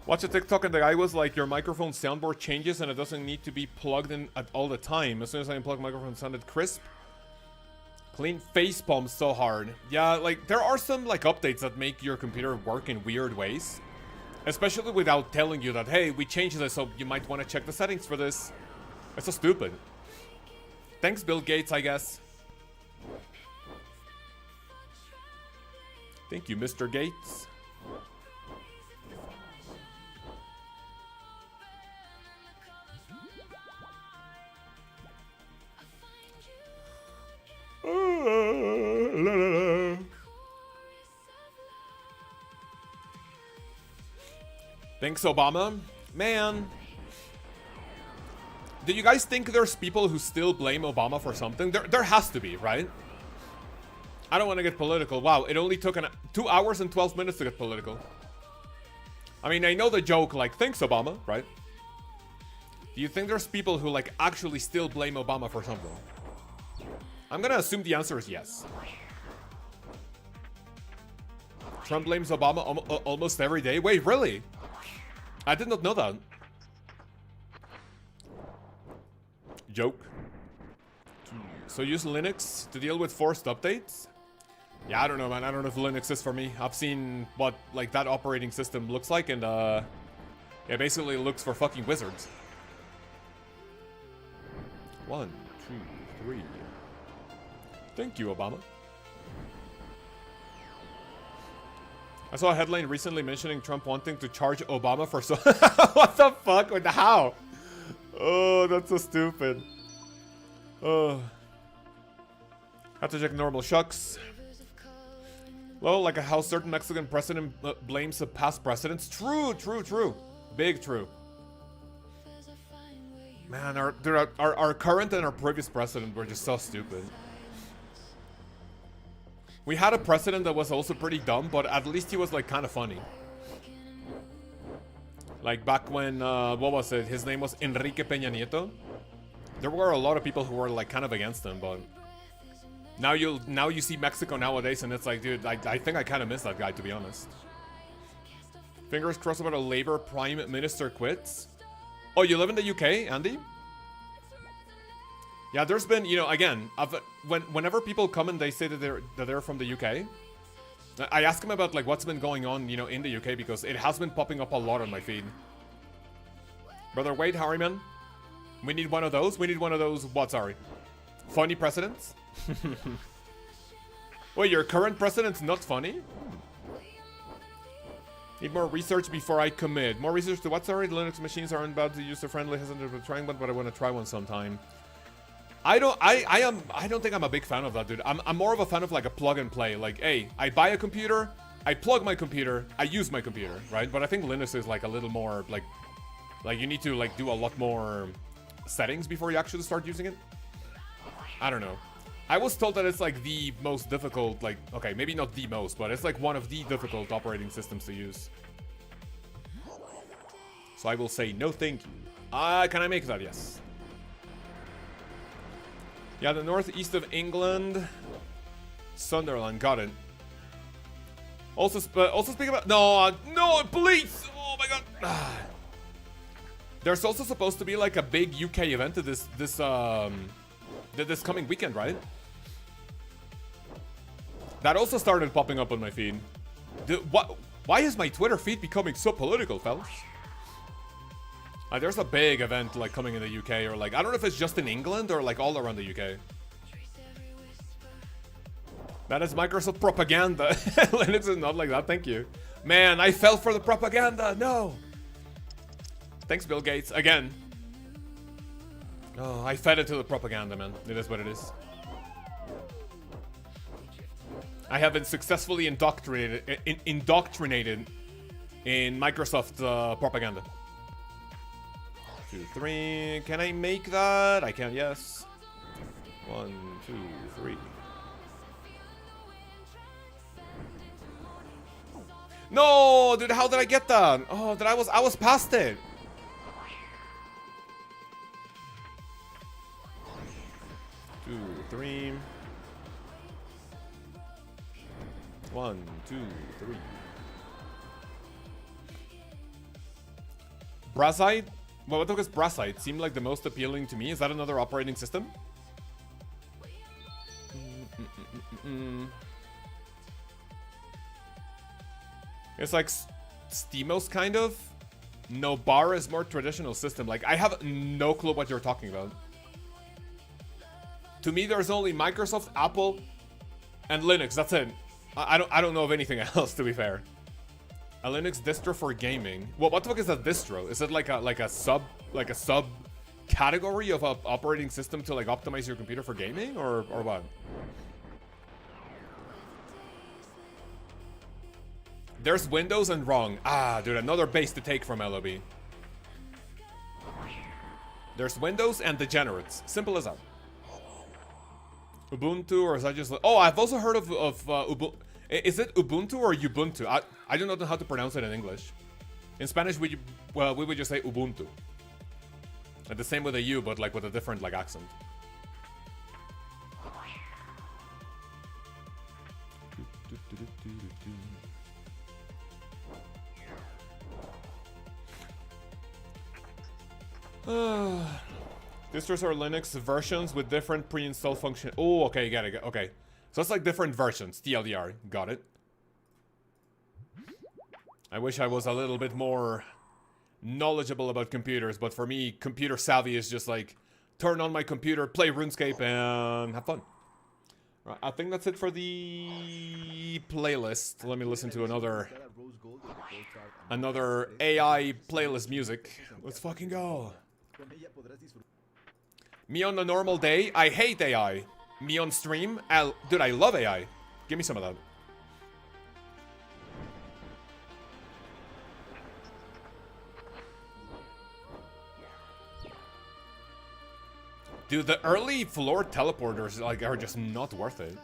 Watch a TikTok and the guy was like, your microphone soundboard changes and it doesn't need to be plugged in at all the time. As soon as I unplugged, microphone sounded crisp. Clean facepalm so hard. Yeah, like there are some like updates that make your computer work in weird ways. Especially without telling you that, hey, we changed this, so you might want to check the settings for this. It's so stupid. Thanks, Bill Gates, I guess. Thank you, Mr. Gates. Thanks, Obama. Man. Do you guys think there's people who still blame Obama for something? There has to be, right? I don't want to get political. Wow, it only took 2 hours and 12 minutes to get political. I mean, I know the joke, like, thanks, Obama, right? Do you think there's people who, like, actually still blame Obama for something? I'm gonna assume the answer is yes. Trump blames Obama almost every day. Wait, really? I did not know that. Joke. So use Linux to deal with forced updates? Yeah, I don't know, man. I don't know if Linux is for me. I've seen what, like, that operating system looks like, and, it basically looks for fucking wizards. 1, 2, 3. Thank you, Obama. I saw a headline recently mentioning Trump wanting to charge Obama for so... What the fuck? How? Oh, that's so stupid. Oh. Have to check normal shucks. Well, like how certain Mexican president blames the past presidents. True, true, true. Big true. Man, our current and our previous president were just so stupid. We had a president that was also pretty dumb, but at least he was like kind of funny. Like back when, what was it? His name was Enrique Peña Nieto. There were a lot of people who were like kind of against him, but now you see Mexico nowadays, and it's like, dude, I think I kind of miss that guy, to be honest. Fingers crossed about a Labour Prime Minister quits. Oh, you live in the UK, Andy? Yeah, there's been, you know, again, whenever people come and they say that they're from the UK, I ask them about like what's been going on, you know, in the UK, because it has been popping up a lot on my feed. Brother Wade, how are you, man? We need one of those. We need one of those. What? Sorry, funny presidents. Wait, your current president's not funny? Need more research before I commit. More research to what? Sorry, the Linux machines aren't bad to user friendly. Hasn't been trying one, but I want to try one sometime. I don't think I'm a big fan of that, dude. I'm more of a fan of like a plug and play. Like, hey, I buy a computer, I plug my computer, I use my computer, right? But I think Linux is like a little more like you need to like do a lot more settings before you actually start using it. I don't know. I was told that it's like the most difficult, like, okay, maybe not the most, but it's like one of the difficult operating systems to use. So I will say no thank you. Can I make that? Yes. Yeah, the northeast of England. Sunderland, got it. Also speak about... No, no, police! Oh my god. There's also supposed to be like a big UK event to this coming weekend, right? That also started popping up on my feed. Why is my Twitter feed becoming so political, fellas? There's a big event like coming in the UK, or like I don't know if it's just in England or like all around the UK. That is Microsoft propaganda. Linux is not like that, thank you. Man, I fell for the propaganda, no! Thanks, Bill Gates, again. Oh, I fed into the propaganda, man. It is what it is. I have been successfully indoctrinated in Microsoft propaganda. 2, 3. Can I make that? I can, yes. 1, 2, 3. No, dude, how did I get that? Oh, I was past it. Two, 3. 1, 2, 3. Brassite? Well, what the fuck is Brassite? Seemed like the most appealing to me. Is that another operating system? It's like Steamos, kind of. No, Bar is more traditional system. Like, I have no clue what you're talking about. To me, there's only Microsoft, Apple, and Linux. That's it. I don't know of anything else, to be fair. A Linux distro for gaming. Well, what the fuck is a distro? Is it like a sub category of an operating system to like optimize your computer for gaming, or what? There's Windows and wrong. Ah, dude, another base to take from LOB. There's Windows and degenerates. Simple as that. Ubuntu, or is that just... Oh, I've also heard of Ubuntu. Is it Ubuntu or Ubuntu? I don't know how to pronounce it in English. In Spanish, we would just say Ubuntu. And the same with a U, but like with a different like accent. Distros are Linux versions with different pre-installed function. Oh, okay, got it. Okay, so it's like different versions. TLDR, got it. I wish I was a little bit more knowledgeable about computers, but for me, computer savvy is just like turn on my computer, play RuneScape, and have fun. Right, I think that's it for the playlist. Let me listen to another AI playlist music. Let's fucking go. Me on a normal day, I hate AI. Me on stream, dude, I love AI. Give me some of that. Dude, the early floor teleporters like are just not worth it.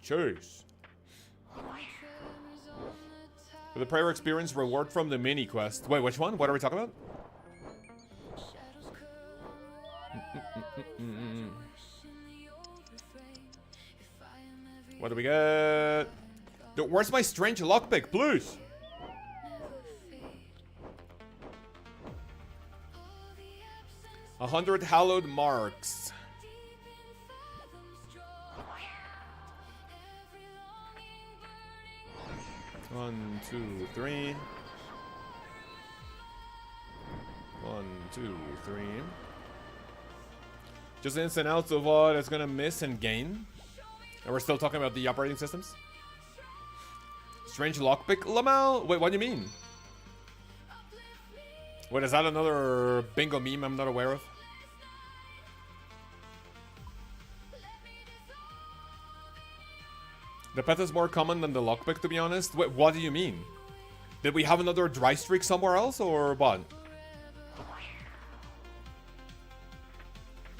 Cheers. For the prior experience, reward from the mini quest. Wait, which one? What are we talking about? What do we get? Dude, where's my strange lockpick, please? A 100 hallowed marks. One, two, three. 1, 2, 3. Just ins and outs of what it's gonna miss and gain. And we're still talking about the operating systems. Strange lockpick, Lamal? Wait, what do you mean? Wait, is that another bingo meme I'm not aware of? The pet is more common than the lockpick, to be honest. Wait, what do you mean? Did we have another dry streak somewhere else, or what?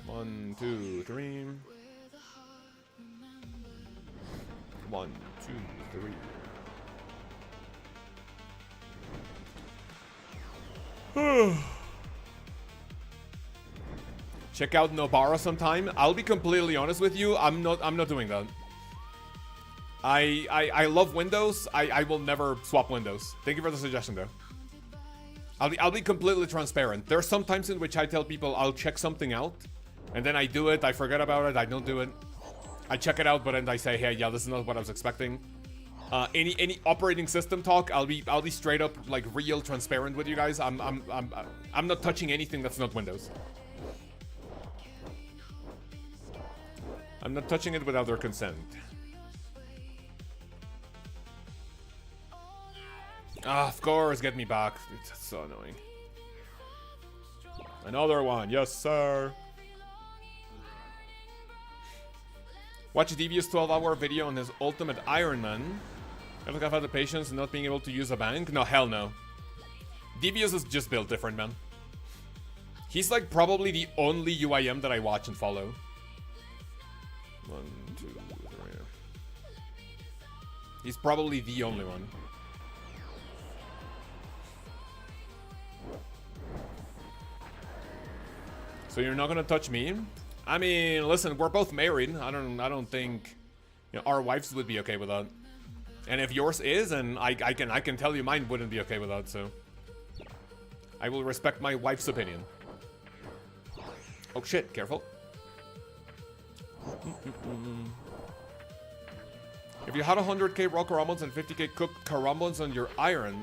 1, 2, 3. 1, 2, 3. Check out Nobara sometime. I'll be completely honest with you. I'm not doing that. I love Windows. I will never swap Windows. Thank you for the suggestion, though. I'll be completely transparent. There are some times in which I tell people I'll check something out, and then I do it, I forget about it, I don't do it. I check it out, but then I say, hey, yeah, this is not what I was expecting. Any operating system talk, I'll be straight up like real transparent with you guys. I'm not touching anything that's not Windows. I'm not touching it without their consent. Ah, of course, get me back. It's so annoying. Another one, yes sir. Watch Devious 12-hour video on his ultimate Iron Man. I don't think I've had the patience not being able to use a bank. No, hell no. Devious is just built different, man. He's like probably the only UIM that I watch and follow. 1, 2, 3. He's probably the only one. So you're not gonna touch me? I mean, listen, we're both married. I don't think, you know, our wives would be okay with that. And if yours is, and I can tell you mine wouldn't be okay with that, so I will respect my wife's opinion. Oh shit, careful. If you had 100k raw carambons and 50k cooked carambons on your iron,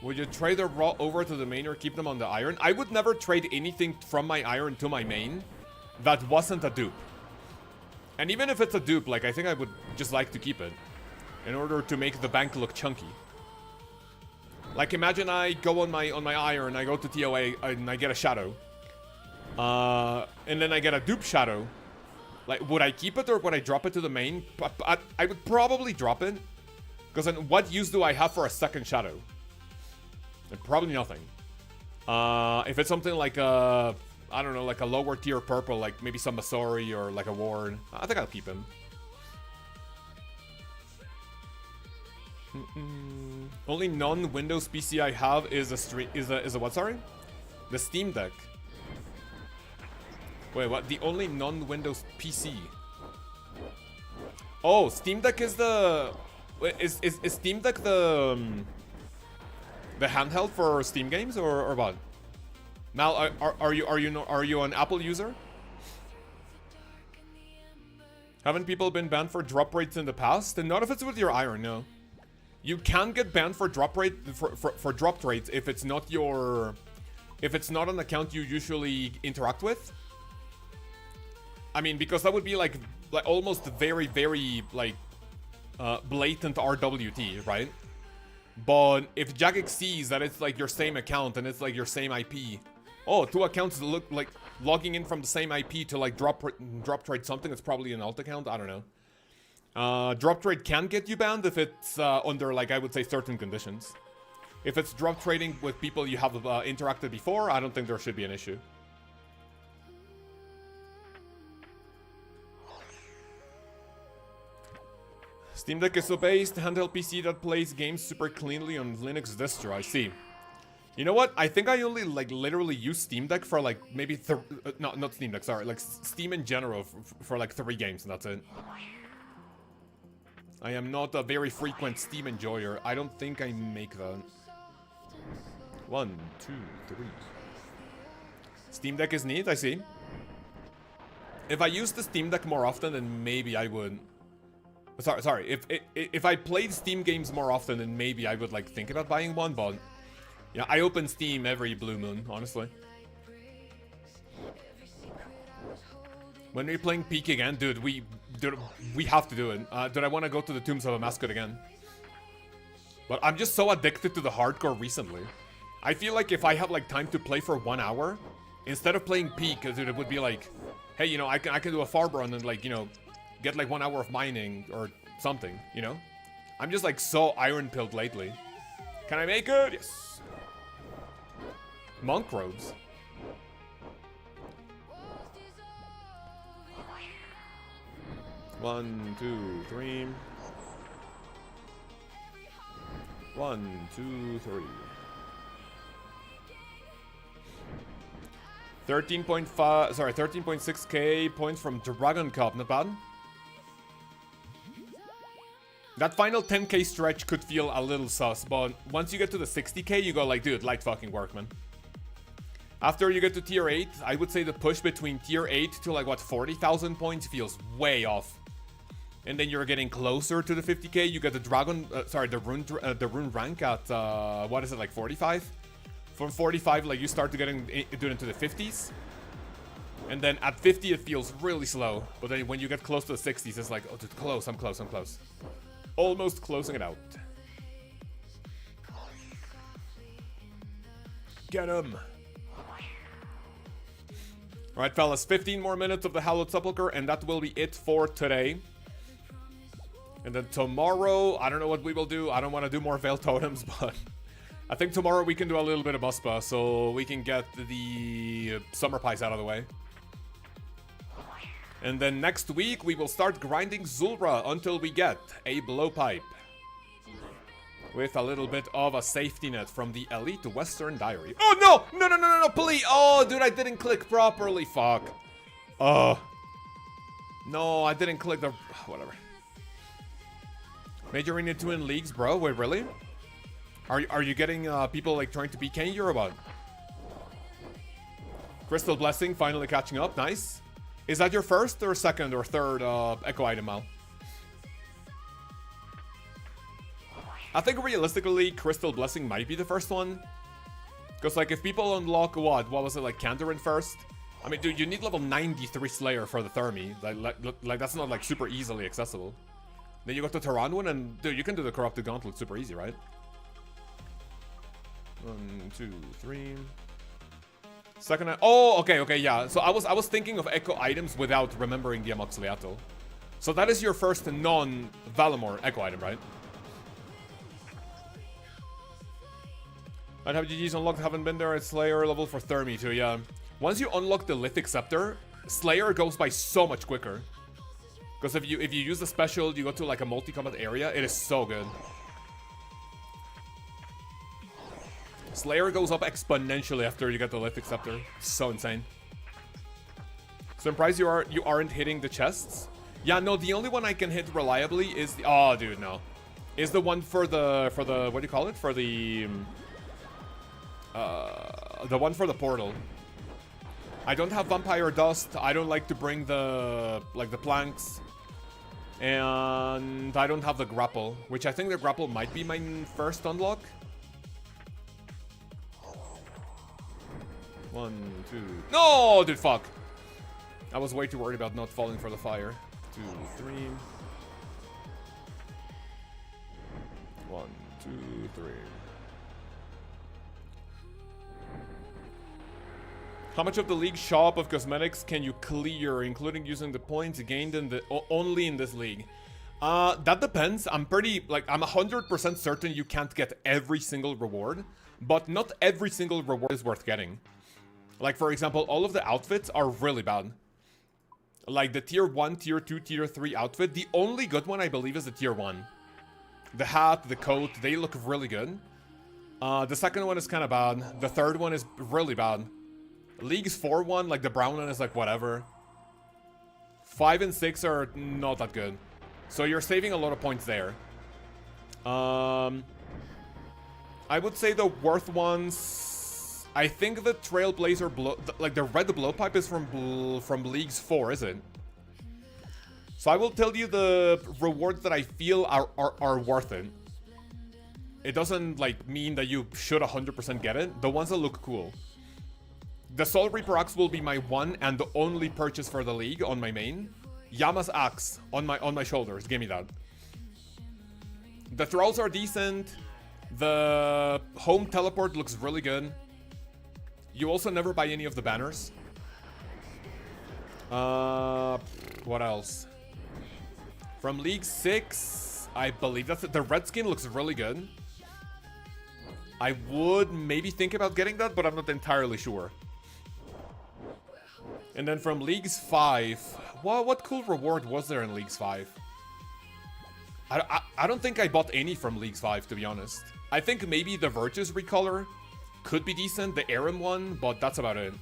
would you trade the raw over to the main or keep them on the iron? I would never trade anything from my iron to my main that wasn't a dupe. And even if it's a dupe, like, I think I would just like to keep it in order to make the bank look chunky. Like, imagine I go on my iron, I go to TOA, and I get a shadow. And then I get a dupe shadow. Like, would I keep it or would I drop it to the main? I would probably drop it. Because then what use do I have for a second shadow? Probably nothing. If it's something like a, I don't know, like a lower tier purple, like maybe some Masori or like a Ward, I think I'll keep him. Only non-Windows PC I have is a what? Sorry, the Steam Deck. Wait, what? The only non-Windows PC? Oh, Steam Deck is the. Is Steam Deck the handheld for Steam games or what? Mal, are you an Apple user? Haven't people been banned for drop rates in the past? And not if it's with your iron, no. You can get banned for drop rate for drop rates if it's not your, if it's not an account you usually interact with. I mean, because that would be like almost very like blatant RWT, right? But if Jagex sees that it's like your same account and it's like your same IP, oh, two accounts look like logging in from the same IP to like drop trade something, it's probably an alt account. I don't know. Drop trade can get you banned if it's under, like, I would say certain conditions. If it's drop trading with people you have interacted before, I don't think there should be an issue. Steam Deck is a based handheld PC that plays games super cleanly on Linux distro. I see. You know what? I think I only like literally use Steam Deck for like maybe not Steam Deck, sorry, like Steam in general for like 3 games and that's it. I am not a very frequent Steam enjoyer. I don't think I make that. 1, 2, 3. Steam Deck is neat, I see. If I use the Steam Deck more often, then maybe I would. Sorry. If I played Steam games more often, then maybe I would like think about buying one. But yeah, I open Steam every blue moon, honestly. When we're playing Peak again, dude, we have to do it. Dude, I want to go to the Tombs of a Mascot again. But I'm just so addicted to the hardcore recently. I feel like if I have like time to play for 1 hour, instead of playing Peak, dude, it would be like, hey, you know, I can do a farm run and like, you know, get like 1 hour of mining or something, you know? I'm just like so iron-pilled lately. Can I make it? Yes. Monk robes. One, 2, 3. 1, 2, 3. 13.6k points from Dragon Cup, not bad. That final 10k stretch could feel a little sus, but once you get to the 60k, you go like, dude, light fucking work, man. After you get to tier 8, I would say the push between tier 8 to like, what, 40,000 points feels way off. And then you're getting closer to the 50k, you get the dragon, the rune rank at, what is it, like 45? From 45, like, you start to get into the 50s. And then at 50, it feels really slow. But then when you get close to the 60s, it's like, oh, dude, close, I'm close, I'm close. Almost closing it out. Get him. Alright, fellas, 15 more minutes of the Hallowed Sepulchre, and that will be it for today. And then tomorrow, I don't know what we will do. I don't want to do more Veil Totems, but I think tomorrow we can do a little bit of Buspa, so we can get the Summer Pies out of the way. And then next week, we will start grinding Zulrah until we get a Blowpipe. With a little bit of a safety net from the Elite Western Diary. Oh, no! No, no, no, no, no, please! Oh, dude, I didn't click properly, fuck. Oh. No, I didn't click the... Whatever. Major Arena 2 in leagues, bro? Wait, really? Are you getting people, like, trying to PK you or what? Crystal Blessing finally catching up, nice. Is that your first or second or third Echo item, Mal? I think realistically, Crystal Blessing might be the first one. Because, like, if people unlock what was it, like, Kandarin first? I mean, dude, you need level 93 Slayer for the Thermi. Like that's not, like, super easily accessible. Then you go to Taranwin and, dude, you can do the Corrupted Gauntlet super easy, right? 1, 2, 3... Second, oh, okay, yeah. So I was thinking of Echo items without remembering the Amoxiliato. So that is your first non-Valamor Echo item, right? I'd have GG's unlocked, haven't been there at Slayer level for Thermi too, yeah. Once you unlock the Lithic Scepter, Slayer goes by so much quicker. Because if you use the special, you go to like a multi-combat area, it is so good. Slayer goes up exponentially after you get the Lithic Scepter. It's so insane. So I'm surprised you aren't hitting the chests. Yeah, no, the only one I can hit reliably is the... Oh, dude, no. Is the one for the... What do you call it? For the one for the portal. I don't have Vampire Dust. I don't like to bring the... like, the planks. And I don't have the Grapple. Which I think the Grapple might be my first unlock. 1, 2... No, dude, fuck. I was way too worried about not falling for the fire. 2, 3... 1, 2, 3... How much of the league shop of cosmetics can you clear, including using the points gained in the only in this league? That depends. I'm 100% certain you can't get every single reward, but not every single reward is worth getting. Like, for example, all of the outfits are really bad. Like, the tier 1, tier 2, tier 3 outfit, the only good one, I believe, is the tier 1. The hat, the coat, they look really good. The second one is kind of bad. The third one is really bad. League's 4 one, like, the brown one is, like, whatever. 5 and 6 are not that good. So you're saving a lot of points there. I would say the worth ones... I think the Trailblazer the red blowpipe is from League's 4, is it? So I will tell you the rewards that I feel are worth it. It doesn't like mean that you should 100% get it. The ones that look cool. The Soul Reaper Axe will be my one and the only purchase for the League on my main. Yama's Axe on my shoulders. Give me that. The Thralls are decent. The Home Teleport looks really good. You also never buy any of the banners. What else? From League 6, I believe that's it. The red skin looks really good. I would maybe think about getting that, but I'm not entirely sure. And then from Leagues 5, what cool reward was there in Leagues 5? I don't think I bought any from Leagues 5, to be honest. I think maybe the Virtus Recolor could be decent, the Aram one, but that's about it.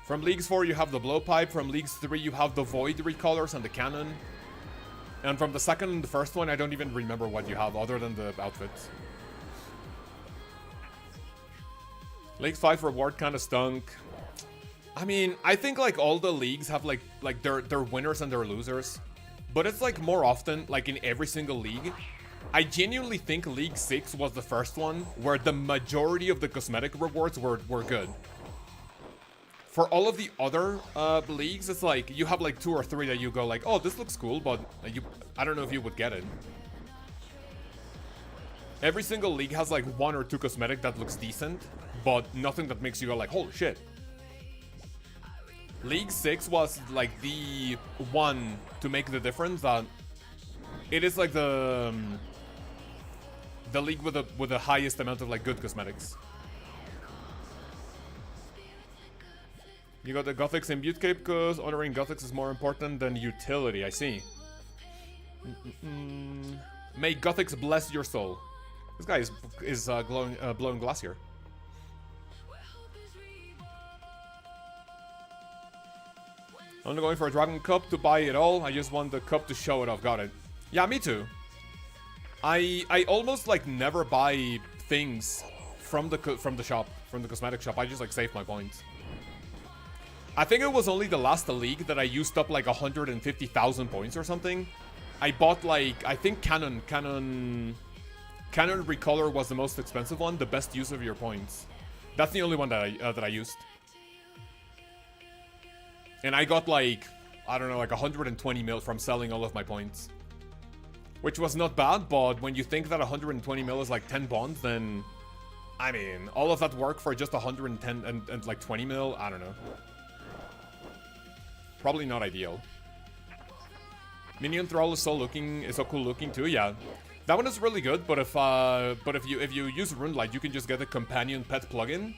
From Leagues 4, you have the Blowpipe. From Leagues 3, you have the Void Recolors and the Cannon. And from the second and the first one, I don't even remember what you have other than the outfits. League 5 reward kind of stunk. I mean, I think like all the leagues have like their winners and their losers. But it's like more often, like in every single league. I genuinely think League 6 was the first one where the majority of the cosmetic rewards were good. For all of the other leagues, it's like you have like 2 or 3 that you go like, oh, this looks cool, but I don't know if you would get it. Every single league has like 1 or 2 cosmetic that looks decent, but nothing that makes you go like, holy shit. League 6 was like the one to make the difference that it is like the league with the highest amount of like good cosmetics. You got the Gothics in Butte Cape because honoring Gothics is more important than utility. I see. May Gothics bless your soul. This guy is blowing glass here. I'm not going for a Dragon Cup to buy it all. I just want the cup to show it off. Got it. Yeah, me too. I almost like never buy things from the shop, from the cosmetic shop. I just like save my points. I think it was only the last league that I used up like 150,000 points or something. I bought like, I think Canon Recolor was the most expensive one, the best use of your points. That's the only one that I used. And I got like, I don't know, like 120 mil from selling all of my points. Which was not bad, but when you think that 120 mil is like 10 bonds, then, I mean, all of that work for just 110 and like 20 mil, I don't know. Probably not ideal. Minion Thrall is so cool looking too, yeah. That one is really good, but if you use Runelight, you can just get a companion pet plugin,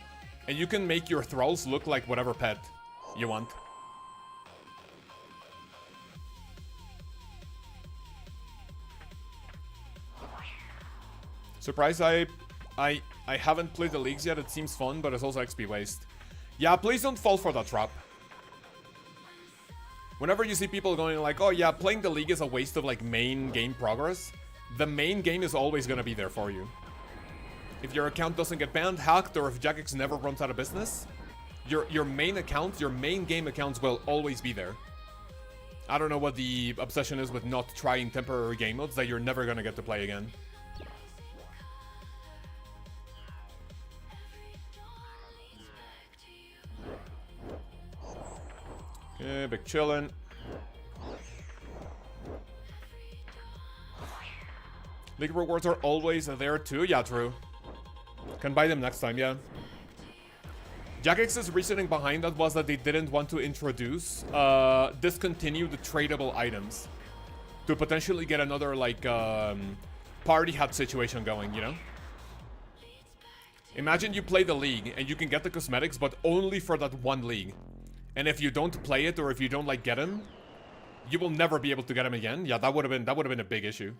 and you can make your thralls look like whatever pet you want. Surprised I haven't played the leagues yet. It seems fun, but it's also XP waste. Yeah, please don't fall for that trap. Whenever you see people going like, oh yeah, playing the league is a waste of like main game progress, the main game is always gonna be there for you. If your account doesn't get banned, hacked, or if Jagex never runs out of business, your main accounts, your main game accounts will always be there. I don't know what the obsession is with not trying temporary game modes that you're never gonna get to play again. Okay, big chillin'. League rewards are always there too. Yeah, true. Can buy them next time, yeah. Jagex's reasoning behind that was that they didn't want to introduce discontinue the tradable items to potentially get another like party hat situation going, you know? Imagine you play the league and you can get the cosmetics, but only for that one league. And if you don't play it, or if you don't like get him, you will never be able to get him again. Yeah, that would have been a big issue.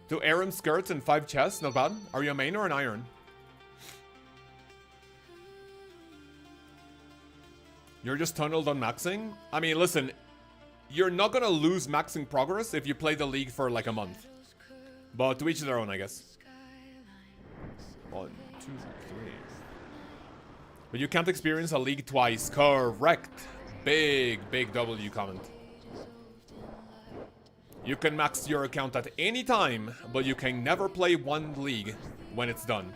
2 Aram skirts and 5 chests, not bad. Are you a main or an iron? You're just tunneled on maxing? I mean, listen, you're not gonna lose maxing progress if you play the league for like a month. But to each their own, I guess. 1, 2, 3. But you can't experience a league twice. Correct. Big W comment. You can max your account at any time, but you can never play one league when it's done.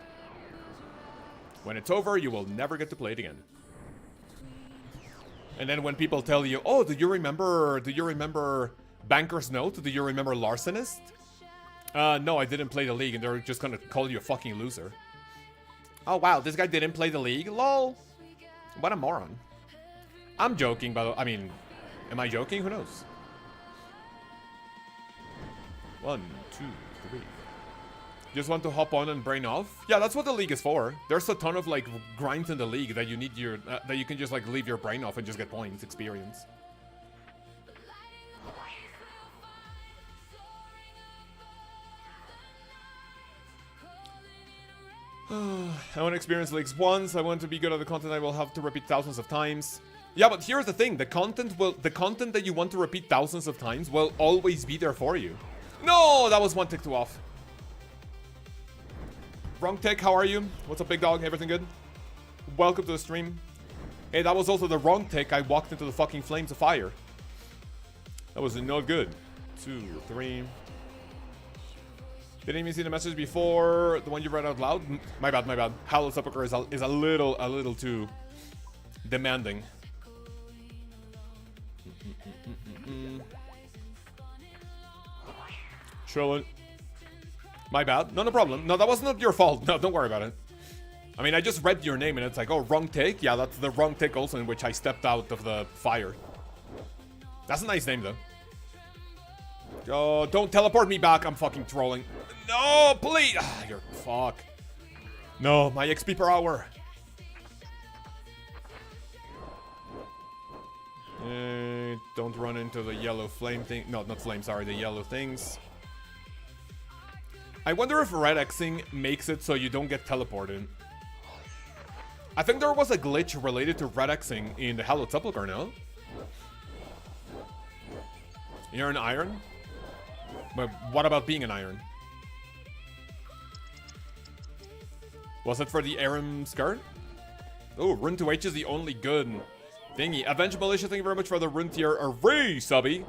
When it's over, you will never get to play it again. And then when people tell you, oh, do you remember Banker's Note? Do you remember Larcenist? No, I didn't play the league, and they're just gonna call you a fucking loser. Oh wow, this guy didn't play the league? LOL. What a moron. I'm joking, but I mean, am I joking? Who knows? 1, 2, 3. Just want to hop on and brain off? Yeah, that's what the league is for. There's a ton of like grinds in the league that you need your that you can just like leave your brain off and just get points, experience. I want to experience leagues once. I want to be good at the content I will have to repeat thousands of times. Yeah, but here's the thing. The content that you want to repeat thousands of times will always be there for you. No, that was one tick too off. Wrong tick, how are you? What's up, big dog? Everything good? Welcome to the stream. Hey, that was also the wrong tick. I walked into the fucking flames of fire. That was not good. 2, 3. Didn't even see the message before the one you read out loud. My bad, my bad. Hallowed Sepulchre is a little too demanding. Chillin'. My bad. No problem. No, that was not your fault. No, don't worry about it. I mean, I just read your name and it's like, oh, wrong take? Yeah, that's the wrong take also in which I stepped out of the fire. That's a nice name, though. Oh, don't teleport me back. I'm fucking trolling. No, please. Ah, you're fuck. No, my XP per hour. Don't run into the yellow flame thing. No, not flame, sorry, the yellow things. I wonder if red Xing makes it so you don't get teleported. I think there was a glitch related to red Xing in the Hallowed Sepulchre, no? You're an iron? But what about being an iron? Was it for the Aram skirt? Oh, Rune 2H is the only good thingy. Avenge Militia, thank you very much for the Rune tier array, subby.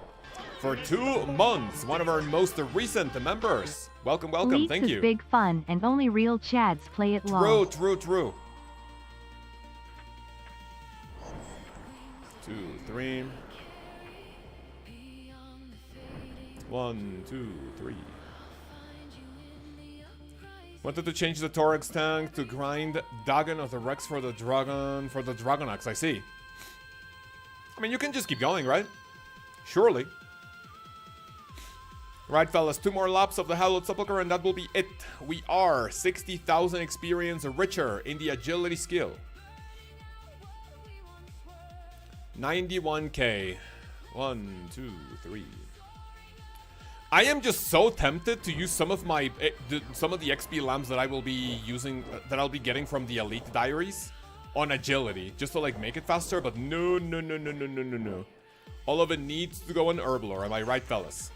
For 2 months, one of our most recent members. Welcome, welcome, Leaks thank you. Is big fun and only real chads play it long. True. 2, 3. 1, 2, 3. Wanted to change the Thorax tank to grind Dagon of the Rex for the Dragon Axe, I see. I mean, you can just keep going, right? Surely. Right, fellas, 2 more laps of the Hallowed Sepulchre and that will be it. We are 60,000 experience richer in the agility skill. 91k. 1, 2, 3. I am just so tempted to use some of my some of the XP lamps that I will be using, that I'll be getting from the Elite Diaries on agility, just to like make it faster, but no. All of it needs to go on Herblore, am I right, fellas?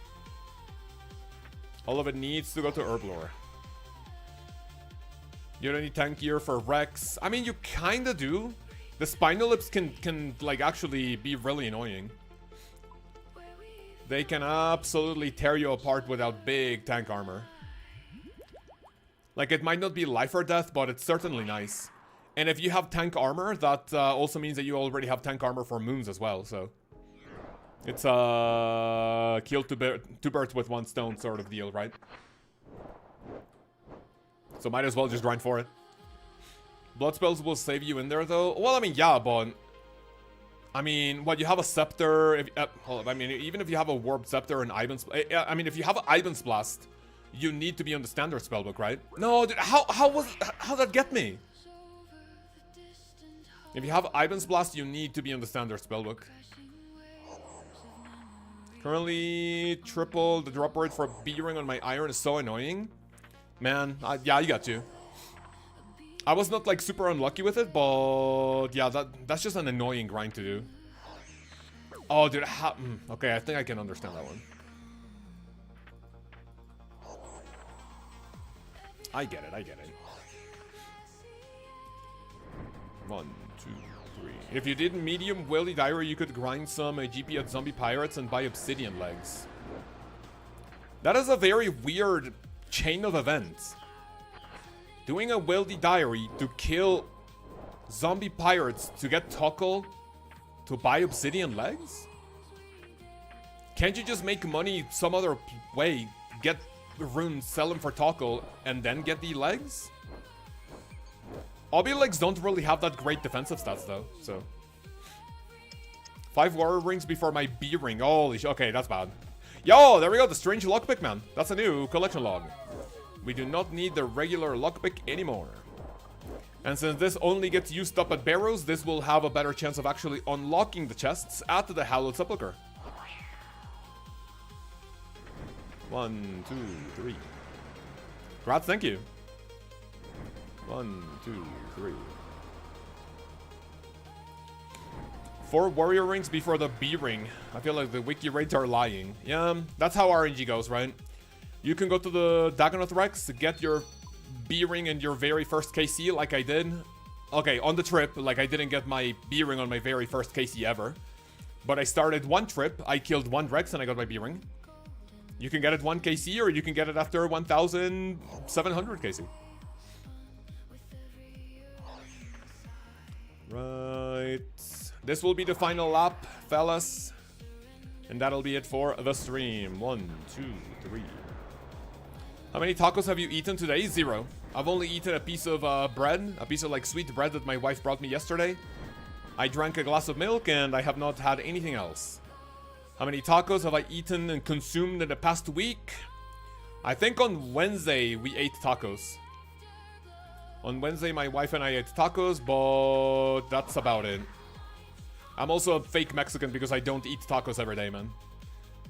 All of it needs to go to Herblore. You don't need tank gear for Rex. I mean, you kinda do. The Spinal Lips can like actually be really annoying. They can absolutely tear you apart without big tank armor. Like, it might not be life or death, but it's certainly nice. And if you have tank armor, that also means that you already have tank armor for moons as well, so. It's kill two birds with one stone sort of deal, right? So might as well just grind for it. Blood spells will save you in there, though. Well, I mean, yeah, but... I mean, what, you have a scepter, if, hold up, I mean, even if you have a warped scepter and Ivan's, I mean, if you have Ivan's Blast, you need to be on the standard spellbook, right? No, dude, how'd that get me? If you have Ivan's Blast, you need to be on the standard spellbook. Currently, triple the drop rate for a B-ring on my iron is so annoying. Man, yeah, you got to. I was not like super unlucky with it, but yeah, that's just an annoying grind to do. Oh, dude, okay, I think I can understand that one. I get it. 1, 2, 3. If you did medium Wildy Diary, you could grind some GP at Zombie Pirates and buy obsidian legs. That is a very weird chain of events. Doing a Wildy Diary to kill zombie pirates to get Tokkul to buy obsidian legs? Can't you just make money some other way, get runes, sell them for Tokkul, and then get the legs? Obby legs don't really have that great defensive stats though, so. 5 warrior rings before my B ring. Holy shit, okay, that's bad. Yo, there we go, the strange lockpick, man. That's a new collection log. We do not need the regular lockpick anymore. And since this only gets used up at barrows, this will have a better chance of actually unlocking the chests at the Hallowed Sepulchre. 1, 2, 3. Grats, thank you. 1, 2, 3. 4 warrior rings before the B ring. I feel like the wiki rates are lying. Yeah, that's how RNG goes, right? You can go to the Dagonoth Rex to get your B ring and your very first KC like I did. Okay, on the trip, like I didn't get my B ring on my very first KC ever. But I started one trip, I killed 1 Rex and I got my B ring. You can get it 1 KC or you can get it after 1,700 KC. Right. This will be the final lap, fellas. And that'll be it for the stream. 1, 2, 3. How many tacos have you eaten today? 0. I've only eaten a piece of bread, a piece of like sweet bread that my wife brought me yesterday. I drank a glass of milk and I have not had anything else. How many tacos have I eaten and consumed in the past week? I think on Wednesday we ate tacos. On Wednesday my wife and I ate tacos, but that's about it. I'm also a fake Mexican because I don't eat tacos every day, man.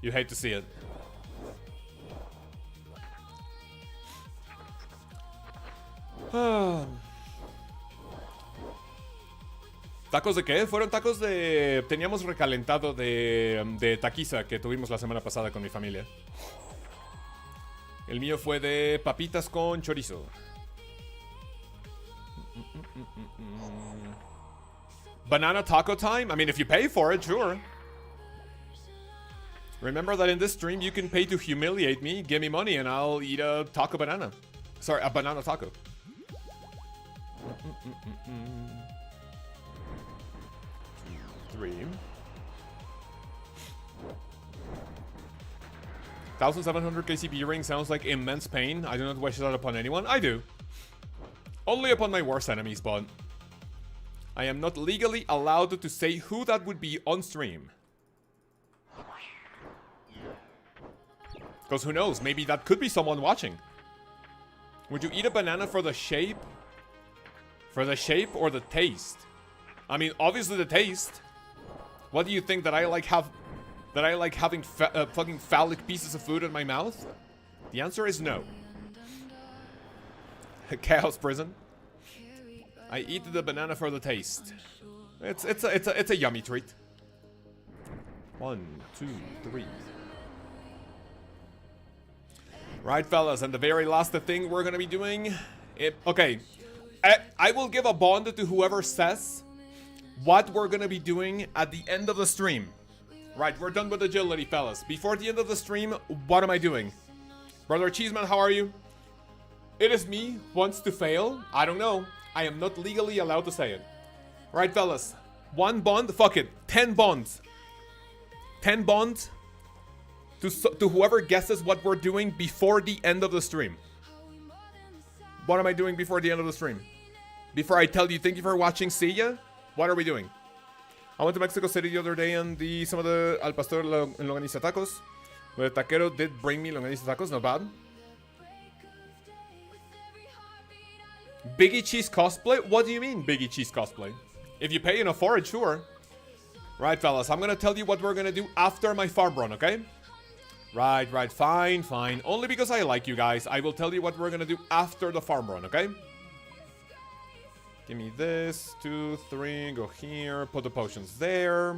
You hate to see it. ¿Tacos de qué? Fueron tacos de... Teníamos recalentado de taquiza que tuvimos la semana pasada con mi familia. El mío fue de papitas con chorizo. Banana taco time? I mean, if you pay for it, sure. Remember that in this stream you can pay to humiliate me, give me money, and I'll eat a taco banana. Sorry, a banana taco. 3. 1,700 KCP ring sounds like immense pain. I do not wish that upon anyone. I do. Only upon my worst enemies, but I am not legally allowed to say who that would be on stream. Because who knows, maybe that could be someone watching. Would you eat a banana for the shape? For the shape or the taste? I mean, obviously the taste. What do you think, that I like having fucking phallic pieces of food in my mouth? The answer is no. Chaos prison. I eat the banana for the taste. It's a yummy treat. 1, 2, 3. Right, fellas, and the very last thing we're gonna be doing. Okay, I will give a bond to whoever says what we're gonna be doing at the end of the stream. Right, we're done with agility, fellas. Before the end of the stream, what am I doing? Brother Cheeseman, how are you? It is me, wants to fail. I don't know. I am not legally allowed to say it. Right, fellas. 1 bond, fuck it. 10 bonds. 10 bonds to whoever guesses what we're doing before the end of the stream. What am I doing before the end of the stream? Before I tell you, thank you for watching, see ya. What are we doing? I went to Mexico City the other day and some of the Al Pastor and Longaniza tacos. The taquero did bring me Longaniza tacos, not bad. Biggie Cheese cosplay? What do you mean, Biggie Cheese cosplay? If you pay enough for it, sure. Right, fellas, I'm gonna tell you what we're gonna do after my farm run, okay? Right, fine. Only because I like you guys, I will tell you what we're gonna do after the farm run, okay? Give me this, 2, 3, go here, put the potions there.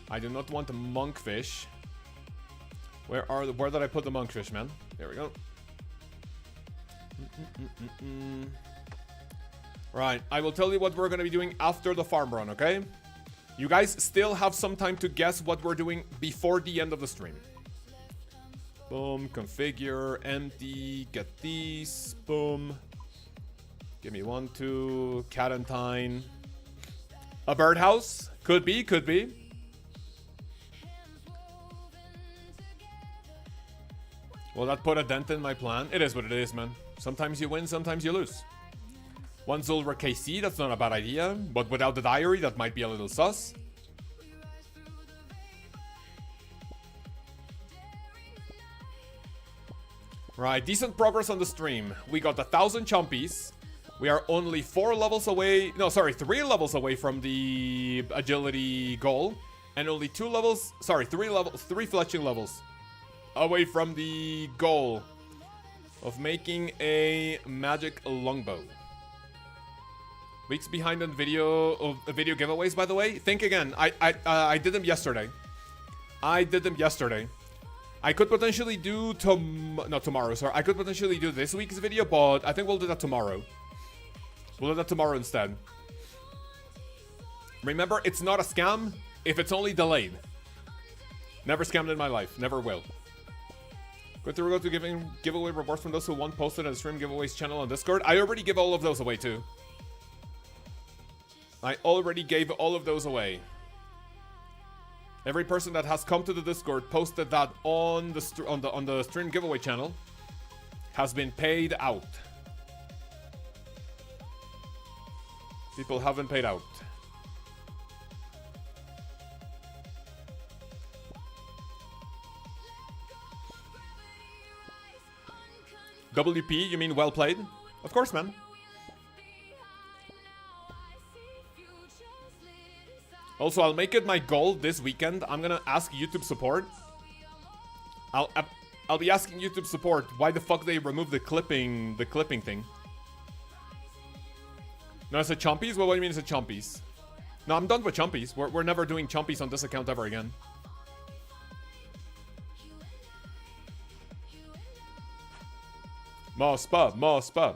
I do not want the monkfish. Where did I put the monkfish, man? There we go. Right, I will tell you what we're gonna be doing after the farm run, okay? You guys still have some time to guess what we're doing before the end of the stream. Boom, configure, empty, get these, boom. Give me 1, 2, Catentine. A birdhouse? Could be. Will that put a dent in my plan? It is what it is, man. Sometimes you win, sometimes you lose. 1 Zulrah KC, that's not a bad idea. But without the diary, that might be a little sus. Right, decent progress on the stream. We got 1,000 chompies. We are only 4 levels away. No, sorry, 3 levels away from the agility goal. And only 2 levels. Sorry, 3 fletching levels away from the goal of making a magic longbow. Weeks behind on video giveaways, by the way. Think again. I did them yesterday. I could potentially do not tomorrow, sorry. I could potentially do this week's video, but I think we'll do that tomorrow. We'll do that tomorrow instead. Remember, it's not a scam if it's only delayed. Never scammed in my life. Never will. Going to go to giving giveaway rewards from those who won posted on the stream giveaways channel on Discord. I already give all of those away too. I already gave all of those away. Every person that has come to the Discord posted that on the stream giveaway channel has been paid out. People haven't paid out. WP, you mean well played? Of course, man. Also, I'll make it my goal this weekend. I'm gonna ask YouTube support. I'll be asking YouTube support why the fuck they removed the clipping thing. No, it's a chompies? Well, what do you mean it's a chompies? No, I'm done with chompies. We're never doing chompies on this account ever again. Mospa.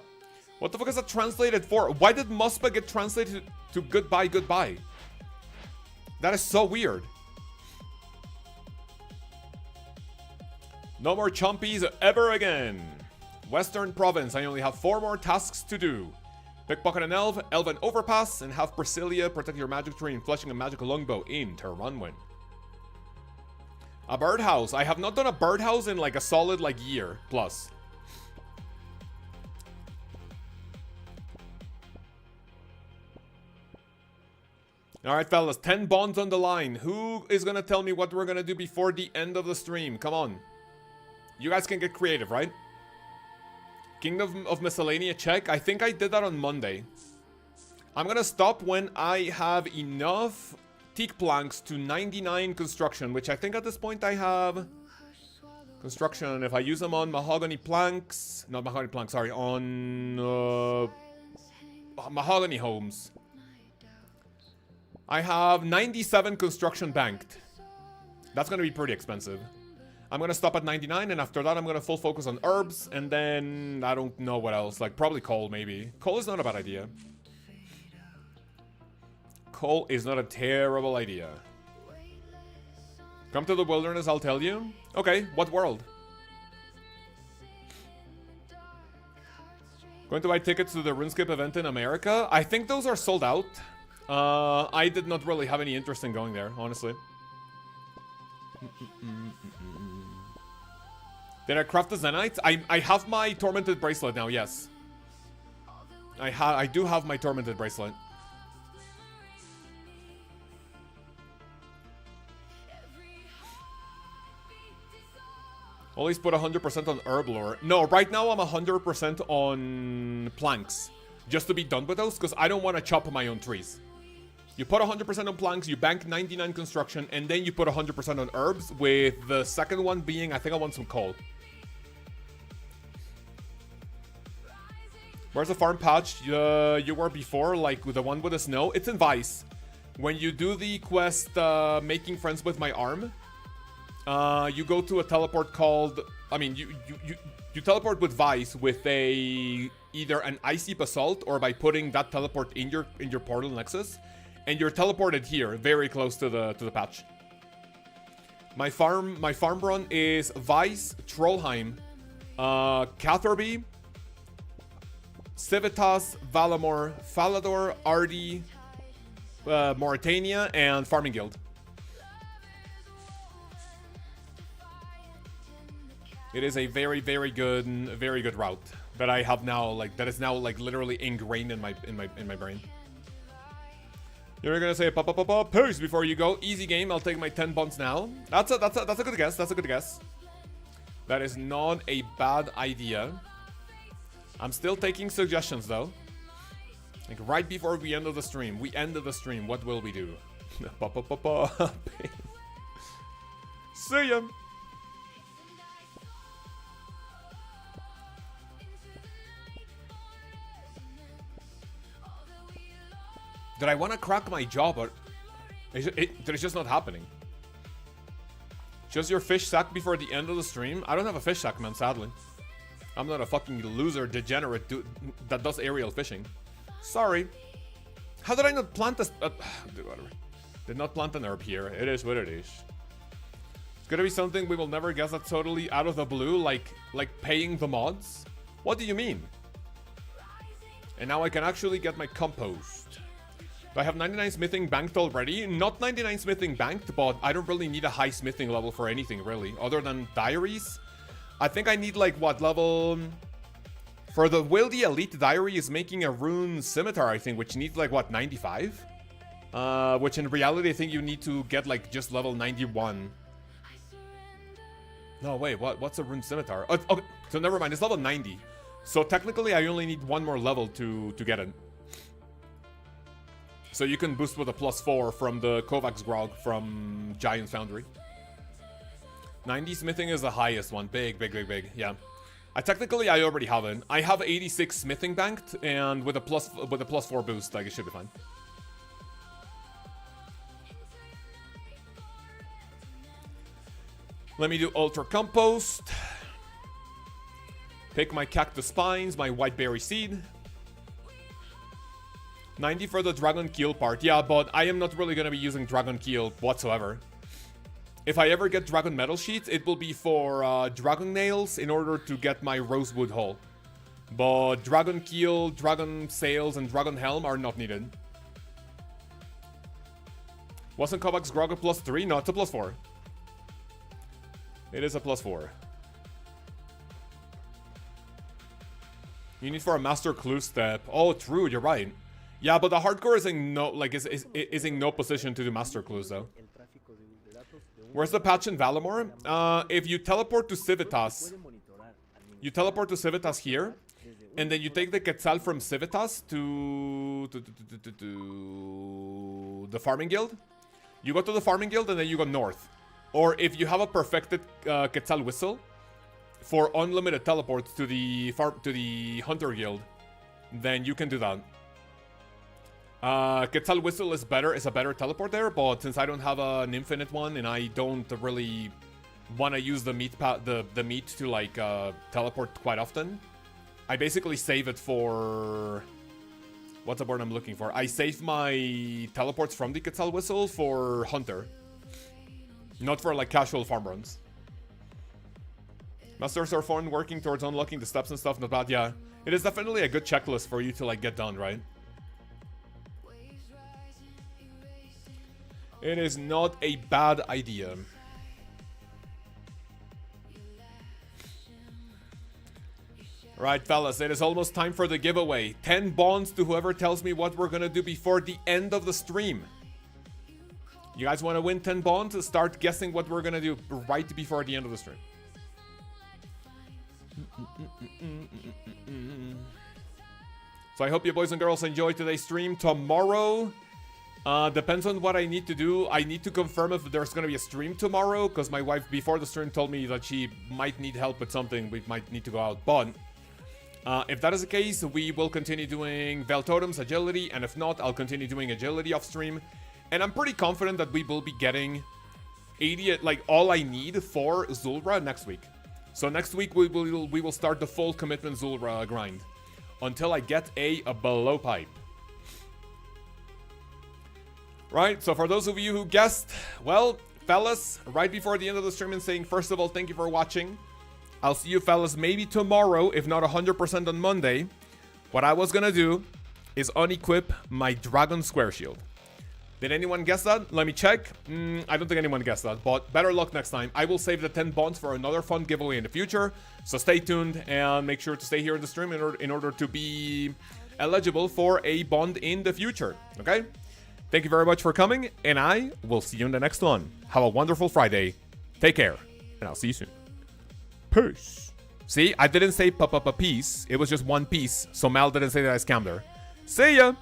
What the fuck is that translated for? Why did Mospa get translated to goodbye? That is so weird. No more chompies ever again. Western Province, I only have 4 more tasks to do. Pickpocket an elf, elven overpass, and have Priscilla protect your magic tree and fleshing a magical longbow in Terranwin. A birdhouse. I have not done a birdhouse in like a solid year plus. Alright, fellas, 10 bonds on the line. Who is gonna tell me what we're gonna do before the end of the stream? Come on. You guys can get creative, right? Kingdom of Miscellanea check. I think I did that on Monday. I'm gonna stop when I have enough teak planks to 99 construction, which I think at this point I have construction. If I use them on mahogany planks, not mahogany planks, sorry, on mahogany homes. I have 97 construction banked. That's going to be pretty expensive. I'm going to stop at 99, and after that I'm going to full focus on herbs, and then I don't know what else. Like, probably coal, maybe. Coal is not a bad idea. Coal is not a terrible idea. Come to the wilderness, I'll tell you. Okay, what world? Going to buy tickets to the RuneScape event in America? I think those are sold out. I did not really have any interest in going there, honestly. Did I craft the Zenite? I have my Tormented Bracelet now, yes. I do have my Tormented Bracelet. Always put 100% on herb lore. No, right now I'm 100% on planks. Just to be done with those, because I don't want to chop my own trees. You put 100% on planks, you bank 99 construction, and then you put 100% on herbs, with the second one being, I think I want some coal. Where's the farm patch you were before, like the one with the snow? It's in Vice. When you do the quest, making friends with my arm, you go to a teleport called, I mean, you teleport with Vice with either an icy basalt or by putting that teleport in your portal nexus, and you're teleported here, very close to the patch. My farm run is Vice, Trollheim, Catherby, Civitas, Valamor, Falador, Ardi, Mauritania, and Farming Guild. It is a very, very good route that I have now, that is now literally ingrained in my brain. You're gonna say peace before you go. Easy game. I'll take my 10 bonds now. That's a good guess. That's a good guess. That is not a bad idea. I'm still taking suggestions though. Like right before we end the stream. What will we do? See ya. Did I want to crack my jaw, but it's just not happening. Just your fish sack before the end of the stream? I don't have a fish sack, man, sadly. I'm not a fucking loser, degenerate dude that does aerial fishing. Sorry. How did I not plant this? Whatever. Did not plant an herb here. It is what it is. It's gonna be something we will never guess at totally out of the blue, like paying the mods? What do you mean? And now I can actually get my compost. Do I have 99 smithing banked already? Not 99 smithing banked, but I don't really need a high smithing level for anything, really. Other than diaries. I think I need, like, what level... For the Will the Elite Diary is making a rune scimitar, I think, which needs, like, what, 95? Which in reality, I think you need to get, like, just level 91. No, wait, what's a rune scimitar? Oh, okay, so never mind, it's level 90. So technically, I only need one more level to get it. So you can boost with a +4 from the Kovacs Grog from Giant Foundry. 90 smithing is the highest one. Big. Yeah. I already have it. I have 86 smithing banked, and with a +4 boost, like, it should be fine. Let me do Ultra Compost. Pick my Cactus Spines, my Whiteberry Seed. 90 for the Dragon Keel part. Yeah, but I am not really going to be using Dragon Keel whatsoever. If I ever get Dragon Metal Sheets, it will be for Dragon Nails in order to get my Rosewood Hull. But Dragon Keel, Dragon Sails, and Dragon Helm are not needed. Wasn't Kovacs Grog a +3? No, it's a +4. It is a +4. You need for a Master Clue step. Oh, true, you're right. Yeah, but the hardcore is in no position to do Master Clues, though. Where's the patch in Valamor? If you teleport to Civitas, here, and then you take the Quetzal from Civitas to the Farming Guild. You go to the Farming Guild and then you go north. Or if you have a perfected Quetzal Whistle for unlimited teleports to the Hunter Guild, then you can do that. Quetzal Whistle is a better teleport there, but since I don't have an infinite one and I don't really want to use the meat to like teleport quite often, I basically save it for what's the word I'm looking for? I save my teleports from the Quetzal Whistle for Hunter, not for like casual farm runs. Masters are fun, working towards unlocking the steps and stuff, not bad. Yeah, it is definitely a good checklist for you to like get done, right? It is not a bad idea. Right, fellas, it is almost time for the giveaway. 10 bonds to whoever tells me what we're gonna do before the end of the stream. You guys want to win 10 bonds? Start guessing what we're gonna do right before the end of the stream. So I hope you boys and girls enjoyed today's stream. Tomorrow... depends on what I need to do. I need to confirm if there's gonna be a stream tomorrow, because my wife before the stream told me that she might need help with something. We might need to go out, but if that is the case, we will continue doing Veil Totems, Agility, and if not, I'll continue doing Agility off stream. And I'm pretty confident that we will be getting 80, like all I need for Zulrah next week. So next week we will start the full commitment Zulrah grind until I get a below pipe. Right, so for those of you who guessed, well, fellas, right before the end of the stream and saying, first of all, thank you for watching. I'll see you fellas maybe tomorrow, if not 100% on Monday. What I was gonna do is unequip my Dragon Square Shield. Did anyone guess that? Let me check. I don't think anyone guessed that, but better luck next time. I will save the 10 bonds for another fun giveaway in the future, so stay tuned and make sure to stay here in the stream in order to be eligible for a bond in the future, okay? Thank you very much for coming, and I will see you in the next one. Have a wonderful Friday. Take care, and I'll see you soon. Peace. See, I didn't say peace. It was just one piece, so Mal didn't say that I scammed her. See ya!